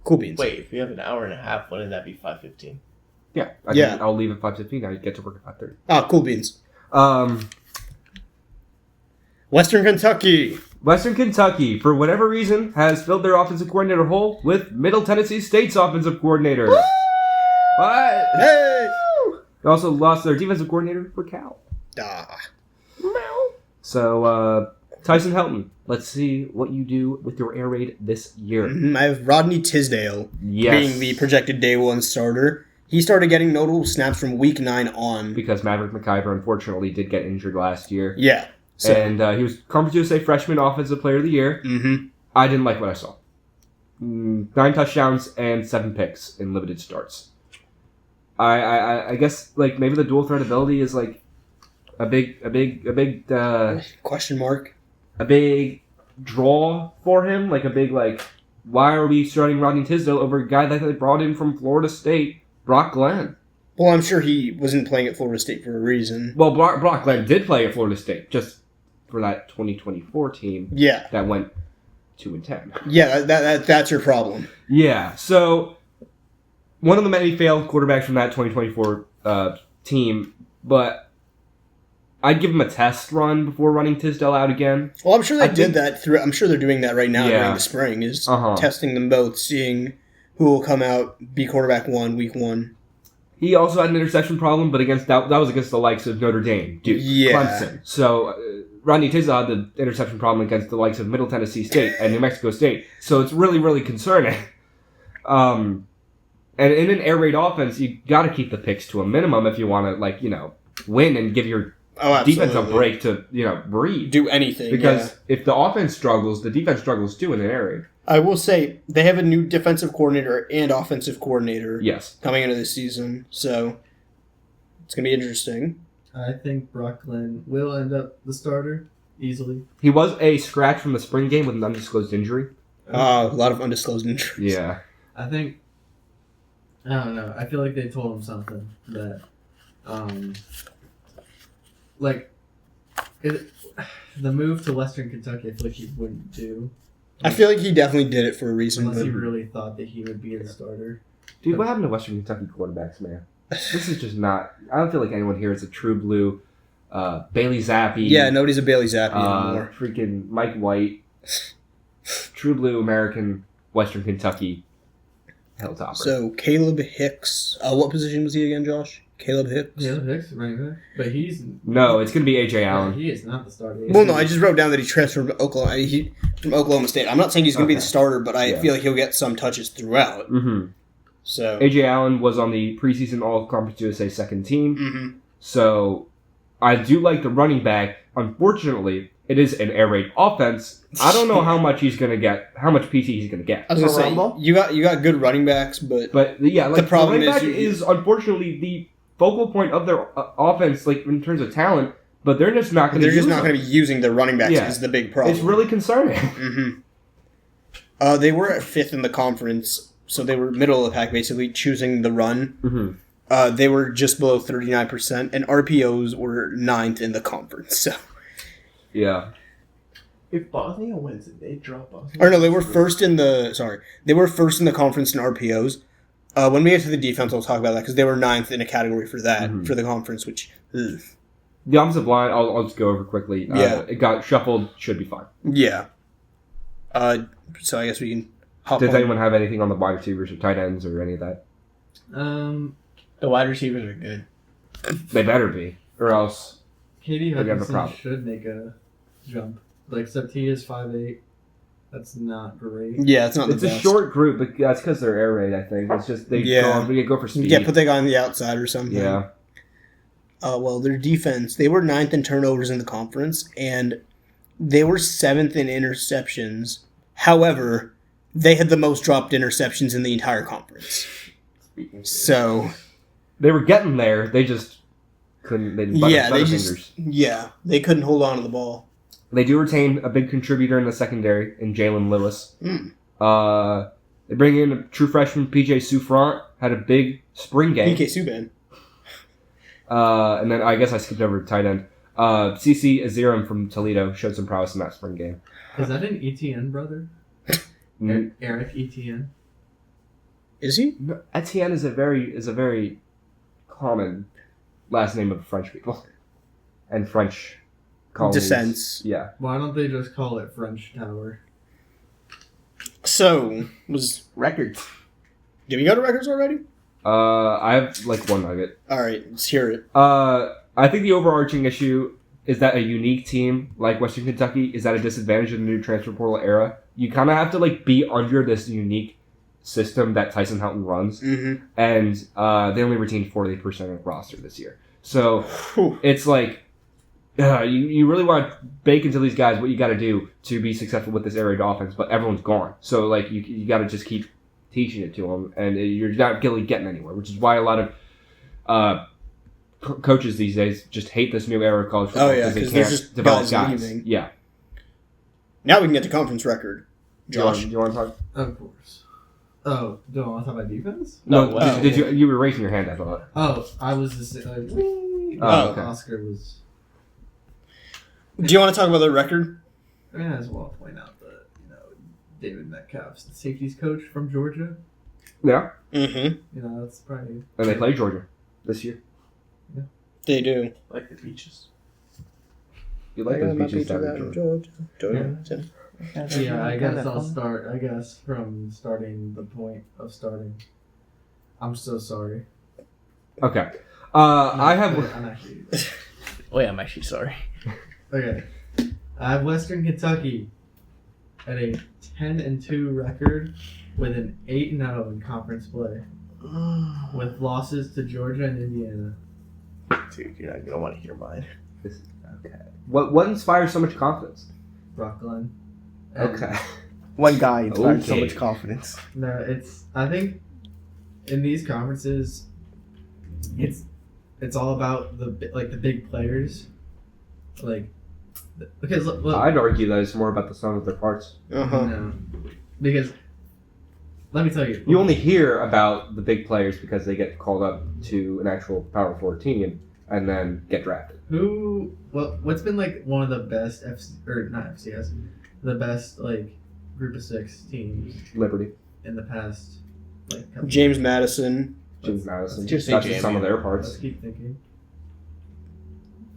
Cool beans. Wait, if you have an hour and a half, wouldn't that be 5:15? Yeah. Yeah. I'll leave at 5:15. I get to work at 5:30. Ah, cool beans. Western Kentucky, for whatever reason, has filled their offensive coordinator hole with Middle Tennessee State's offensive coordinator. What? Hey! They also lost their defensive coordinator for Cal. Ah. So, Tyson Helton, let's see what you do with your air raid this year. I have Rodney Tisdale Yes. being the projected day one starter. He started getting notable snaps from week 9 on. Because Maverick McIver, unfortunately, did get injured last year. Yeah. So, And he was Conference USA Freshman Offensive Player of the Year. mm-hmm. I didn't like what I saw. 9 touchdowns and 7 picks in limited starts. I guess like maybe the dual threat ability is like a big Question mark. a big draw for him. Like a big like, why are we starting Rodney Tisdale over a guy that they brought in from Florida State, Brock Glenn? Well, I'm sure he wasn't playing at Florida State for a reason. Well, Brock Glenn did play at Florida State just for that 2024 team Yeah. that went 2-10. Yeah, that's your problem. Yeah, so one of the many failed quarterbacks from that 2024 team, but I'd give him a test run before running Tisdale out again. Well, I'm sure they I did think- that through. I'm sure they're doing that right now Yeah. during the spring. Is Uh-huh. testing them both, seeing who will come out, be quarterback 1, week 1. He also had an interception problem, but against that was against the likes of Notre Dame, Duke, Yeah. Clemson. So Rodney Tisdale had the interception problem against the likes of Middle Tennessee State and New Mexico State. So it's really, really concerning. And in an air raid offense, you got to keep the picks to a minimum if you want to, win and give your Oh, defense a absolutely. break to, breathe. Do anything Because if the offense struggles, the defense struggles too in an air raid. I will say they have a new defensive coordinator and offensive coordinator Yes. coming into this season, so it's gonna be interesting. I think Brock Glenn will end up the starter easily. He was a scratch from the spring game with an undisclosed injury. A lot of undisclosed injuries. Yeah. I think. I don't know. I feel like they told him something that, the move to Western Kentucky. I feel like he wouldn't do I feel like he definitely did it for a reason. unless he But really thought that he would be the starter. Dude, what happened to Western Kentucky quarterbacks, man? This is just not... I don't feel like anyone here is a true blue. Bailey Zappi. yeah, nobody's a Bailey Zappi anymore. Freaking Mike White. True blue American Western Kentucky hilltopper. So Caleb Hicks. What position was he again, Josh? Caleb Hicks. Yeah, Hicks, right back. But he's No, it's going to be A.J. Allen. he is not the starter. Well, no, I just wrote down that he transferred from Oklahoma State. I'm not saying he's going to be the Okay. starter, but I Yeah. feel like he'll get some touches throughout. Mm-hmm. So, A.J. Allen was on the preseason All-Conference USA second team. mhm. So I do like the running back. Unfortunately, it is an air raid offense. I don't know how much he's going to get, how much PT he's going to get. I was going to say Rumble? you got good running backs, but But yeah, like The problem running is back you- is unfortunately the focal point of their offense, like in terms of talent. But they're just not going to. they're just not going to be using their running backs. Yeah. Is the big problem. It's really concerning. hmm They were at 5th in the conference, so they were middle of the pack, basically choosing the run. Mm-hmm. They were just below 39%, and RPOs were 9th in the conference. So, Yeah. If Bosnia wins it, they drop Bosnia. or no, they were first in the. Sorry, they were first in the conference in RPOs. When we get to the defense, we'll talk about that because they were 9th in a category for that Mhm. for the conference. Which, ugh. The offensive line, I'll just go over quickly. Yeah. It got shuffled. Should be fine. yeah. So I guess we can hop Does on. anyone have anything on the wide receivers or tight ends or any of that? The wide receivers are good. They better be, or else. Katie We're gonna have a Hutchinson problem. should make a jump. Like, except he is 5'8". That's not great. Yeah, it's not It's the a best. short group, but that's because they're air raid. I think it's just they go for speed. Yeah, put that guy on the outside or something. Yeah. Well, their defense, they were 9th in turnovers in the conference, and they were 7th in interceptions. However, they had the most dropped interceptions in the entire conference. So, They were getting there. They just couldn't. They didn't yeah, they fingers. just they couldn't hold on to the ball. They do retain a big contributor in the secondary in Jalen Lewis. Mm. They bring in a true freshman, PJ Souffrant, had a big spring game. PK Subban. And then I guess I skipped over to tight end. CC Aziram from Toledo showed some prowess in that spring game. Is that an ETN brother? Mm. Eric ETN? Is he? No, Etienne is a very common last name of French people and French colonies. Descents. Yeah. Why don't they just call it French Tower? So, Records. did we go to records already? I have like one nugget. All right, let's hear it. I think the overarching issue is that a unique team like Western Kentucky is at a disadvantage in the new transfer portal era. You kind of have to like be under this unique system that Tyson Houghton runs, Mm-hmm. and they only retained 40% of the roster this year. So Whew. it's like you really want to bake into these guys what you got to do to be successful with this air raid offense, but everyone's gone. So like you got to just keep teaching it to them, and you're not really getting anywhere, which is why a lot of coaches these days just hate this new era of college football Oh, yeah, they 'cause can't there's just develop guys guys. leaving. Yeah. Now we can get to conference record. Josh. Do you want to talk? Of course. Oh, do I want to talk about defense? No, wow. did you were raising your hand, I thought. Oh, I was just like, wee. Oh, okay. Oscar was. Do you want to talk about the record? I mean, as well point out that David Metcalf's the safeties coach from Georgia. Yeah. Mm-hmm. That's probably. And they play Georgia this year. They do. Like the beaches. You like those beaches down in Georgia. Georgia. Yeah, I guess I'll start. I guess from starting the point of starting. I'm so sorry. Okay. I have. I'm actually. Wait, I'm actually sorry. Okay. I have Western Kentucky at a 10-2 record with an 8-0 in conference play, with losses to Georgia and Indiana. Dude, you're not gonna want to hear mine. Okay. What inspires so much confidence? Brock Glenn. And Okay. One guy inspired so Okay. much confidence. No, I think in these conferences, it's all about the big players, because look, I'd argue that it's more about the sum of their parts. Uh-huh. no, because let me tell you, You only hear about the big players because they get called up to an actual Power 4 team and then get drafted. what's been like one of the best not FCS, the best group of 6 teams Liberty, in the past couple James Madison. James Madison. just say That's Jamie. just some of their Let's parts. keep thinking.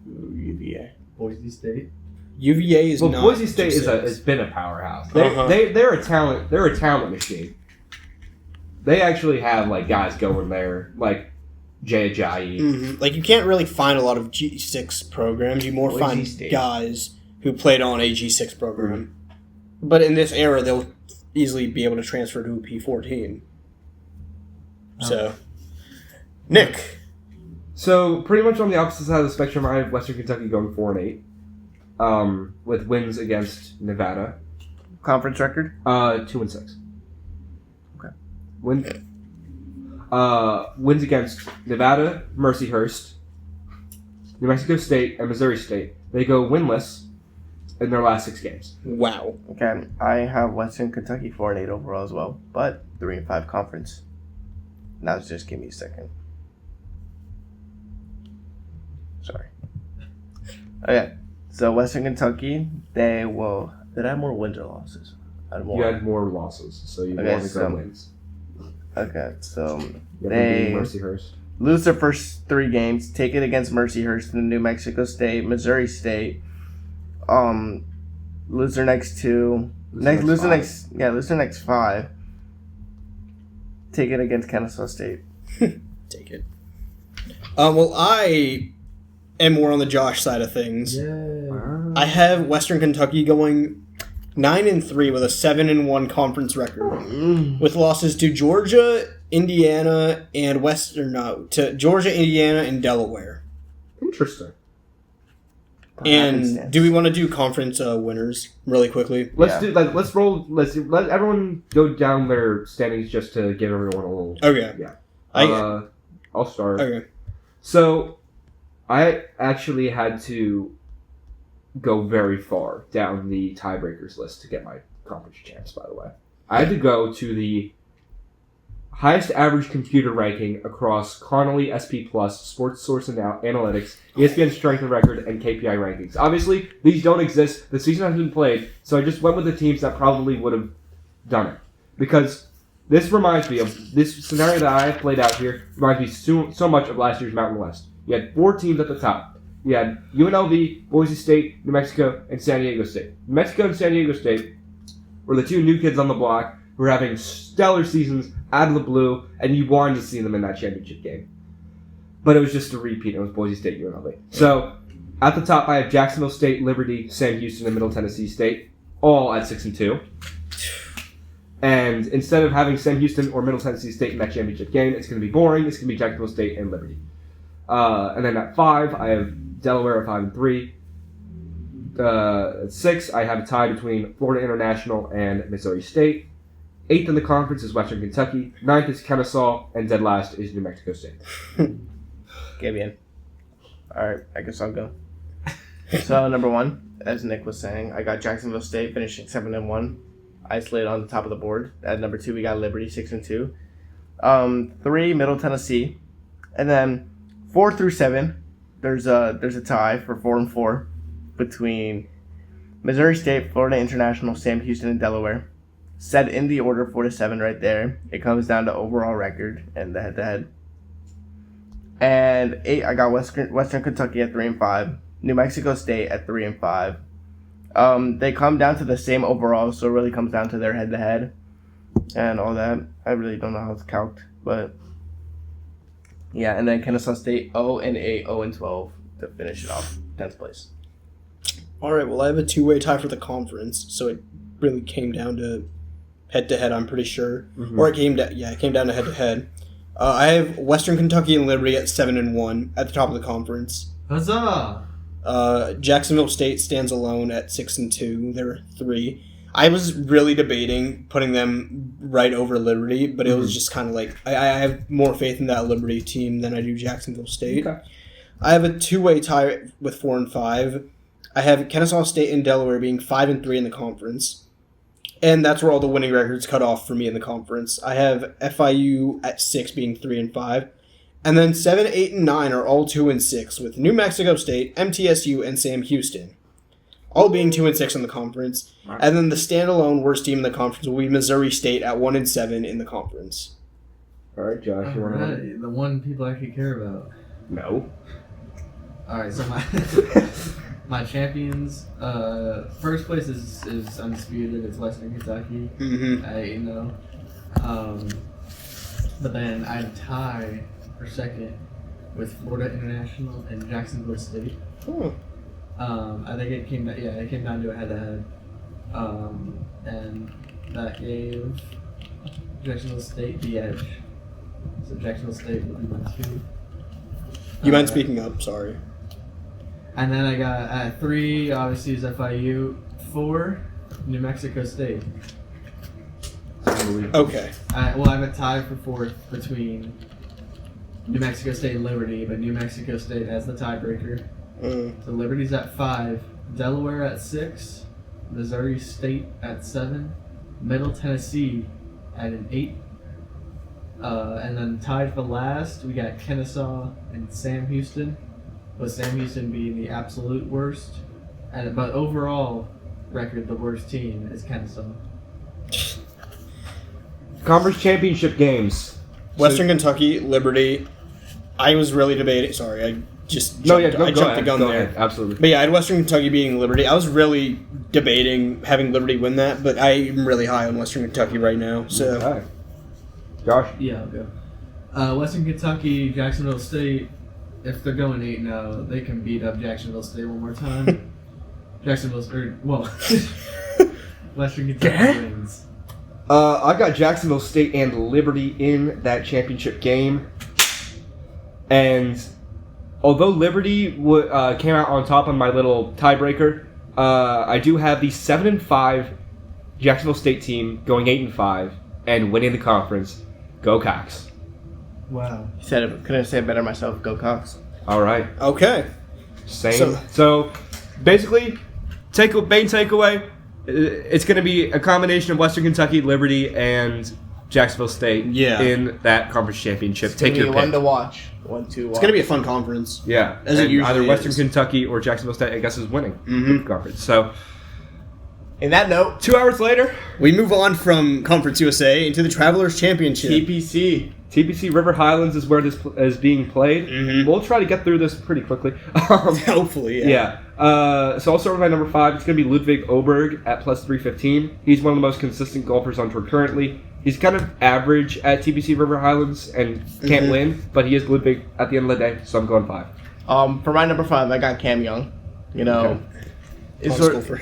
UVA. Boise State. UVA is Well, not. Boise State just has six. been a powerhouse. Uh-huh. They're a talent. They're a talent machine. They actually have guys going there like Jay Ajayi. Mhm. Like you can't really find a lot of G6 programs. You more Boise find State. guys who played on a G6 program. But in this era, they'll easily be able to transfer to a P14. So, Nick. So pretty much on the opposite side of the spectrum, I have Western Kentucky going 4-8, with wins against Nevada, Conference record? 2-6. Okay. Wins against Nevada, Mercyhurst, New Mexico State, and Missouri State. They go winless in their last 6 games. Wow. Okay, I have Western Kentucky 4-8 overall as well, but 3-5 conference. Now just give me a second. Sorry. Okay, so Western Kentucky, they will. Did I have more wins or losses? I had more. You had more losses, so you Okay, want to go so- wins. Okay, so Yeah, they Mercyhurst. lose their first 3 games, take it against Mercyhurst and New Mexico State, Missouri State. Lose their next 2. Lose their next 5. Take it against Kennesaw State. Take it. Well, I am more on the Josh side of things. Yeah. I have Western Kentucky going 9-3 with a 7-1 conference record, with losses to Georgia, Indiana, and to Georgia, Indiana, and Delaware. Interesting. And do we want to do conference winners really quickly? Let's let everyone go down their standings just to give everyone a little. Okay. Yeah. I I'll start. Okay. So, I actually had to go very far down the tiebreakers list to get my conference champs, by the way. I had to go to the highest average computer ranking across Connolly, SP+, Sports Source Analytics, ESPN Strength and Record, and KPI rankings. Obviously, these don't exist. The season hasn't been played, so I just went with the teams that probably would have done it. Because this reminds me of this scenario that I have played out here, reminds me so much of last year's Mountain West. You had 4 teams at the top. You had UNLV, Boise State, New Mexico, and San Diego State. New Mexico and San Diego State were the 2 new kids on the block who were having stellar seasons out of the blue, and you wanted to see them in that championship game. But it was just a repeat. It was Boise State, UNLV. So, at the top, I have Jacksonville State, Liberty, Sam Houston, and Middle Tennessee State, all at 6-2. And instead of having Sam Houston or Middle Tennessee State in that championship game, it's going to be boring. It's going to be Jacksonville State and Liberty. And then at 5, I have Delaware at 5-3. At 6, I have a tie between Florida International and Missouri State. 8th in the conference is Western Kentucky. 9th is Kennesaw, and dead last is New Mexico State. Okay, bien. Alright, I guess I'll go. So, number 1, as Nick was saying, I got Jacksonville State finishing 7-1. Isolated on the top of the board. At number 2, we got Liberty 6-2. 3, Middle Tennessee. And then 4 through 7, there's a tie for 4-4 between Missouri State, Florida International, Sam Houston, and Delaware. Set in the order 4 to 7 right there. It comes down to overall record and the head-to-head. And 8, I got Western Kentucky at 3-5. New Mexico State at 3-5. They come down to the same overall, so it really comes down to their head-to-head and all that. I really don't know how it's calced, but yeah. And then Kennesaw State 0-8, 0-12 to finish it off, 10th place. All right. Well, I have a 2-way tie for the conference, so it really came down to head-to-head. I'm pretty sure, or it came down to head-to-head. I have Western Kentucky and Liberty at 7-1 at the top of the conference. Huzzah! Jacksonville State stands alone at 6-2. They're 3. I was really debating putting them right over Liberty, but it was just kind of like I have more faith in that Liberty team than I do Jacksonville State. Okay. I have a 2-way tie with 4 and 5. I have Kennesaw State and Delaware being 5-3 in the conference, and that's where all the winning records cut off for me in the conference. I have FIU at 6 being 3 and 5. And then 7, 8, and 9 are all 2 and 6, with New Mexico State, MTSU, and Sam Houston, all being 2 and 6 in the conference. Right. And then the standalone worst team in the conference will be Missouri State at 1 and 7 in the conference. All right, Josh, you want to? The one people actually care about. No. All right, so my champions. First place is undisputed. It's Western Kentucky. But then I tie for second with Florida International and Jacksonville State. I think it came down to a head-to-head, and that gave Jacksonville State the edge. So Jacksonville State would be my 2. You mind speaking up? Sorry. And then I got at 3, obviously, is FIU. 4, New Mexico State. Okay. I have a tie for 4th between New Mexico State and Liberty, but New Mexico State has the tiebreaker. So Liberty's at 5, Delaware at 6, Missouri State at 7, Middle Tennessee at an 8, and then tied for last, we got Kennesaw and Sam Houston, with Sam Houston being the absolute worst, but overall record, the worst team is Kennesaw. Conference championship games. Western Kentucky, Liberty. I was really debating. Sorry, I just jumped, I jumped the gun there. Ahead. Absolutely. But yeah, I had Western Kentucky beating Liberty. I was really debating having Liberty win that, but I'm really high on Western Kentucky right now. So, Okay. Josh. Yeah, I'll go. Western Kentucky, Jacksonville State. If they're going 8-0, they can beat up Jacksonville State one more time. Western Kentucky wins. I got Jacksonville State and Liberty in that championship game. And although Liberty came out on top on my little tiebreaker, I do have the 7-5 Jacksonville State team going 8-5 and winning the conference. Go Cox! Wow. He said it. Couldn't say it better myself. Go Cox. All right, okay. same. So basically, main takeaway. It's going to be a combination of Western Kentucky, Liberty, and Jacksonville State in that conference championship. Take your pick. One to watch. One to watch. It's going to be a fun conference. Yeah, As it and usually either Western is. Kentucky or Jacksonville State, I guess, is winning the conference. So, In that note, 2 hours later, We move on from Conference USA into the Travelers Championship. TPC. TPC River Highlands is where this is being played. Mhm. We'll try to get through this pretty quickly. Hopefully, yeah. So I'll start with my number 5. It's going to be Ludwig Oberg at plus 315. He's one of the most consistent golfers on tour currently. He's kind of average at TPC River Highlands and can't win, but he is Ludwig at the end of the day, so I'm going 5. For my number 5, I got Cam Young. You know, Okay. it's Hottest sort golfer.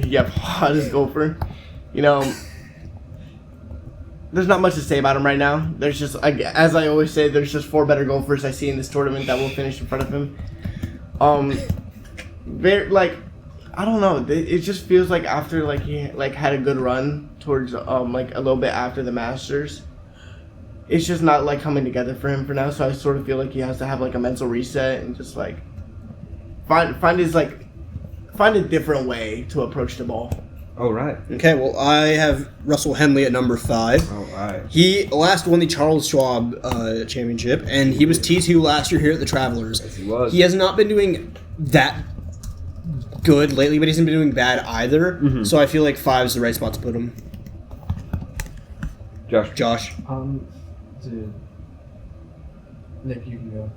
Yep, hottest golfer. You know, there's not much to say about him right now. There's just, as I always say, there's just 4 better golfers I see in this tournament that will finish in front of him. Very I don't know. It just feels like after he had a good run towards a little bit after the Masters, it's just not coming together for him for now. So I sort of feel like he has to have a mental reset and just find his find a different way to approach the ball. All right. Okay, well, I have Russell Henley at number 5. All right. He last won the Charles Schwab Championship, and he was T2 last year here at the Travelers. Yes, he was. He has not been doing that good lately, but he hasn't been doing bad either. So I feel like 5 is the right spot to put him. Josh. Dude. Nick, you can go.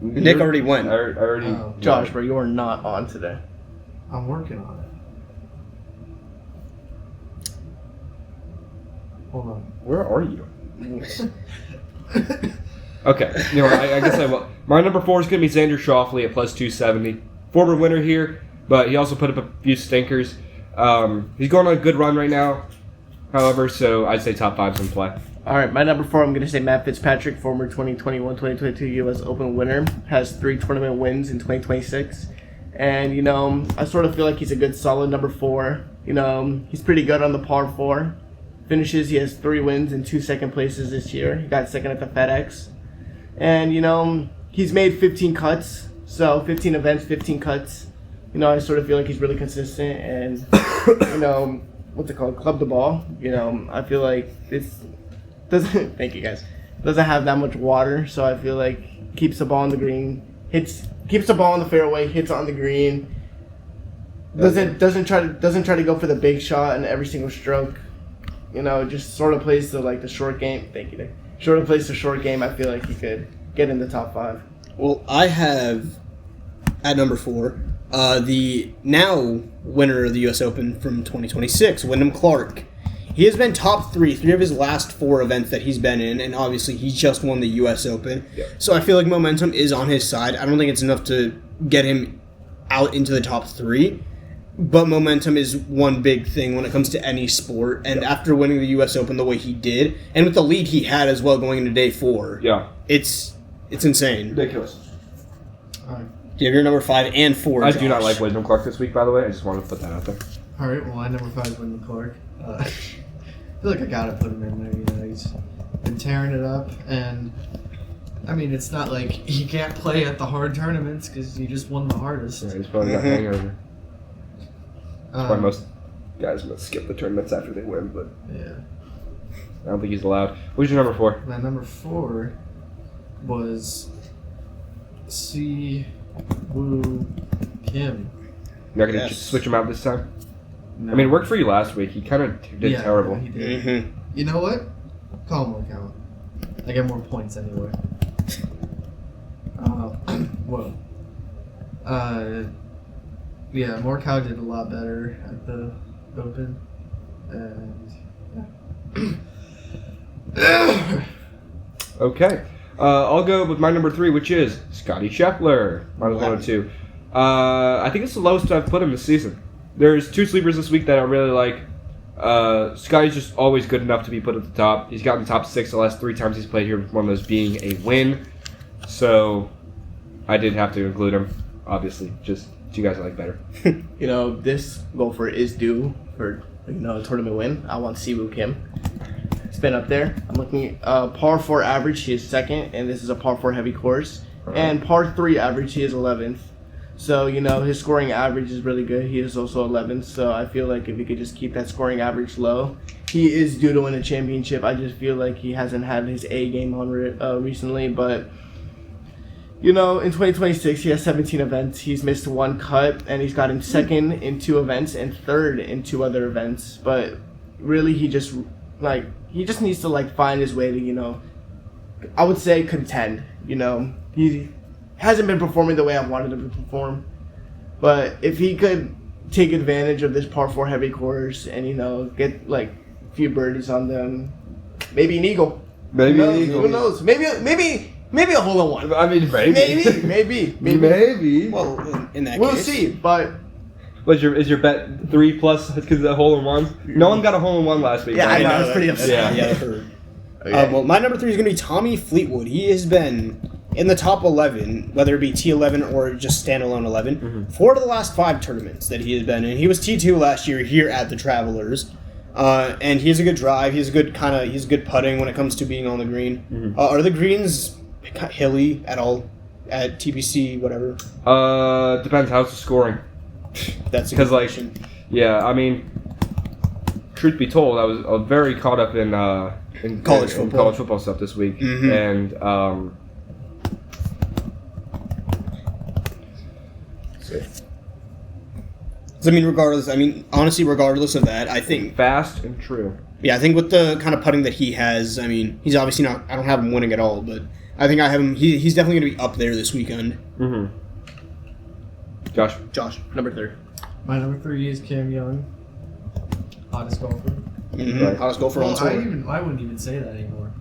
Nick already went. I already. Oh. Josh, bro, you are not on today. I'm working on it. Hold on. Where are you? Okay. I guess I will. My number 4 is going to be Xander Schauffele at plus 270. Former winner here, but he also put up a few stinkers. He's going on a good run right now, however, so I'd say top 5's in play. All right, my number 4, I'm going to say Matt Fitzpatrick, former 2021-2022 U.S. Open winner, has 3 tournament wins in 2026. And, I sort of feel like he's a good solid number 4. He's pretty good on the par 4. Finishes, he has 3 wins and 2 second places this year. He got second at the FedEx. And, he's made 15 cuts. So 15 events, 15 cuts. I sort of feel like he's really consistent and, what's it called? Club the ball. I feel like this doesn't, thank you guys, doesn't have that much water. So I feel like keeps the ball on the green, keeps the ball on the fairway, hits on the green. Doesn't try to go for the big shot in every single stroke. Just sort of plays the short game. Thank you, Nick. Sort of plays the short game. I feel like he could get in the top 5. Well, I have at number 4 the now winner of the U.S. Open from 2026, Wyndham Clark. He has been top 3 of his last 4 events that he's been in, and obviously he just won the U.S. Open. Yep. So I feel like momentum is on his side. I don't think it's enough to get him out into the top 3, but momentum is one big thing when it comes to any sport. And after winning the U.S. Open the way he did, and with the lead he had as well going into day 4, it's insane. Ridiculous. Do you have your number 5 and 4? I Josh? do not like Wyndham Clark this week, by the way. I just wanted to put that out there. All right. Well, my number 5 is Wyndham Clark. I feel like I gotta put him in there. He's been tearing it up, and I mean, it's not like he can't play at the hard tournaments because he just won the hardest. Yeah, he's probably got hangover. That's why Um, most guys must skip the tournaments after they win, but Yeah. I don't think he's allowed. Who's your number 4? My number 4 was Si Woo Kim. You're not going to Yes. switch him out this time? No. I mean, it worked for you last week. He kind of did terrible. He did. Mm-hmm. You know what? Call him one count. I get more points anyway. Whoa. Yeah, Morikawa did a lot better at the Open. And yeah. Okay. I'll go with my number 3, which is Scotty Scheffler, minus 102. I think it's the lowest I've put him this season. There's 2 sleepers this week that I really like. Scotty's just always good enough to be put at the top. He's gotten top 6 the last 3 times he's played here, with one of those being a win. So I did have to include him, obviously. Just you guys I like better. You know, this golfer is due for a tournament win. I want Siwoo Kim. It's been up there. I'm looking at par 4 average. He is 2nd, and this is a par 4 heavy course. Right. And par 3 average, he is 11th. So, his scoring average is really good. He is also 11th. So, I feel like if he could just keep that scoring average low, he is due to win a championship. I just feel like he hasn't had his A game on recently. But, in 2026, he has 17 events. He's missed 1 cut, and he's gotten 2nd in 2 events and 3rd in 2 other events. But, really, he just needs to, find his way to, I would say contend. He hasn't been performing the way I wanted him to perform. But if he could take advantage of this par 4 heavy course and, get, a few birdies on them, maybe an eagle. Maybe an Who eagle. knows? Maybe a hole-in-one. I mean, maybe. Maybe. Well, in that We'll case. see, but... Is your bet 3 plus because of the hole in one? No one got a hole in one last week. Yeah, right? I know. I was pretty upset. Yeah. I heard. Well, my number 3 is going to be Tommy Fleetwood. He has been in the top 11, whether it be T11 or just standalone 11, 4 of the last 5 tournaments that he has been in. He was T2 last year here at the Travelers, and he has a good drive. He's good putting when it comes to being on the green. Are the greens hilly at all at TPC, whatever? Depends. How's the scoring? That's a good Because, question. yeah, I mean, truth be told, I was very caught up in College in football. college football stuff this week, and So, honestly, regardless of that, I think, fast and true. I think with the kind of putting that he has, he's obviously not, I don't have him winning at all, but I think I have him, he's definitely going to be up there this weekend. Josh. Number 3. My number 3 is Cam Young. Hottest golfer. Right. Hottest golfer on tour. I wouldn't even say that anymore.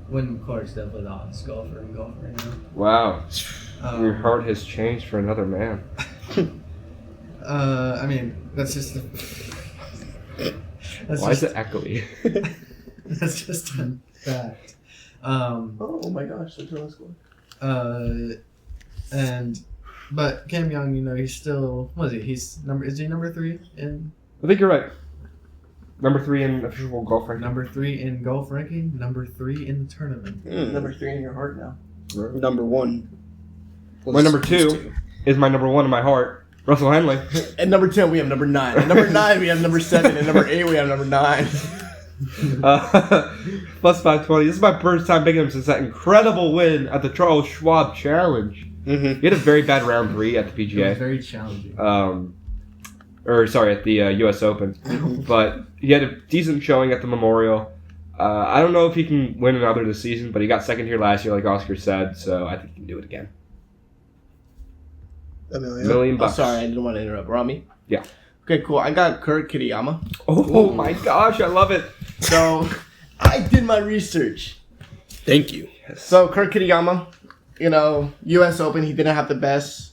Wynn Clark's definitely the hottest golfer in golf right now. Wow. Your heart has changed for another man. That's just Why is it echoey? that's just a fact. Oh my gosh, they're trying to score. But Cam Young, he's still, what is he? Is he number 3 in? I think you're right. Number 3 in official golf ranking. Number 3 in golf ranking. Number 3 in the tournament. Number 3 in your heart now. Number 1. My number 2 is my number 1 in my heart, Russell Henley. At number 10, we have number 9. At number 9, we have number 7. At number 8, we have number 9. Plus 520. This is my first time picking him since that incredible win at the Charles Schwab Challenge. He had a very bad round 3 at the It was PGA. very challenging. At the U.S. Open. But he had a decent showing at the Memorial. I don't know if he can win another this season, but he got 2nd here last year, like Oscar said, so I think he can do it again. Emilio. $1 million. Oh, sorry, I didn't want to interrupt. Rami? Yeah. Okay, cool. I got Kurt Kitayama. Oh my gosh, I love it. So, I did my research. Thank you. So, Kurt Kitayama, U.S. Open, he didn't have the best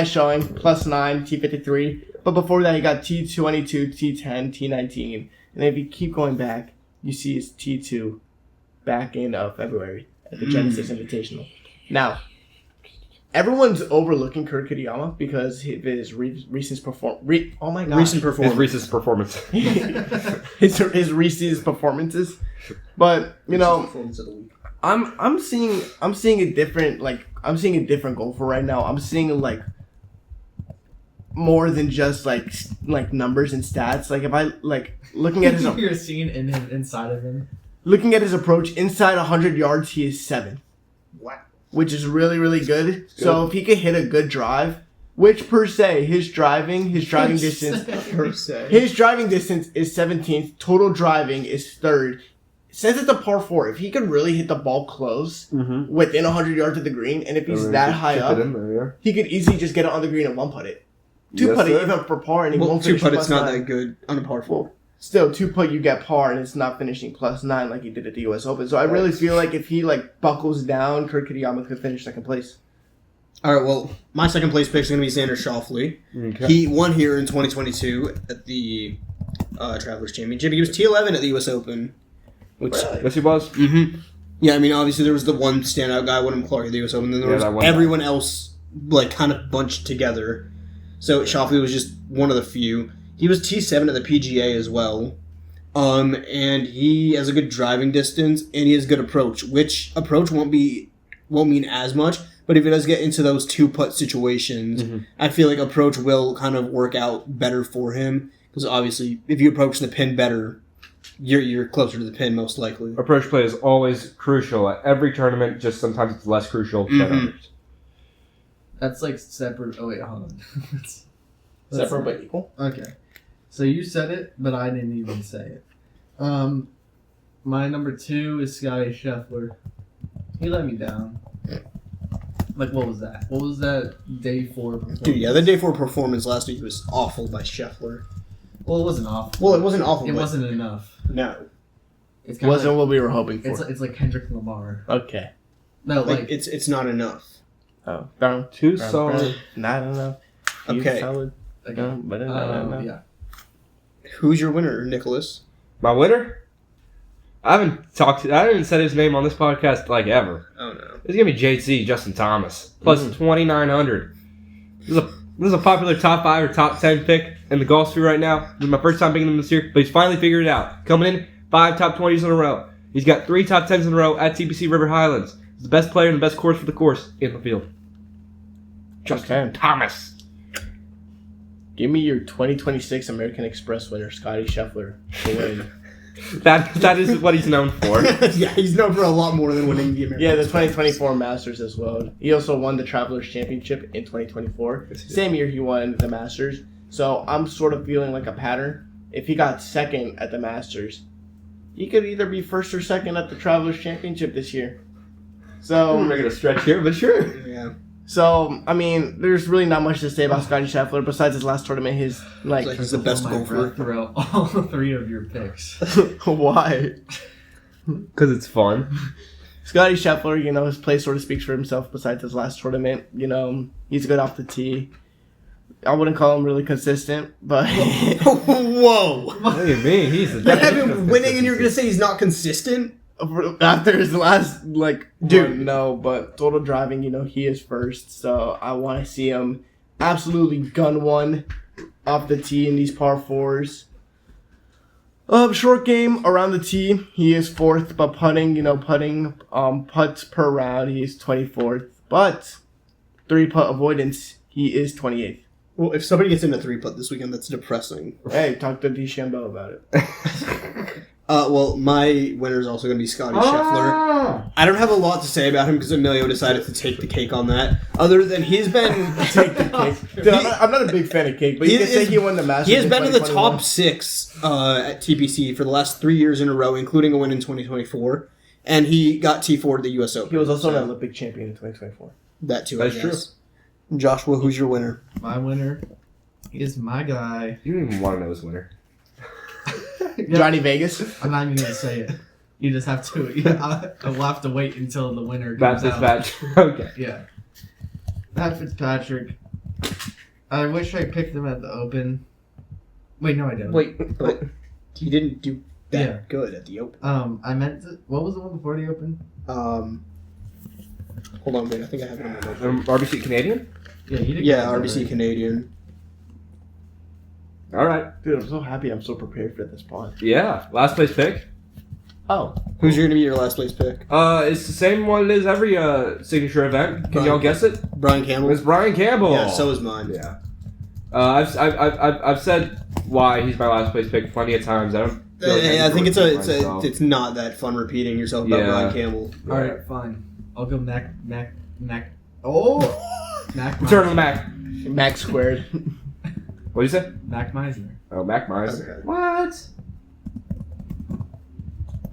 showing, plus 9, T53. But before that, he got T22, T10, T19. And if you keep going back, you see his T2 back in February at the Genesis Invitational. Now, everyone's overlooking Kurt Kitayama because of his recent performance. Recent performance. His Reese's performance. his Reese's performances. But, Performance of the week. I'm seeing a different golfer right now. I'm seeing more than just like numbers and stats. Like if I looking at his You're seeing in him, inside of him. looking at his approach inside 100 yards, he is 7th. Wow. Which is really, really good. So if he could hit a good drive, which per se, his driving distance, Per se. his driving distance is 17th. Total driving is 3rd. Since it's a par 4, if he could really hit the ball close within 100 yards of the green, and if he's that high up, he could easily just get it on the green and one putt it. Two putt it even for par, and he won't finish two putt. It's not +9. that good on a par 4. Still, 2 putt you get par, and it's not finishing +9 like he did at the U.S. Open. So I really feel like if he buckles down, Kurt Kitayama could finish second place. All right, well, my second place pick is going to be Xander Schauffele. Okay. He won here in 2022 at the Travelers Championship. He was T11 at the U.S. Open. Which, Yes, he was. mm-hmm. Yeah, I mean, obviously there was the one standout guy, William Clark at the U.S. Open, then there was everyone else kind of bunched together. So Schauffele was just one of the few. He was T7 at the PGA as well. And he has a good driving distance, and he has good approach, which approach won't mean as much. But if it does get into those 2-putt situations, I feel like approach will kind of work out better for him. Because obviously, if you approach the pin better, you're closer to the pin most likely. Approach play is always crucial at every tournament, just sometimes it's less crucial than others. That's separate. Oh, wait, hold on. Separate but equal? Okay. So you said it, but I didn't even say it. My number 2 is Scotty Scheffler. He let me down. What was that? What was that day 4 performance? Dude, yeah, the day 4 performance last week was awful by Scheffler. Well, it wasn't awful. Well, it wasn't awful. It wasn't enough. No. It's Wasn't what we were hoping for. It's like Kendrick Lamar. Okay. No, it's not enough. Oh, down. Too solid. Not enough. Okay. Solid. Okay. Yeah. Who's your winner, Nicholas? My winner? I haven't said his name on this podcast ever. Oh no. It's gonna be JT, Justin Thomas, plus 2,900. This is a popular top 5 or top 10 pick in the golf sphere right now. This is my first time picking him this year, but he's finally figured it out. Coming in 5 top 20s in a row. He's got 3 top 10s in a row at TPC River Highlands. He's the best player and the best course for the course in the field. Justin Thomas. Give me your 2026 American Express winner, Scotty Scheffler, to win. That is what he's known for. Yeah, he's known for a lot more than winning the American. Yeah, the 2024 Masters as well. He also won the Travelers Championship in 2024. Same year he won the Masters. So I'm sort of feeling like a pattern. If he got second at the Masters, he could either be first or second at the Travelers Championship this year. So I'm making a stretch here, but sure. Yeah. So, I mean, there's really not much to say about Scotty Scheffler besides his last tournament. He's He's the best golfer. Throughout all 3 of your picks. Why? Because it's fun. Scotty Scheffler, his play sort of speaks for himself besides his last tournament. He's good off the tee. I wouldn't call him really consistent, but... Whoa! What do you mean? He's the You have him winning and you're going to say he's not consistent? After his last, Dude. run, no, but total driving, he is first. So I want to see him absolutely gun one off the tee in these par 4s. Short game around the tee, he is 4th, but putting, putts per round, he is 24th. But 3-putt avoidance, he is 28th. Well, if somebody gets in a 3-putt this weekend, that's depressing. Hey, talk to DeChambeau about it. Well, my winner is also going to be Scotty Scheffler. I don't have a lot to say about him because Emilio decided to take the cake on that. Other than he's been... Take the cake. Dude, I'm not a big fan of cake, but you can say he won the Masters. He has been in the 2021. top 6 at TPC for the last 3 years in a row, including a win in 2024. And he got T4 at the U.S. Open. He was also an Olympic champion in 2024 That too, That's I guess. True. Joshua, who's your winner? My winner is my guy. You don't even want to know his winner. Johnny Vegas. I'm not even going to say it. You just have to. I'll have to wait until the winner comes Matt out. Fitzpatrick. Okay. Yeah. Matt Fitzpatrick. I wish I picked him at the Open. Wait, no, I didn't. Wait, but he didn't do that good at the Open. I meant to. What was the one before the Open? Hold on, wait. I think I have it on my notebook. RBC Canadian? Yeah, he did. Yeah, good, RBC right? Canadian. All right. Dude, I'm so happy I'm so prepared for this pod. Yeah. Last place pick. Oh. Who's going to be your last place pick? It's the same one it is every signature event. Can y'all guess it? Brian Campbell. It's Brian Campbell. Yeah, so is mine. Yeah. I've said why he's my last place pick plenty of times. I don't. feel like I think myself. it's not that fun repeating yourself about Yeah. Brian Campbell. All right, fine. I'll go Mac. Oh, Mac. Return of the Mac. Max squared. What do you say? Mac Meisner. Oh, Mac Meisner. Okay. What?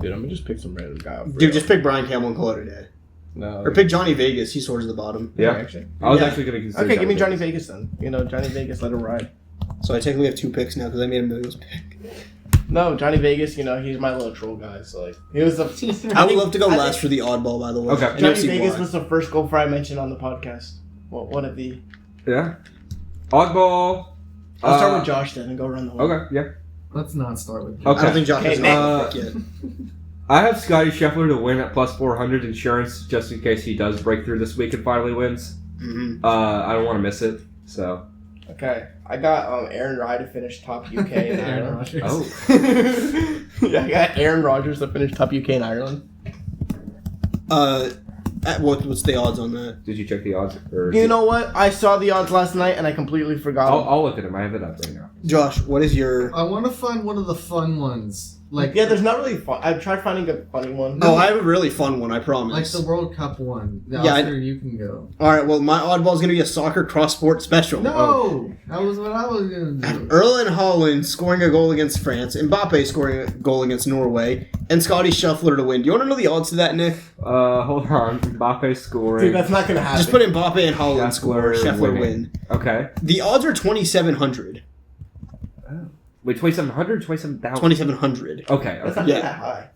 Dude, I'm gonna just pick some random guy. Dude, just pick Brian Campbell and call it a day. No. Or pick Johnny Vegas. He's towards the bottom. Yeah. Actually. I was Yeah. actually going to consider Okay, give me Johnny Vegas then. You know, Johnny Vegas, let him ride. So I technically have 2 picks now because I made Emilio's pick. No, Johnny Vegas, you know, he's my little troll guy. So, like, he was the. I would love to go I last think for the oddball, by the way. Okay. And you'll Johnny see Vegas why. was the first gopher I mentioned on the podcast. Well, one of the. Yeah. Oddball. I'll start with Josh then and go around the horn. Okay, yeah. Let's not start with. Okay. I don't think Josh has Okay, a pick yet. I have Scotty Scheffler to win at plus 400 insurance just in case he does break through this week and finally wins. Mm-hmm. I don't want to miss it, so. Okay, I got Aaron Rye to finish top UK in Aaron Ireland. Rodgers. Oh. Yeah, I got Aaron Rodgers to finish top UK in Ireland. What's the odds on that? Did you check the odds? Or You know what? I saw the odds last night and I completely forgot. I'll look at them. I have it up right now. Josh, what is your... I want to find one of the fun ones. Like Yeah, there's not really fun. I've tried finding a funny one. Oh, I have a really fun one, I like promise. the World Cup one. The Yeah, Oscar, you can go. Alright, well, my oddball is going to be a soccer cross-sport special. No, that was what I was gonna do. Erling Haaland scoring a goal against France, Mbappe scoring a goal against Norway, and Scotty Scheffler to win. Do you want to know the odds to that, Nick? Hold on. Mbappe scoring. Dude, that's not gonna happen. Just put Mbappe and Haaland Scheffler score, Scheffler winning. win. Okay. The odds are 2,700. Wait, 2,700 27,000? 2,700. Okay, That's okay. not Yeah. that high.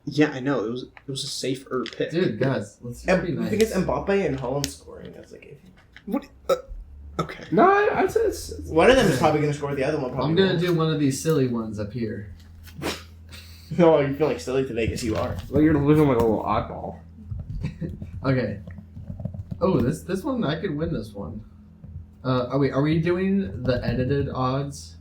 Yeah, I know. It was a safer pick. Dude, guys, let's And be the nice. thing is, Mbappe and Holland scoring. That's like, What? Okay. No, I'd say it's one of them is probably gonna score. The other one probably. I'm gonna won't. do one of these silly ones up here. No, you feel like silly today because you are. well, you're living like a little oddball. Okay. Oh, this one I could win this one. Are we doing the edited odds?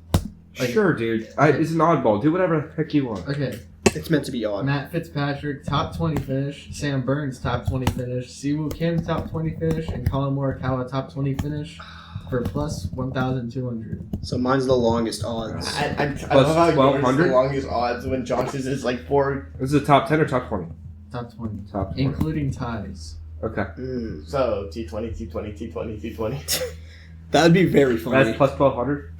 Like- Sure, dude. It's an oddball. Do whatever the heck you want. Okay. It's meant to be odd. Matt Fitzpatrick top 20 finish, Sam Burns top 20 finish, Siwoo Kim top 20 finish, and Colin Morikawa top 20 finish for plus 1,200. So mine's the longest odds. I Plus love how yours is 1,200? the longest odds when Josh's is like 4. This is a top 10 or top 20? Top 20. Top 20. Including ties. Okay. Mm. So T20, T20, T20, T20. That would be very funny. That's plus 1,200?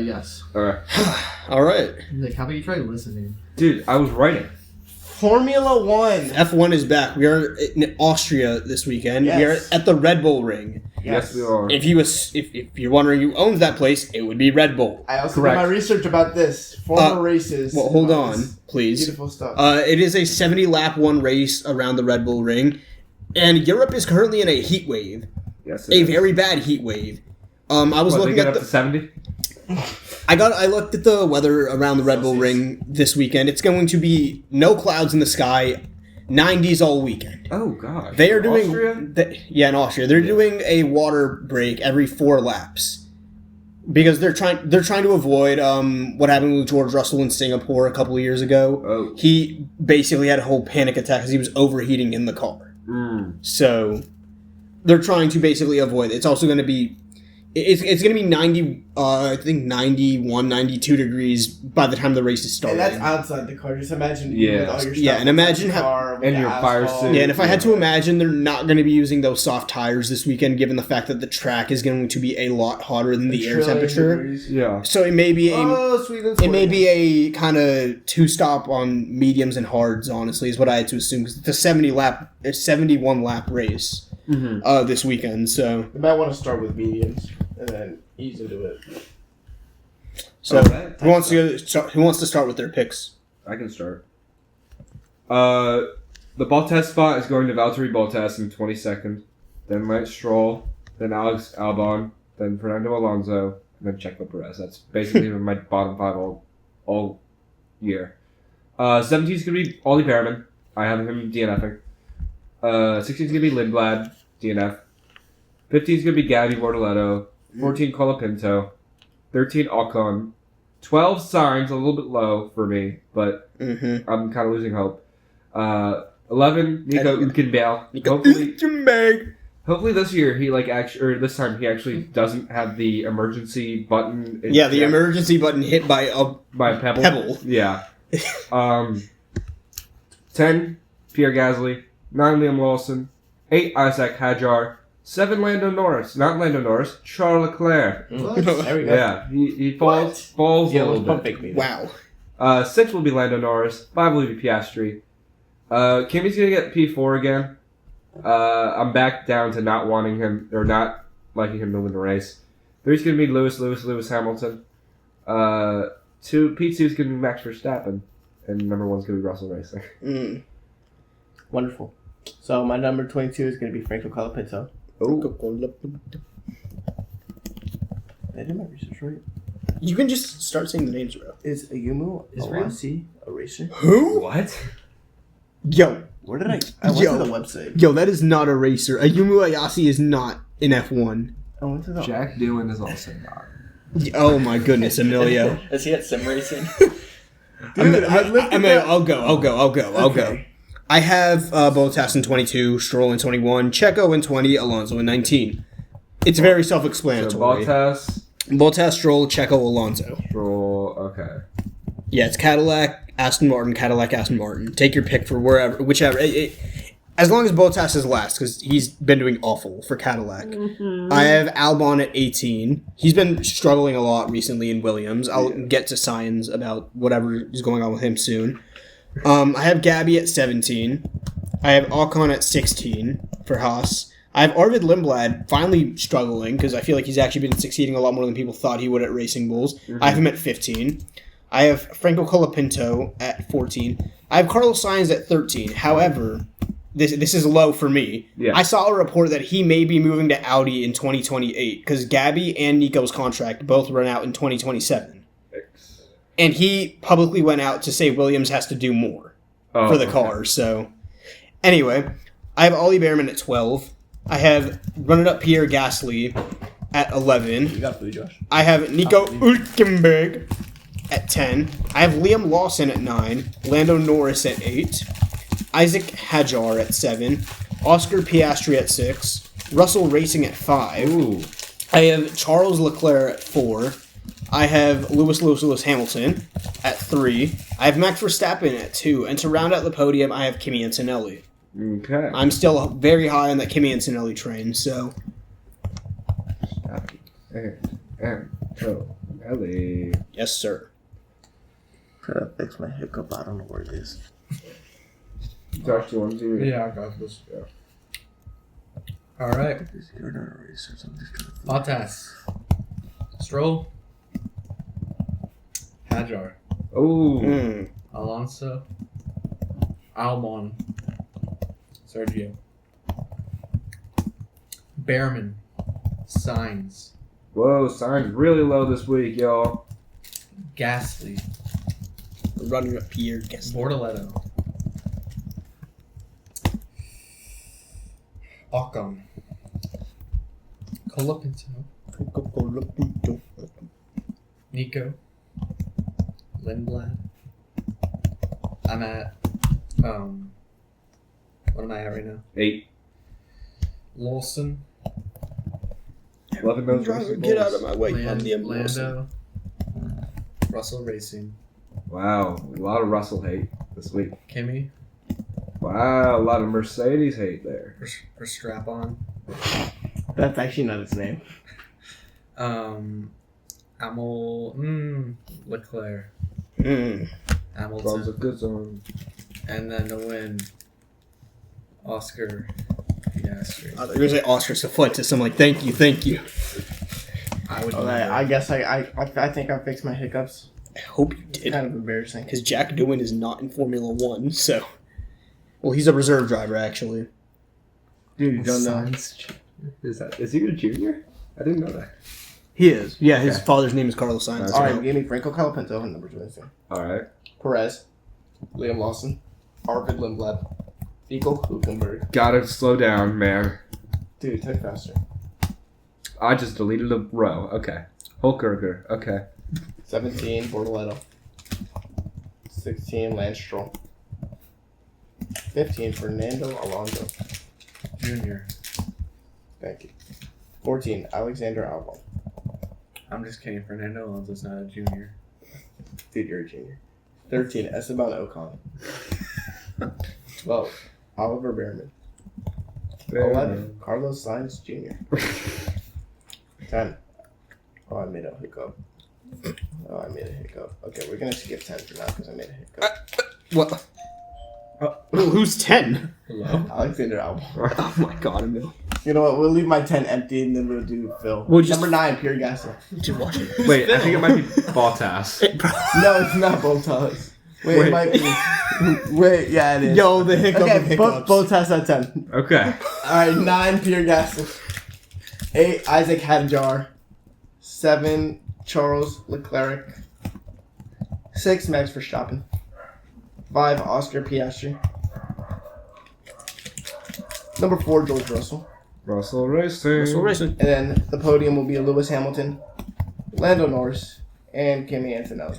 Yes. Alright. All right. Like, how about you try listening? Dude, I was writing. Formula One. F1 is back. We are in Austria this weekend. We are Yes. at the Red Bull Ring. Yes, we are. If you're wondering who owns that place, it would be Red Bull. I also Correct. did my research about this. Former races. Well, hold on, please. Beautiful stuff. It is a 70-lap one race around the Red Bull Ring, and Europe is currently in a heat wave, Yes, a very bad heat wave. I was What, they looking get at up to 70? I looked at the weather around the Red Bull Ring this weekend. It's going to be no clouds in the sky, 90s all weekend. Oh, gosh. They are doing Austria? in Austria. They're doing a water break every 4 laps because they're trying to avoid what happened with George Russell in Singapore a couple of years ago. Oh. He basically had a whole panic attack because he was overheating in the car. So they're trying to basically avoid it. It's also going to be it's going to be 90 I think 91 92 degrees by the time the race is starting. And that's outside the car. Just imagine Yeah. with all your stuff Yeah, and imagine in the how- car, with and the your fire asphalt. suit. Yeah, and if I had to imagine, they're not going to be using those soft tires this weekend, given the fact that the track is going to be a lot hotter than the air Trillion temperature. degrees. Yeah. So it may be Sweden. a kind of 2-stop on mediums and hards. Honestly, is what I had to assume because it's a 71 lap race Mm-hmm. this weekend. So You might want to start with mediums and then ease into it. who wants to start with their picks? I can start. The Bottas spot is going to Valtteri Bottas in 22nd, then Lance Stroll, then Alex Albon, then Fernando Alonso, and then Checo Perez. That's basically my bottom 5 all year. 17 is going to be Ollie Behrman. I have him DNFing. 16 is going to be Lindblad, DNF. 15 is going to be Gabby Bortoletto. 14 Colapinto. 13 Ocon. 12 Sainz, a little bit low for me, but Mm-hmm. I'm kind of losing hope. 11 Nico Hülkenberg. Hopefully this year this time he actually doesn't have the emergency button. Yeah, the emergency button hit by a by a pebble. pebble. Yeah. 10 Pierre Gasly. 9 Liam Lawson. 8 Isaac Hadjar. 7 Lando Norris. Not Lando Norris. Charles Leclerc. There we go. Yeah, he falls a Yeah, little let's pump bit. fake me. Wow. 6 will be Lando Norris. 5 will be Piastri. Kimi's gonna get P4 again. I'm back down to not wanting him or not liking him to win the race. 3's gonna be Lewis Hamilton. P2 is gonna be Max Verstappen, and number 1's gonna be Russell Racing. Mm. Wonderful. So my number 22 is going to be Franco Colapinto. I did my research right. You can just start saying the names, bro. Is Ayumu Awasi a racer? Who? What? Yo, Where did I went Yo. to the website. yo, that is not a racer. Ayumu Ayase is not in F1. I went to the Jack Doohan is also not. Oh my goodness, Emilio. Is he at sim racing? Dude, I looked at that. I'll go. Okay. I have Bottas in 22, Stroll in 21, Checo in 20, Alonso in 19. It's very So self-explanatory. Bottas, Stroll, Checo, Alonso. Stroll, okay. Yeah, it's Cadillac, Aston Martin, Cadillac, Aston Martin. Take your pick for whichever. As long as Bottas is last, because he's been doing awful for Cadillac. I have Albon at 18. He's been struggling a lot recently in Williams. I'll get to Sainz about whatever is going on with him soon. I have Gabby at 17. I have Ocon at 16 for Haas. I have Arvid Lindblad finally struggling because I feel like he's actually been succeeding a lot more than people thought he would at Racing Bulls. I have him at 15. I have Franco Colapinto at 14. I have Carlos Sainz at 13. However, this is low for me. Yeah. I saw a report that he may be moving to Audi in 2028 because Gabby and Nico's contract both run out in 2027. And he publicly went out to say Williams has to do more for the car. So, anyway, I have Ollie Behrman at 12. I have runner-up Pierre Gasly at 11. You got food, Josh. I have Nico Hülkenberg at 10. I have Liam Lawson at 9. Lando Norris at 8. Isaac Hadjar at 7. Oscar Piastri at 6. Russell Racing at 5. Ooh. I have Charles Leclerc at 4. I have Lewis Hamilton at 3. I have Max Verstappen at 2. And to round out the podium, I have Kimi Antonelli. Okay. I'm still very high on that Kimi Antonelli train, so... Ellie. Yes, sir. Gotta fix my hiccup. I don't know where it is. Josh, do you want to do it? Yeah, I got this. All right. You're not a racer, so I'm just trying to... Bottas. Stroll. Hadjar. Oh. Alonso. Albon. Sergio. Behrman. Sainz. Whoa, Sainz really low this week, y'all. Gasly. Running up Pierre Gasly. Bortoletto. Ocon. Colapinto. Nico. Lindblad. I'm at what am I at right now? 8. Lawson. 11 those Driver, racing get out balls. of my way. I'm the Lando. Russell Racing. Wow, a lot of Russell hate this week. Kimi. Wow, a lot of Mercedes hate there. For strap on. That's actually not his name. Leclerc. Mm. Sounds Hamilton. a good zone. And then to win, Oscar Piastri. I was going to say Oscar Safletis. I'm like, thank you. I would. Okay, I guess I think I fixed my hiccups. I hope you It's did. kind of embarrassing. Because Jack Doohan is not in Formula 1, so... Well, he's a reserve driver, actually. Dude, you don't know. Is he a junior? I didn't know that. He is. Yeah, his Okay. father's name is Carlos Sainz. All right, give me Franco Colapinto in number 22. Alright. Perez, Liam Lawson, Arvid Lindblad, Nico Hülkenberg. Gotta slow down, man. Dude, type faster. I just deleted a row. Okay. Hulkerger. Okay. 17, Bortoletto. 16, Lance Stroll. 15, Fernando Alonso. Junior. Thank you. 14, Alexander Albon. I'm just kidding. Fernando Alonso's not a junior. Dude, you're a junior. 13, Esteban Ocon. 12, Oliver Behrman. 11. Carlos Sainz Jr. 10. Oh, I made a hiccup. Okay, we're gonna skip 10 for now because I made a hiccup. What? Who's 10? Hello? Alexander Albon. Oh my god, Emilio. You know what? We'll leave my 10 empty and then we'll do Phil. We'll just- Number 9, Pierre Gasly. Dude, watch it. Wait, I think it might be Bottas. No, it's not Bottas. Wait, it might be. Wait, yeah, it is. Yo, the hiccup of Okay, hiccups. Bottas at 10. Okay. Alright, 9, Pierre Gasly. 8, Isaac Hadjar. 7, Charles Leclerc. 6, Max Verstappen. 5, Oscar Piastri. Number 4, George Russell. Russell Racing. And then the podium will be Lewis Hamilton, Lando Norris, and Kimi Antonelli.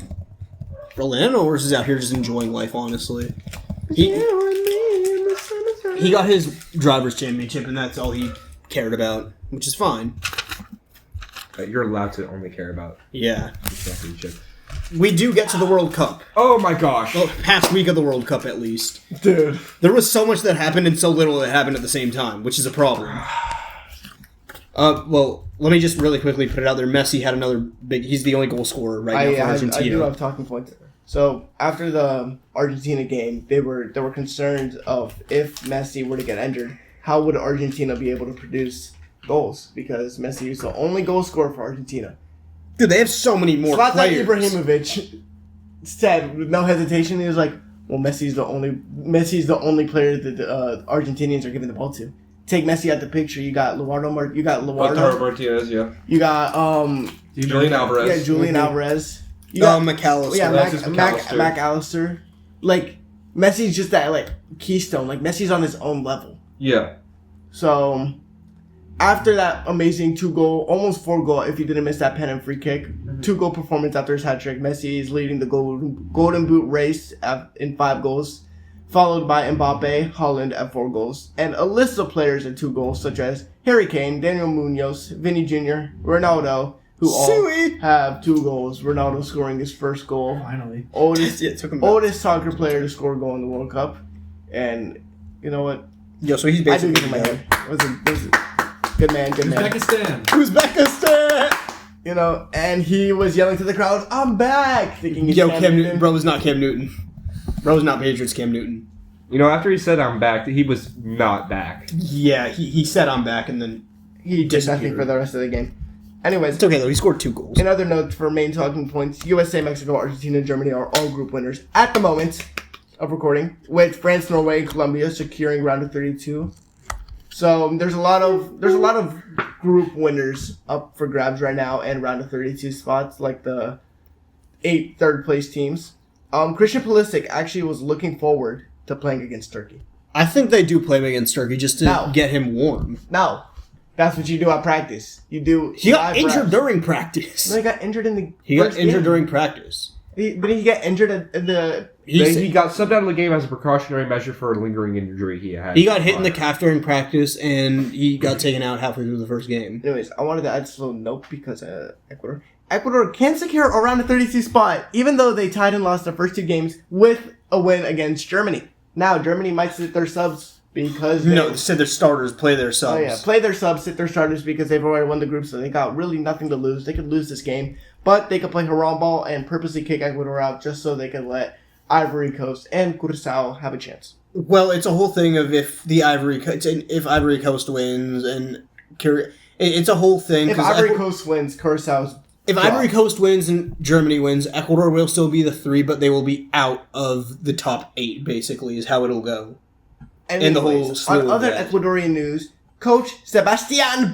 Lando Norris is out here just enjoying life, honestly. He got his driver's championship, and that's all he cared about, which is fine. You're allowed to only care about Yeah. the championship. We do get to the World Cup. Oh my gosh. Well, past week of the World Cup, at least. Dude. There was so much that happened and so little that happened at the same time, which is a problem. Well, let me just really quickly put it out there. Messi had another big... He's the only goal scorer right now for Argentina. I do have talking points. So, after the Argentina game, there were concerns of if Messi were to get injured, how would Argentina be able to produce goals? Because Messi is the only goal scorer for Argentina. Dude, they have so many more Zlatan players. Ibrahimovic said with no hesitation, he was like, "Well, Messi's the only player that the Argentinians are giving the ball to." Take Messi out the picture. You got Lautaro. Lautaro Martinez, yeah. You got Julian Alvarez. Yeah, Julian Alvarez. You got McAllister. yeah, Alexis McAllister. McAllister. Like Messi's just that like keystone. Like Messi's on his own level. Yeah. So after that amazing 2-goal, almost 4-goal, if he didn't miss that pen and free kick, 2-goal performance after his hat trick, Messi is leading the Golden Boot race in 5 goals, followed by Mbappe, Holland at 4 goals, and a list of players at 2 goals, such as Harry Kane, Daniel Munoz, Vinny Jr., Ronaldo, who all have 2 goals. Ronaldo scoring his first goal. Finally. Oldest, Yeah, it took him back. oldest soccer player to score a goal in the World Cup. And you know what? Yo, so he's I do basically... give him my head. Was it good man, good man. Uzbekistan. Uzbekistan! You know, and he was yelling to the crowd, "I'm back!" Thinking he's Yo, Cam Cam Newton. Newton. Bro was not Cam Newton. Bro was not Patriots Cam Newton. You know, after he said I'm back, he was not back. Yeah, he said I'm back, and then... He did nothing for the rest of the game. Anyways, It's okay, though. He scored 2 goals. in other notes for main talking points, USA, Mexico, Argentina, and Germany are all group winners at the moment of recording, with France, Norway, and Colombia securing round of 32. So there's a lot of group winners up for grabs right now, and round of 32 spots, like the 8 third place teams. Christian Pulisic actually was looking forward to playing against Turkey. I think they do play him against Turkey just to No. get him warm. No, that's what you do at practice. You do. He got live injured reps. during practice. No, he got injured in the. He got first injured game. during practice. Did he get injured in the? He got subbed out of the game as a precautionary measure for a lingering injury he had. He got hit in the calf during practice, and he got taken out halfway through the first game. Anyways, I wanted to add this little note because Ecuador can secure around the 32 spot, even though they tied and lost their first 2 games with a win against Germany. Now Germany might sit their subs because No, said their starters play their subs. Oh yeah, play their subs, sit their starters because they've already won the group, so they got really nothing to lose. They could lose this game, but they could play Haram ball and purposely kick Ecuador out just so they could let Ivory Coast and Curaçao have a chance. Well, it's a whole thing of if Ivory Coast wins, and it's a whole thing. If Ivory Coast wins, Curaçao's If draw. Ivory Coast wins and Germany wins, Ecuador will still be the 3, but they will be out of the top 8. Basically, is how it'll go. Anyways, the whole slew on of other that. Ecuadorian news, Coach Sebastian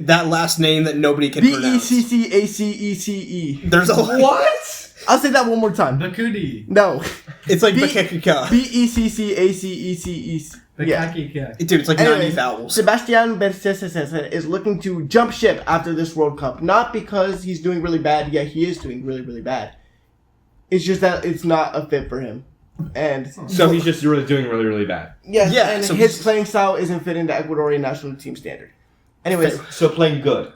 That last name that nobody can pronounce. Beccacece. There's a What? I'll say that one more time. Bakudi. No. It's like B- Bekekika. Beccacece. Yeah. Bakaki. Dude, it's like 90 Anyways, vowels. Sebastian Beccacece is looking to jump ship after this World Cup. Not because he's doing really bad. Yeah, he is doing really, really bad. It's just that it's not a fit for him. And So he's just really doing really, really bad. yes, Yeah, and so his he's- playing style isn't fitting the Ecuadorian national team standard. Anyways, So playing good.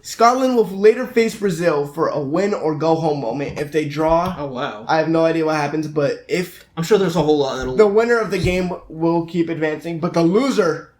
Scotland will later face Brazil for a win or go home moment. If they draw, Oh wow. I have no idea what happens, but if I'm sure there's a whole lot that'll. the winner of the game will keep advancing, but the loser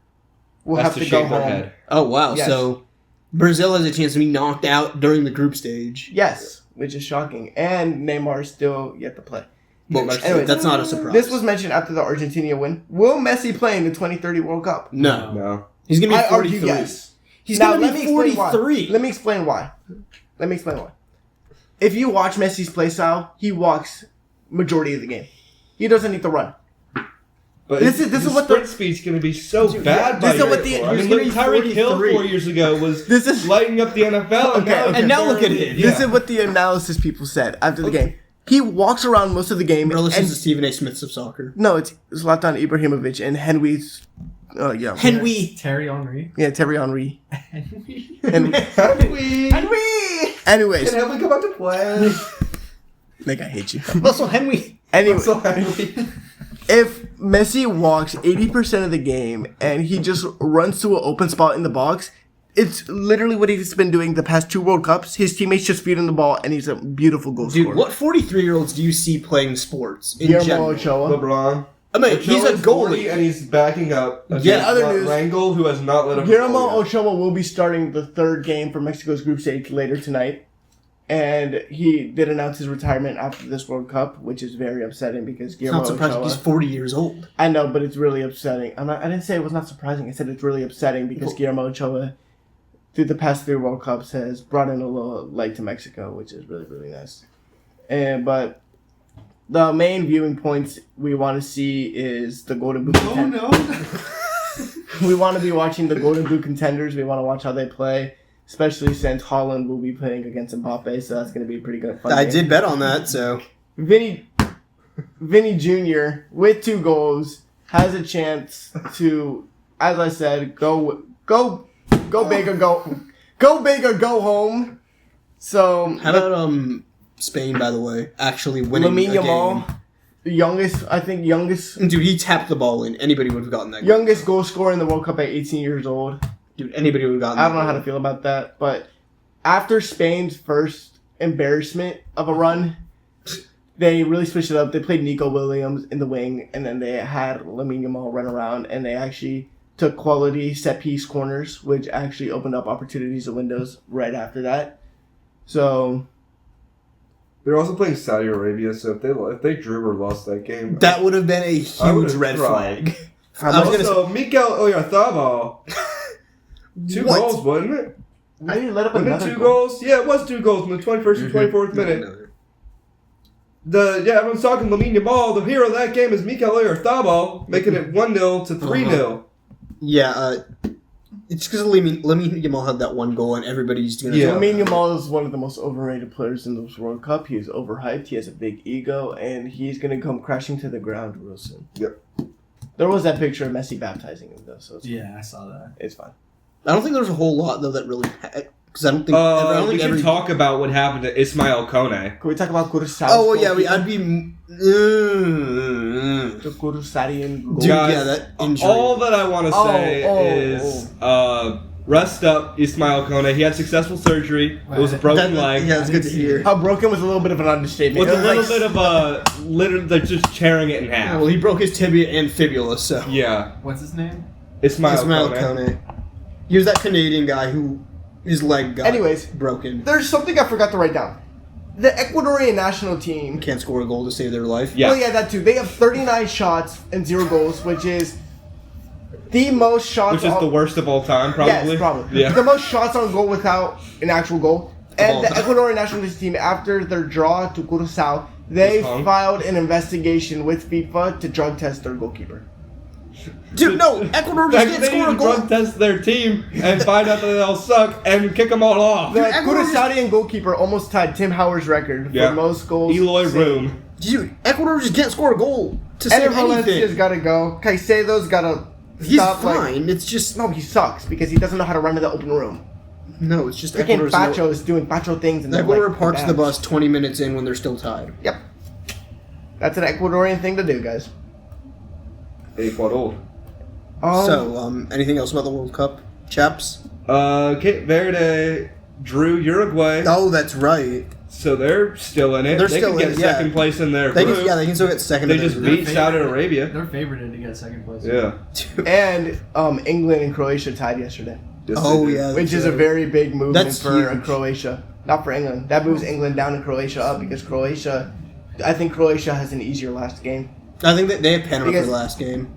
will Has have to to go shake their home. head. Oh wow. Yes. So Brazil has a chance to be knocked out during the group stage. Yes, which is shocking. And Neymar is still yet to play. Well, Anyways, that's not a surprise. This was mentioned after the Argentina win. Will Messi play in the 2030 World Cup? no. No. He's gonna be I 43. argue yes. He's Now, gonna let be me explain why. 43. Let me explain why. If you watch Messi's play style, he walks majority of the game. He doesn't need to run. But This is the what the- sprint speed's going to be so bad by this is year what the- four. I he's mean, gonna look, be Tyreek Hill 43. 4 years ago was This is lighting up the NFL. Okay, okay. And now look at him. This is what the analysis people said after the game. He walks around most of the game. Bro, listen and, to Stephen A. Smith of soccer. no, it's Zlatan Ibrahimovic and Henry's. Yeah. Henry. Terry Henry. Yeah, Terry Henry. Henry. Henry. Anyways, Can Henry come out to play? like I hate you. Also, Henry. Anyway, So Henry. if Messi walks 80% of the game and he just runs to an open spot in the box, it's literally what he's been doing the past 2 World Cups. His teammates just feed him the ball, and he's a beautiful goal Dude, scorer. what 43-year-olds do you see playing sports in Guillermo general? Ochoa. LeBron. I mean, he's a Ochoa's 40 goalie. and he's backing up. Yeah, other news. Rangel, who has not let up. Guillermo Ochoa will be starting the 3rd game for Mexico's group stage later tonight. And he did announce his retirement after this World Cup, which is very upsetting because It's Guillermo not surprising. Ochoa... He's 40 years old. I know, but it's really upsetting. I didn't say it was not surprising. I said it's really upsetting because Guillermo Ochoa, through the past 3 World Cups, has brought in a little light to Mexico, which is really, really nice. But the main viewing points we want to see is the Golden Boot contenders. We want to be watching the Golden Boot contenders. We want to watch how they play, especially since Holland will be playing against Mbappe, so that's going to be a pretty good fun I game. did bet on that, so. Vinny Jr. with 2 goals has a chance to, as I said, go big or go big or go home. So How about Spain, by the way, actually winning Lamine a game? Yamal, youngest Dude, he tapped the ball in. Anybody would have gotten that. goal scorer in the World Cup at 18 years old. Dude, anybody would have gotten I that. don't know how to feel about that, but after Spain's first embarrassment of a run, they really switched it up. They played Nico Williams in the wing, and then they had Lamine Yamal run around, and they actually took quality set-piece corners, which actually opened up opportunities and windows right after that. So, They're also playing Saudi Arabia, so if they drew or lost that game, That would have been a I huge would've red cried. flag. how much? Also, Mikel Oyarzabal, 2 What? goals, wasn't it? I didn't let up Wasn't it another 2 goal. goals? Yeah, it was 2 goals in the 21st and 24th minute. Everyone's talking Lamine Yamal. The hero of that game is Mikel Oyarzabal, making it 1-0 to 3-0. Yeah, it's because Lamine Yamal had that 1 goal, and everybody's gonna. Yeah. Lamine Yamal is one of the most overrated players in this World Cup. He is overhyped. He has a big ego, and he's going to come crashing to the ground real soon. Yep. There was that picture of Messi baptizing him, though, so Yeah, I saw that. it's fine. I don't think there's a whole lot though that really. Because I don't think. I don't We think should every. talk about what happened to Ismail Kone. Can we talk about Kurosawa? Oh well, yeah, I'd be. The Kurosarian goal. Dude, Guys, yeah, that injury. All that I want to say is rest up Ismail Kone. He had successful surgery. It was a broken leg. Yeah, it's good to hear. How broken was a little bit of an understatement. With a It was little like- bit of literally they're just tearing it in Yeah, half. well, he broke his tibia and fibula, so. Yeah, What's his name? Ismail Ismail Kone. Kone. He was that Canadian guy who his leg got Anyways. broken. There's something I forgot to write down. The Ecuadorian national team. Can't score a goal to save their life. Yeah. Well, yeah, that too. They have 39 shots and 0 goals, which is the most shots. Which is on- the worst of all time, probably. Yes, probably. Yeah. The most shots on goal without an actual goal. And all the time. Ecuadorian national team, after their draw to Curaçao, they Was hung. filed an investigation with FIFA to drug test their goalkeeper. Dude, no, Ecuador just They can't need score a to goal. drug test their team and find out that they all suck and kick them all off. The Ecuador just- Curaçaoian goalkeeper almost tied Tim Howard's record Yeah. for most goals. Eloy saved. Room. Dude, Ecuador just can't score a goal to Eder save Valencia's anything. got to go. Caicedo's got to He's stop. fine. It's just No, he sucks because he doesn't know how to run to the open room. no. It's just Freaking Ecuador's Bacho is doing Bacho things. And they're Ecuador like, parks the bad. bus 20 minutes in when they're still tied. Yep. That's an Ecuadorian thing to do, guys. Ecuador. So, anything else about the World Cup, chaps? Cape Verde drew Uruguay, Oh, that's right. so they're still in it. They're they still can get in it, yeah. second place in their They group. can still get second. They in their just group. beat Saudi Arabia. They're favored to get second place. Yeah. And England and Croatia tied yesterday, Yes, Oh they did. yeah, which is a very big movement That's for huge. Croatia. Not for England. That moves England down and Croatia up because I think Croatia has an easier last game. I think that they have Panama for Because- the last game.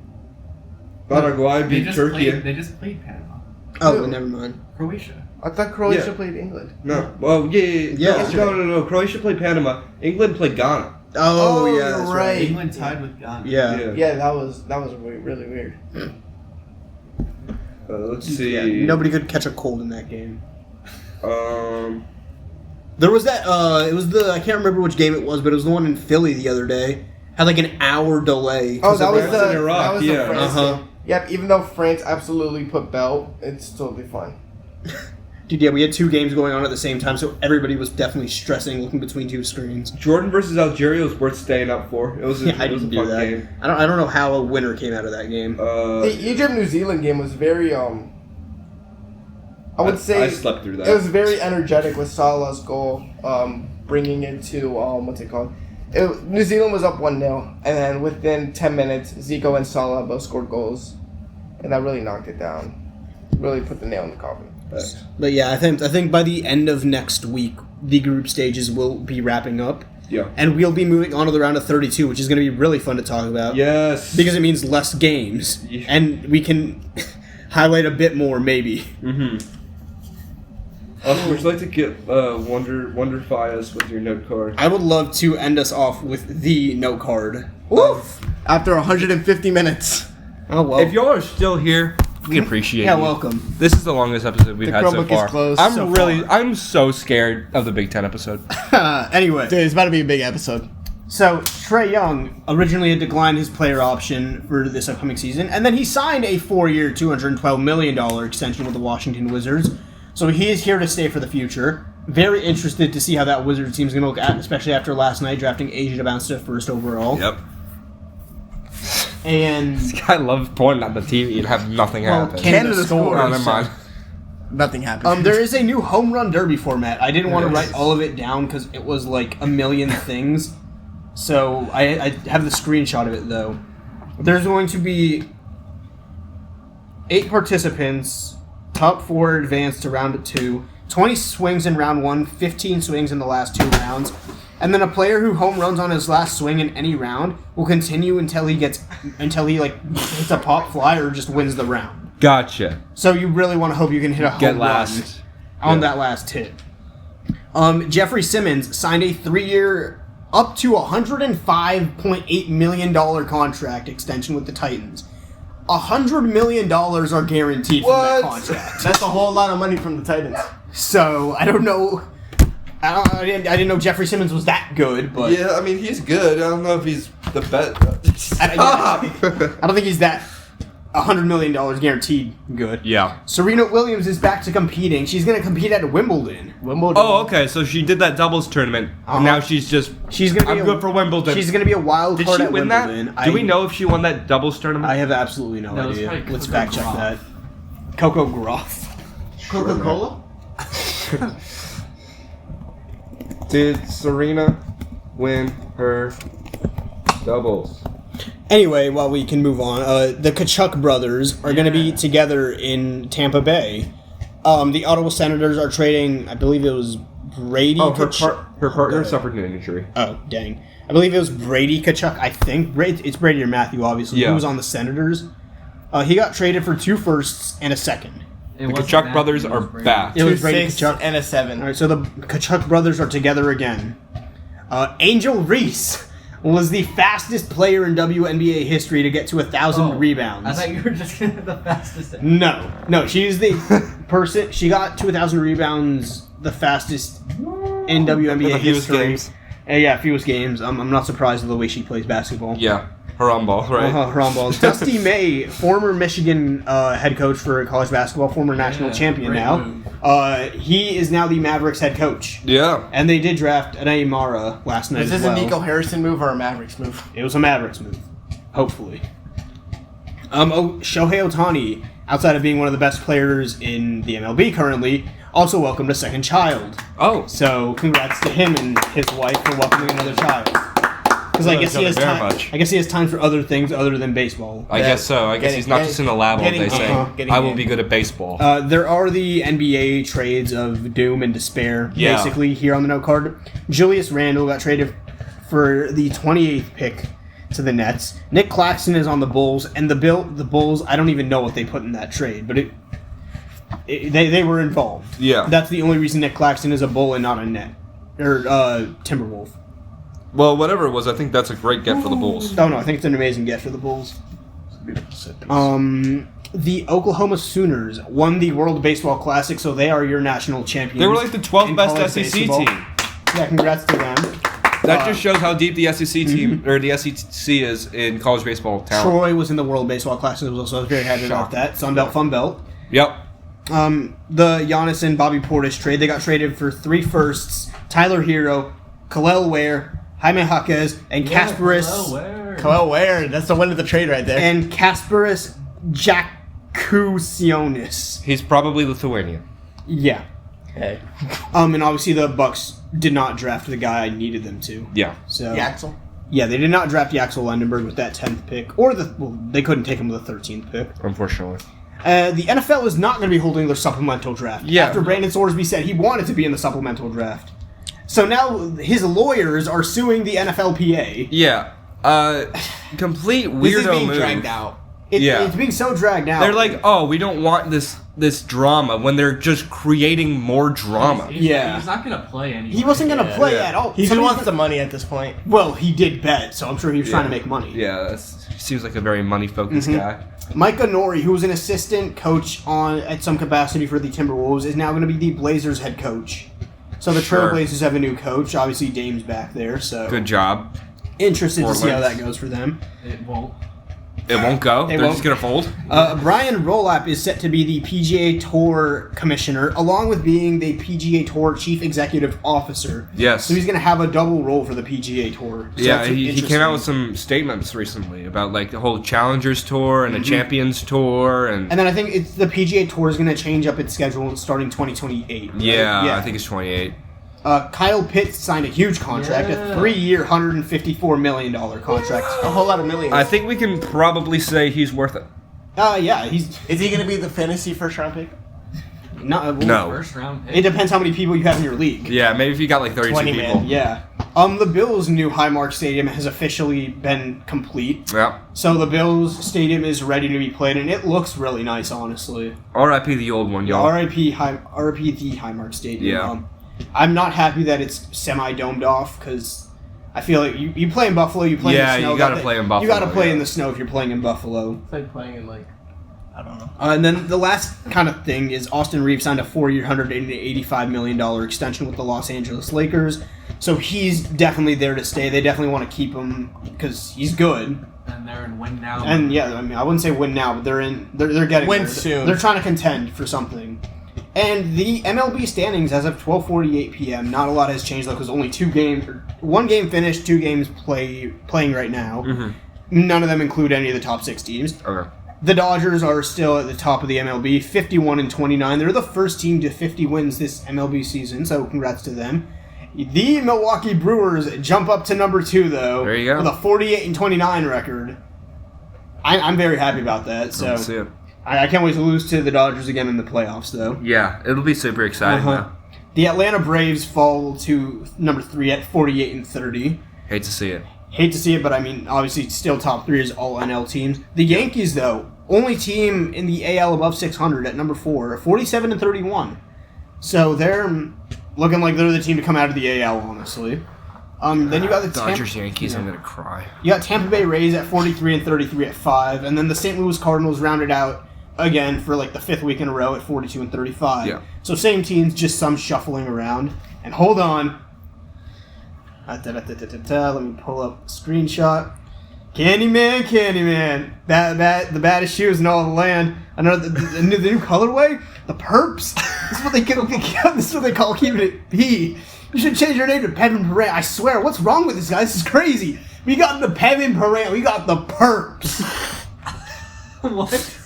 Paraguay They beat just Turkey. played Panama. Oh, Who? well, never mind. Croatia. I thought Croatia Yeah. played England. No. Well, yeah. Yeah. No. Croatia played Panama. England played Ghana. Oh, Oh, yeah, you're that's right. England tied with Ghana. Yeah. Yeah, that was really weird. Let's see. Yeah, nobody could catch a cold in that game. Um. There was that. It was the. I can't remember which game it was, but it was the one in Philly the other day. Had like an hour delay. Oh, that was France the and Iraq, that was yeah. the France Uh-huh. game. Yep. Even though France absolutely put belt, it's totally fine. Dude, yeah, we had two games going on at the same time, so everybody was definitely stressing, looking between two screens. Jordan versus Algeria was worth staying up for. It was a, Yeah, I it was a didn't do fun that. game. I don't know how a winner came out of that game. The Egypt New Zealand game was very I would say I slept through that. it was very energetic with Salah's goal, bringing it to what's it called? New Zealand was up 1-0, and then within 10 minutes, Zico and Salah both scored goals, and that really knocked it down. Really put the nail in the coffin. Thanks. But yeah, I think by the end of next week, the group stages will be wrapping up, Yeah. and we'll be moving on to the round of 32, which is going to be really fun to talk about. Yes. Because it means less games, Yeah. and we can highlight a bit more, maybe. Mm-hmm. Would you like to get wonderfy us with your note card? I would love to end us off with the note card. Woof! After 150 minutes. Oh well. If y'all are still here, we appreciate yeah, you. welcome. This is the longest episode we've The had so Chromebook is far. closed I'm so I'm so scared of the Big Ten episode. Anyway, Dude, it's about to be a big episode. so Trae Young originally had declined his player option for this upcoming season, and then he signed a 4-year, $212 million extension with the Washington Wizards. So he is here to stay for the future. Very interested to see how that Wizards team is going to look at, especially after last night drafting Asia to bounce to first overall. Yep. And I love pointing at the TV and have nothing happen. Canada scored. Oh, never mind. Nothing happened. there is a new home run derby format. I didn't want to Yes. write all of it down because it was like a million things. So I have the screenshot of it though. There's going to be 8 participants. Top 4 advance to round 2. 20 swings in round 1. 15 swings in the last 2 rounds. And then a player who home runs on his last swing in any round will continue until he hits a pop fly or just wins the round. Gotcha. So you really want to hope you can hit a home Get run last. on Yeah. that last hit. Jeffrey Simmons signed a 3-year, up to $105.8 million contract extension with the Titans. $100 million are guaranteed from that What? contract. That's a whole lot of money from the Titans. So I don't know. I didn't know Jeffrey Simmons was that good, but Yeah, I mean he's good. I don't know if he's the best. I don't think he's that $100 million guaranteed good. Yeah. Serena Williams is back to competing. She's going to compete at Wimbledon. Wimbledon. Oh, okay. So she did that doubles tournament, Uh-huh. and now she's just. She's going to be I'm good for Wimbledon. She's going to be a wild Did card she at win Wimbledon. that? Do we know if she won that doubles tournament? I have absolutely no No, it's idea. probably Let's Coco fact check Gauff. that. Coco Gauff. Coca-Cola? Did Serena win her doubles? Anyway, while we can move on, the Kachuk brothers are going to be together in Tampa Bay. The Ottawa Senators are trading, I believe it was Brady Oh, her Kachuk. partner suffered an injury. Oh, dang. I believe it was Brady Kachuk, I think. It's Brady or Matthew, obviously, Yeah. who was on the Senators. He got traded for 2 firsts and a second. It The wasn't Kachuk Matthews, brothers it are was Brady. back. It was 2 Brady 6 Kachuk. and a 7. All right, so the Kachuk brothers are together again. Angel Reese was the fastest player in WNBA history to get to 1,000 rebounds. I thought you were just gonna the fastest. No, she's the person. She got to 1,000 rebounds the fastest in WNBA In the fewest history. games. Yeah, fewest games. I'm not surprised with the way she plays basketball. Yeah, her on ball, right? Her on balls. Dusty May, former Michigan head coach for college basketball, former national champion great now. move. He is now the Mavericks head coach. Yeah. And they did draft Anae Mara last night Is as this well. a Nico Harrison move or a Mavericks move? It was a Mavericks move, hopefully. Shohei Ohtani, outside of being one of the best players in the MLB currently, also welcomed a second child. Oh, So congrats to him and his wife for welcoming another child. Because I guess he has Very time. much. I guess he has time for other things other than baseball. I guess so. I guess he's not just in the lab all day saying, "I will be good at baseball." There are the NBA trades of doom and despair, Yeah. basically, here on the note card. Julius Randle got traded for the 28th pick to the Nets. Nick Claxton is on the Bulls, and the Bulls, I don't even know what they put in that trade, but they were involved. Yeah. That's the only reason Nick Claxton is a Bull and not a Net. Or Timberwolf. Well, whatever it was, I think that's a great get for the Bulls. Oh, no, I think it's an amazing get for the Bulls. The Oklahoma Sooners won the World Baseball Classic, so they are your national champions. They were like the 12th in best college SEC baseball. team. Yeah, congrats to them. That just shows how deep the SEC team or the SEC is in college baseball talent. Troy was in the World Baseball Classic as well, so I was very happy about that. Sunbelt, Fun Belt. Yep. The Giannis and Bobby Portis trade, they got traded for 3 firsts, Tyler Hero, Khalil Ware, Jaime Jaquez, and Kasparis Khalil Ware, that's the win of the trade right there. and Kasparis Jakusionis. He's probably Lithuanian. Yeah. Hey. And obviously the Bucks did not draft the guy I needed them to. Yeah. So Yaxel. yeah, they did not draft Yaxel Lendenberg with that 10th pick, or they couldn't take him with the 13th pick. Unfortunately. The NFL is not going to be holding their supplemental draft. Yeah. After Brandon Sorsby said he wanted to be in the supplemental draft. So now his lawyers are suing the NFLPA. Yeah. Complete weirdo This is being move. dragged out. It's being so dragged out. They're like, oh, we don't want this drama when they're just creating more drama. Yeah. He's not going to play anymore. he wasn't going to play Yeah. at all. He just Somebody- wants the money at this point. Well, he did bet, so I'm sure he was trying to make money. Yeah, seems like a very money-focused guy. Micah Nori, who was an assistant coach at some capacity for the Timberwolves, is now going to be the Blazers head coach. So the Sure. Trailblazers have a new coach. Obviously, Dame's back there, so Good job. interested to see how Portland. that goes for them. It won't. It won't go. They They're won't. just gonna fold. Brian Rolap is set to be the PGA Tour commissioner, along with being the PGA Tour chief executive officer. Yes. So he's going to have a double role for the PGA Tour. So Yeah, that's he came interesting. out with some statements recently about like the whole Challengers Tour and the Champions Tour and And then I think the PGA Tour is going to change up its schedule starting 2028. right? yeah, I think it's 28. Kyle Pitts signed a huge contract, a 3-year, $154 million contract. A whole lot of millions. I think we can probably say he's worth it. Yeah, he's Is he going to be the fantasy first round pick? not. No. First round pick. It depends how many people you have in your league. Yeah, maybe if you got like 32 20 people. man. Yeah. The Bills' new Highmark Stadium has officially been complete. Yeah. So the Bills Stadium is ready to be played, and it looks really nice, honestly. R.I.P. the old one, y'all. R.I.P. the Highmark Stadium. Yeah. I'm not happy that it's semi-domed off, because I feel like you play in Buffalo, you play in Yeah, the snow. you gotta play in You Buffalo, gotta play yeah. in the snow if you're playing in Buffalo. It's like playing in like, I don't know. And then the last kind of thing is Austin Reeves signed a 4-year, $185 million extension with the Los Angeles Lakers. So he's definitely there to stay. They definitely want to keep him because he's good. And they're in win now. And yeah, I mean, I wouldn't say win now, but they're getting Win there. soon. They're trying to contend for something. And the MLB standings as of 12:48 p.m. Not a lot has changed though, because only 1 game finished, 2 games playing right now. Mhm. None of them include any of the top 6 teams. Okay. The Dodgers are still at the top of the MLB, 51-29. They're the first team to 50 wins this MLB season, so congrats to them. The Milwaukee Brewers jump up to number 2, though, There you go. with a 48-29 record. I'm very happy about that. So Let's see it. I can't wait to lose to the Dodgers again in the playoffs, though. Yeah, it'll be super exciting Uh-huh. The Atlanta Braves fall to number 3 at 48-30. though. Hate to see it. Hate to see it, but I mean, obviously, still top 3 is all NL teams. The Yankees, though, only team in the AL above 600 at number 4, 47-31. So they're looking like they're the team to come out of the AL, honestly. Then you got the Dodgers, Yankees. I'm gonna cry. You got Tampa Bay Rays at 43-33 at 5, and then the St. Louis Cardinals rounded out again for like the 5th week in a row at 42-35. Yeah. So same teams, just some shuffling around. And hold on. Let me pull up a screenshot. Candyman. The baddest shoes in all the land. Another the new colorway? The Perps? This is what they call keeping it P. You should change your name to Pevin Perrant. I swear, what's wrong with this guy? This is crazy. We got the Pevin Perrant. We got the Perps. What?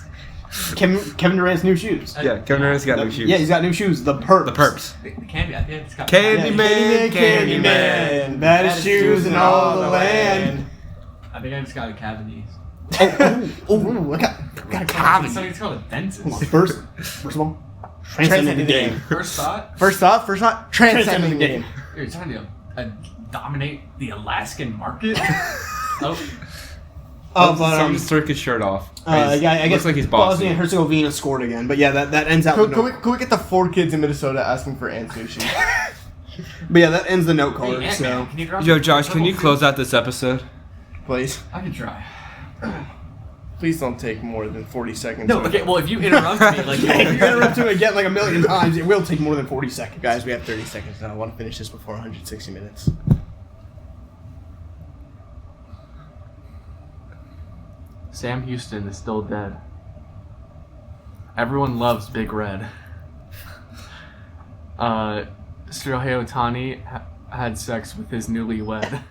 Kevin Durant's new shoes. Yeah, Kevin Durant's got new shoes. Yeah, he's got new shoes. The Perps. The Perps. The Candy, I think it's got Candyman. Baddest shoes in all the land. I think I just got a cavities. Oh, I got a cavity. Somebody's called a dentist. First of all, transcending the game. First thought, First thought, transcending the game. you're trying to dominate the Alaskan market. Oh, Someone just took his shirt off. I guess looks like he's bossy. Bosnia and Herzegovina scored again, but yeah, that ends out. Can we get the 4 kids in Minnesota asking for ant sushi? But yeah, that ends the note hey, card. Ant-Man, So can you drop Yo, me Josh, purple can you too? close out this episode? Please. I can try. Please don't take more than 40 seconds. No, okay. Well, if you interrupt me, like if you interrupt him again like a million times, it will take more than 40 seconds. Guys, we have 30 seconds now. I want to finish this before 160 minutes. Sam Houston is still dead. Everyone loves Big Red. Shohei Ohtani had sex with his newlywed.